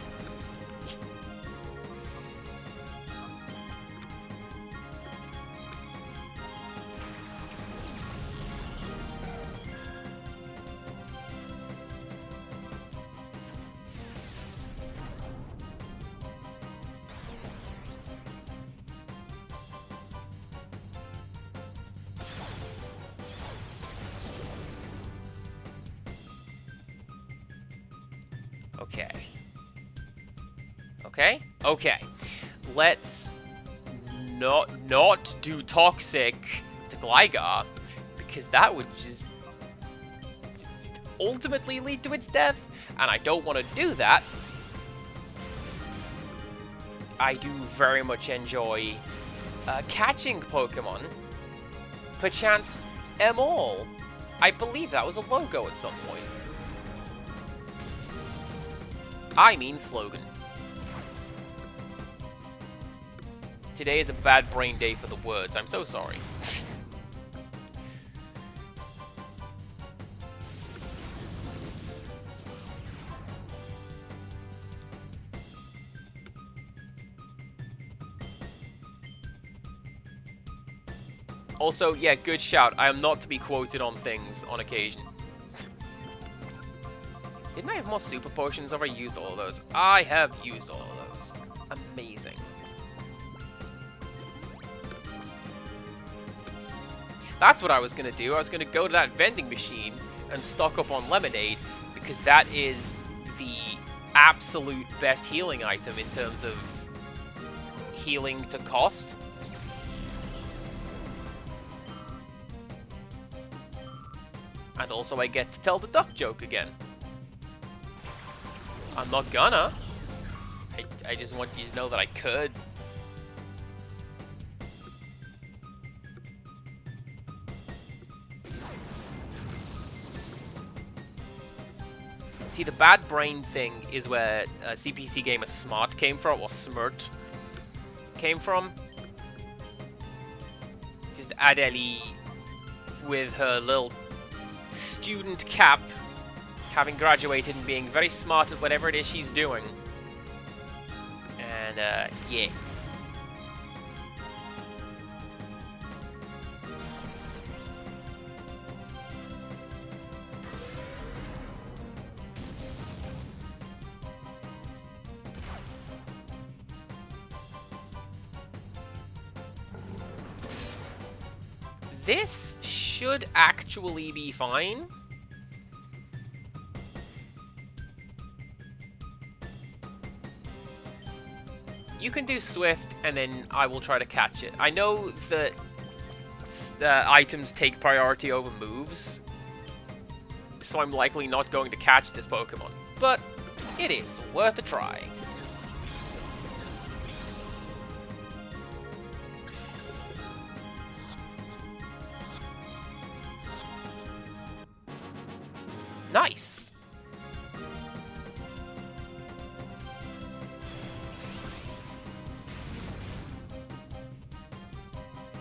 Speaker 1: Okay. Okay? Okay. Let's not do Toxic to Gligar, because that would just ultimately lead to its death, and I don't want to do that. I do very much enjoy catching Pokemon. Perchance all. I believe that was a logo at some point. I mean slogan. Today is a bad brain day for the words. I'm so sorry. Also, yeah, good shout. I am not to be quoted on things on occasion. Didn't I have more super potions? Have I used all of those? I have used all of those. Amazing. That's what I was going to do. I was going to go to that vending machine and stock up on lemonade, because that is the absolute best healing item in terms of healing to cost. And also I get to tell the duck joke again. I'm not gonna. I just want you to know that I could. See, the bad brain thing is where CPC Gamer Smart came from, or Smart came from. It's just Adeli with her little student cap, having graduated and being very smart at whatever it is she's doing. And, yeah. This should actually be fine. You can do Swift, and then I will try to catch it. I know that items take priority over moves, so I'm likely not going to catch this Pokemon. But it is worth a try. Nice!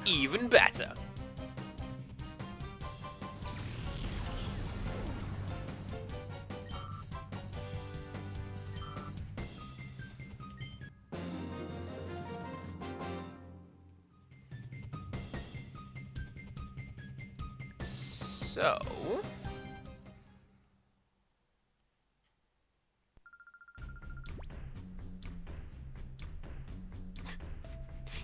Speaker 1: Even better. So...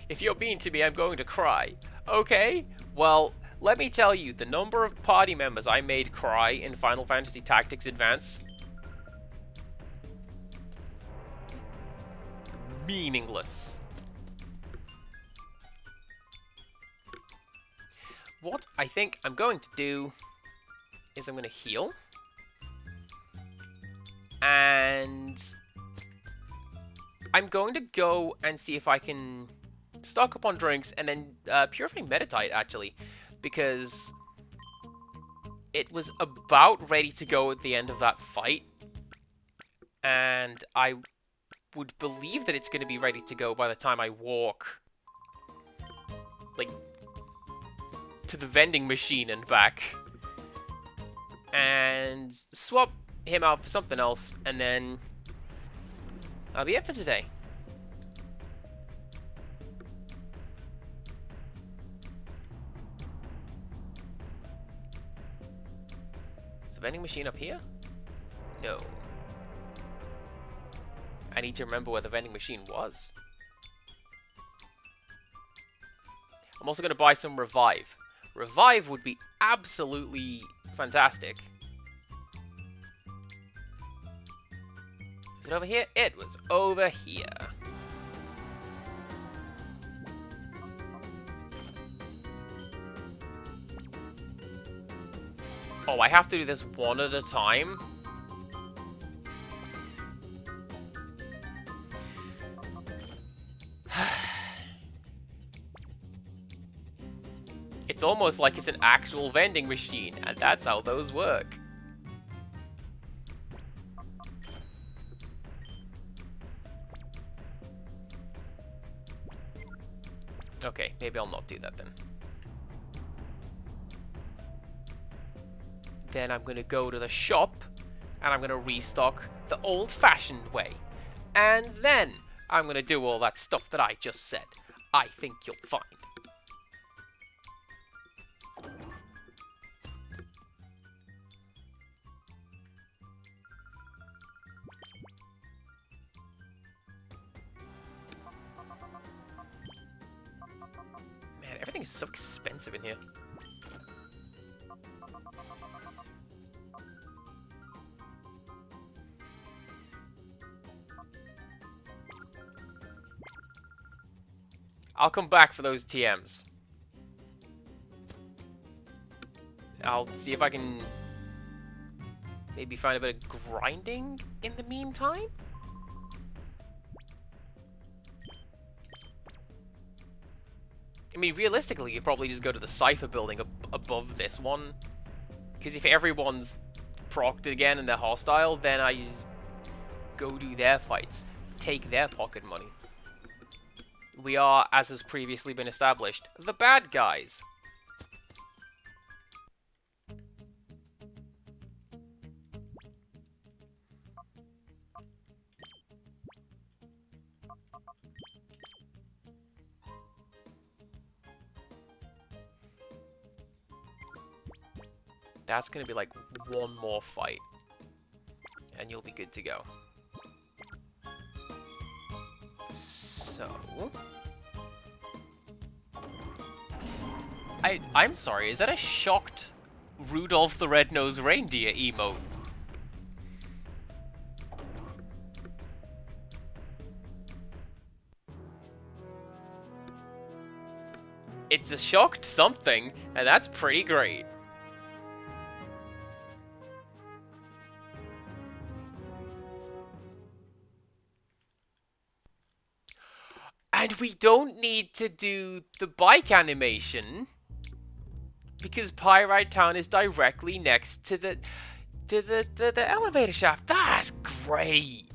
Speaker 1: if you're mean to me, I'm going to cry. Okay, well, let me tell you, the number of party members I made cry in Final Fantasy Tactics Advance... meaningless. What I think I'm going to do is I'm going to heal. And I'm going to go and see if I can stock up on drinks and then purify Meditite, actually, because it was about ready to go at the end of that fight, and I would believe that it's going to be ready to go by the time I walk, like, to the vending machine and back, and swap him out for something else, and then that'll be it for today. Is the vending machine up here? No. I need to remember where the vending machine was. I'm also going to buy some Revive. Revive would be absolutely fantastic. it over here? It was over here. Oh, I have to do this one at a time? It's almost like it's an actual vending machine, and that's how those work. Okay, maybe I'll not do that then. Then I'm gonna go to the shop, and I'm gonna restock the old-fashioned way. And then I'm gonna do all that stuff that I just said. I think you'll find. Man, everything is so expensive in here. I'll come back for those TMs. I'll see if I can maybe find a bit of grinding in the meantime. I mean, realistically, you probably just go to the Cypher building above this one. Because if everyone's procced again and they're hostile, then I just go do their fights. Take their pocket money. We are, as has previously been established, the bad guys. That's gonna be like one more fight, and you'll be good to go. So... I'm sorry, is that a shocked Rudolph the Red-Nosed Reindeer emote? It's a shocked something, and that's pretty great. And we don't need to do the bike animation because Pyrite Town is directly next to the elevator shaft. That's great.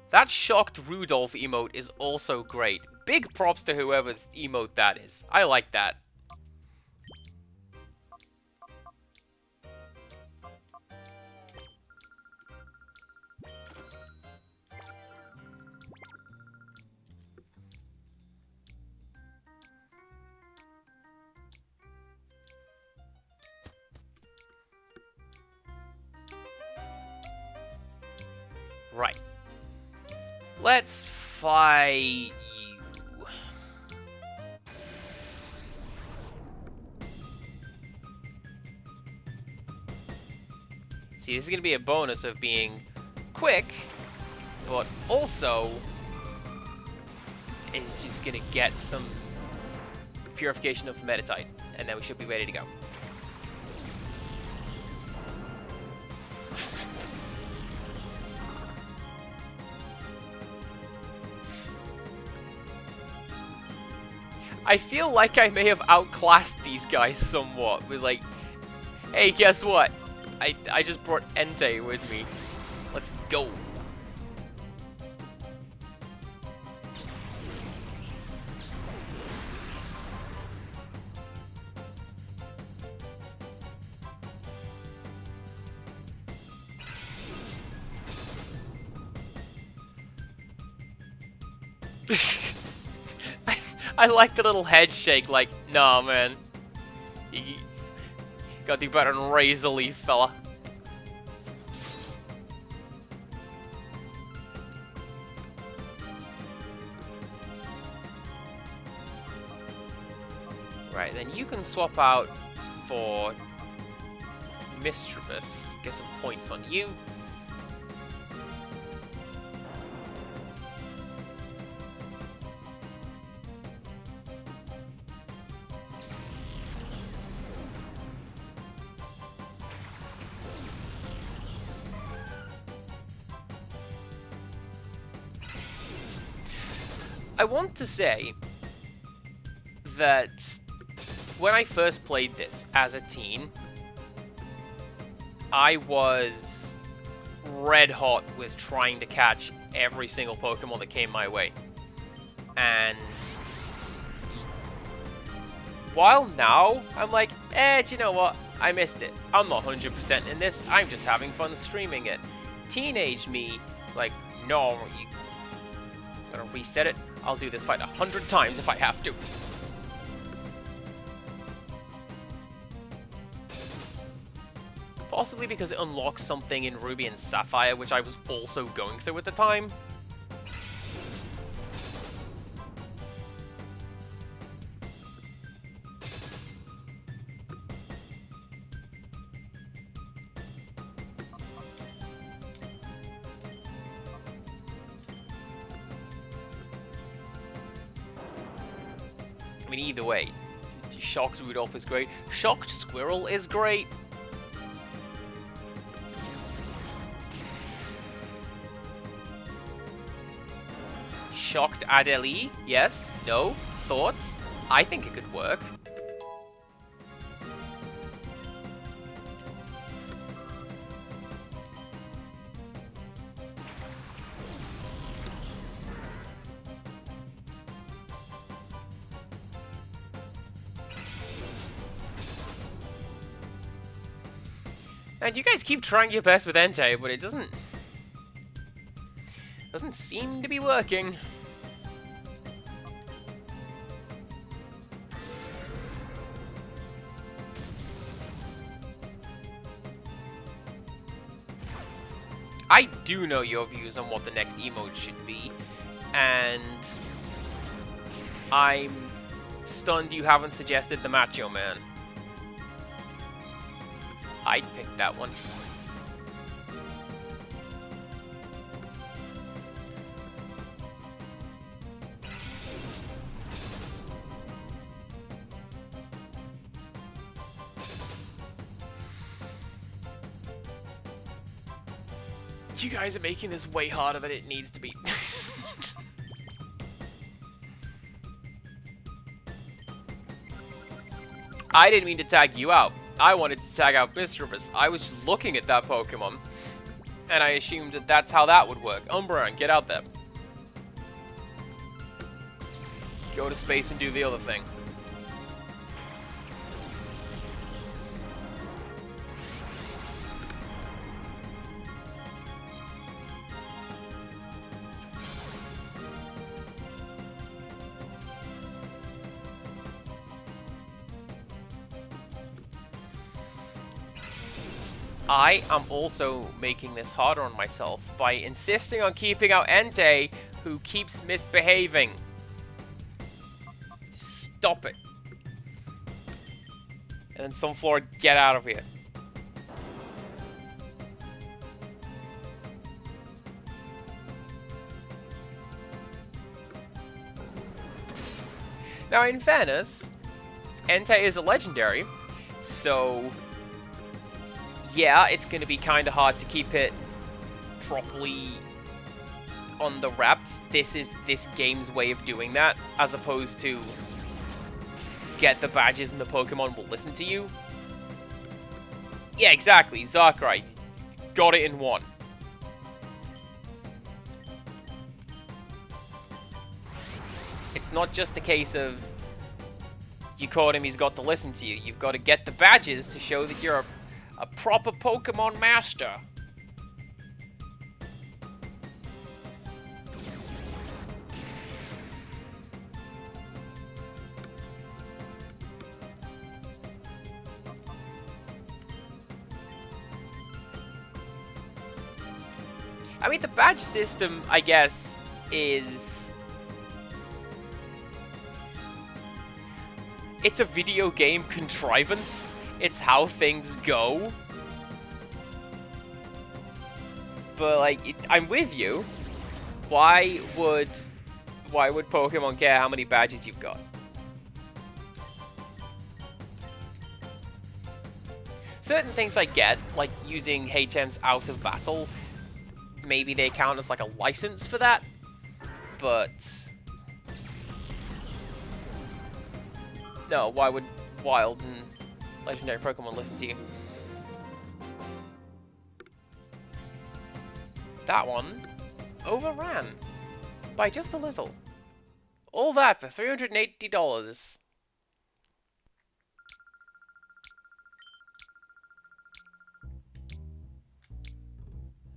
Speaker 1: That shocked Rudolph emote is also great. Big props to whoever's emote that is. I like that. Right. Let's fight you. See, this is going to be a bonus of being quick, but also is just going to get some purification of Metatite, and then we should be ready to go. I feel like I may have outclassed these guys somewhat with like, hey, guess what? I just brought Entei with me. Let's go. I like the little head shake, like, nah, man. You gotta do better than Razor Leaf, fella. Right, then you can swap out for Mischievous. Get some points on you. I want to say that when I first played this as a teen, I was red hot with trying to catch every single Pokemon that came my way. And while now, I'm like, do you know what? I missed it. I'm not 100% in this. I'm just having fun streaming it. Teenage me, like, no, you gonna reset it? I'll do this fight 100 times if I have to. Possibly because it unlocks something in Ruby and Sapphire, which I was also going through at the time. I mean, either way, Shocked Rudolph is great. Shocked Squirrel is great. Shocked Adelie? Yes? No? Thoughts? I think it could work. And you guys keep trying your best with Entei, but it doesn't seem to be working. I do know your views on what the next emote should be, and I'm stunned you haven't suggested the Macho Man. I'd pick that one. You guys are making this way harder than it needs to be. I didn't mean to tag you out. I wanted to tag out Mischievous. I was just looking at that Pokemon, and I assumed that that's how that would work. Umbreon, get out there. Go to space and do the other thing. I am also making this harder on myself by insisting on keeping out Entei, who keeps misbehaving. Stop it. And then Sunflora, get out of here. Now, in fairness, Entei is a legendary, so yeah, it's going to be kind of hard to keep it properly on the wraps. This is this game's way of doing that, as opposed to get the badges and the Pokemon will listen to you. Yeah, exactly. Zakurai got it in one. It's not just a case of you caught him, he's got to listen to you. You've got to get the badges to show that you're a proper Pokemon master. I mean, the badge system, I guess, is... it's a video game contrivance. It's how things go. But, like, I'm with you. Why would Pokemon care how many badges you've got? Certain things I get, like using HMs out of battle, maybe they count as like a license for that. But No, why would wild and legendary Pokemon listen to you? That one overran by just a little. All that for $380.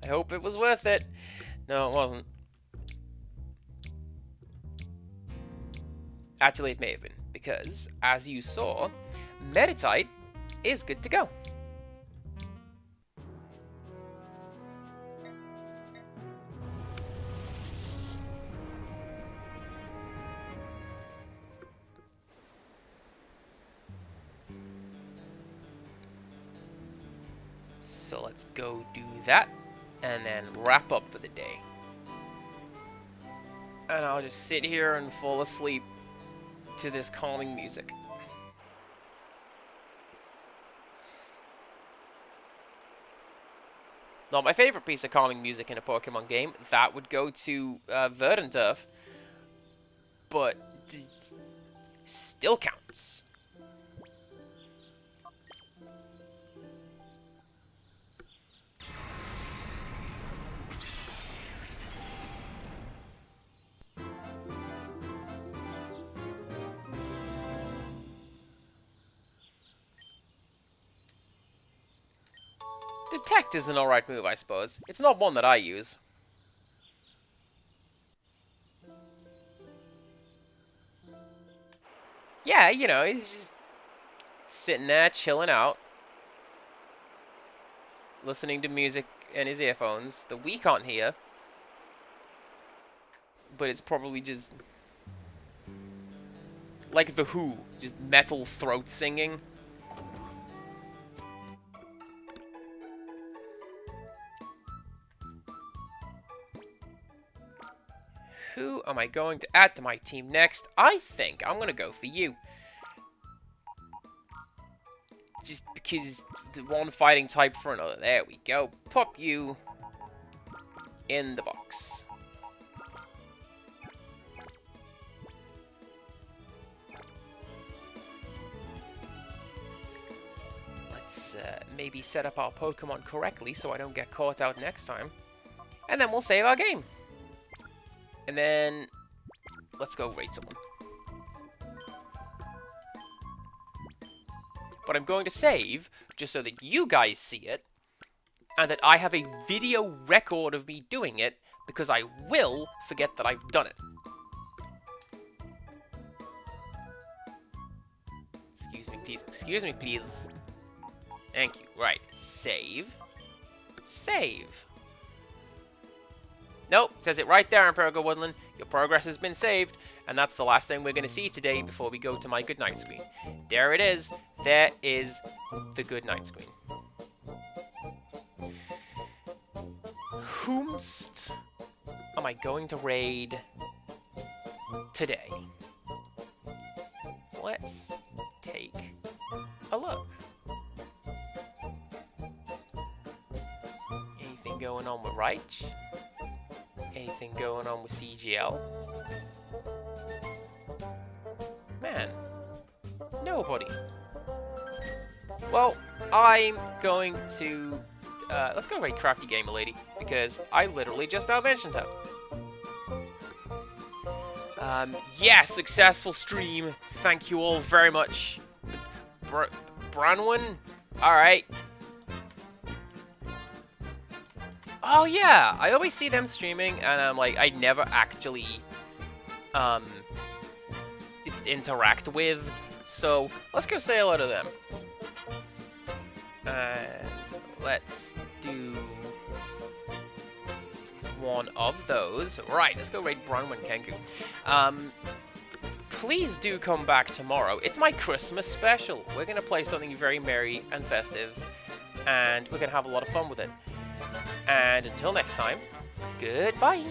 Speaker 1: I hope it was worth it. No, it wasn't. Actually, it may have been, because, as you saw, Meditite is good to go. So let's go do that, and then wrap up for the day. And I'll just sit here and fall asleep to this calming music. Not my favorite piece of calming music in a Pokemon game. That would go to Verdant Turf. But still counts. Detect is an alright move, I suppose. It's not one that I use. Yeah, you know, he's just sitting there, chilling out. Listening to music in his earphones that we can't hear. But it's probably just like The Who, just metal throat singing. Who am I going to add to my team next? I think I'm going to go for you. Just because the one fighting type for another. There we go. Pop you in the box. Let's maybe set up our Pokemon correctly so I don't get caught out next time. And then we'll save our game. And then, let's go raid someone. But I'm going to save, just so that you guys see it, and that I have a video record of me doing it, because I will forget that I've done it. Excuse me, please. Excuse me, please. Thank you. Right. Save. Save. Nope, says it right there, Empirical Woodland. Your progress has been saved, and that's the last thing we're going to see today before we go to my goodnight screen. There it is. There is the goodnight screen. Whomst am I going to raid today? Let's take a look. Anything going on with Reich? Anything going on with CGL? Man, nobody. Well, I'm going to... let's go raid Crafty Gamer Lady, because I literally just now mentioned her. Yeah, successful stream. Thank you all very much. Branwyn? Alright. Oh yeah, I always see them streaming, and I'm like, I never actually interact with. So let's go say hello to them, and let's do one of those. Right, let's go raid Bronwyn Kenku. Please do come back tomorrow. It's my Christmas special. We're gonna play something very merry and festive, and we're gonna have a lot of fun with it. And until next time, goodbye!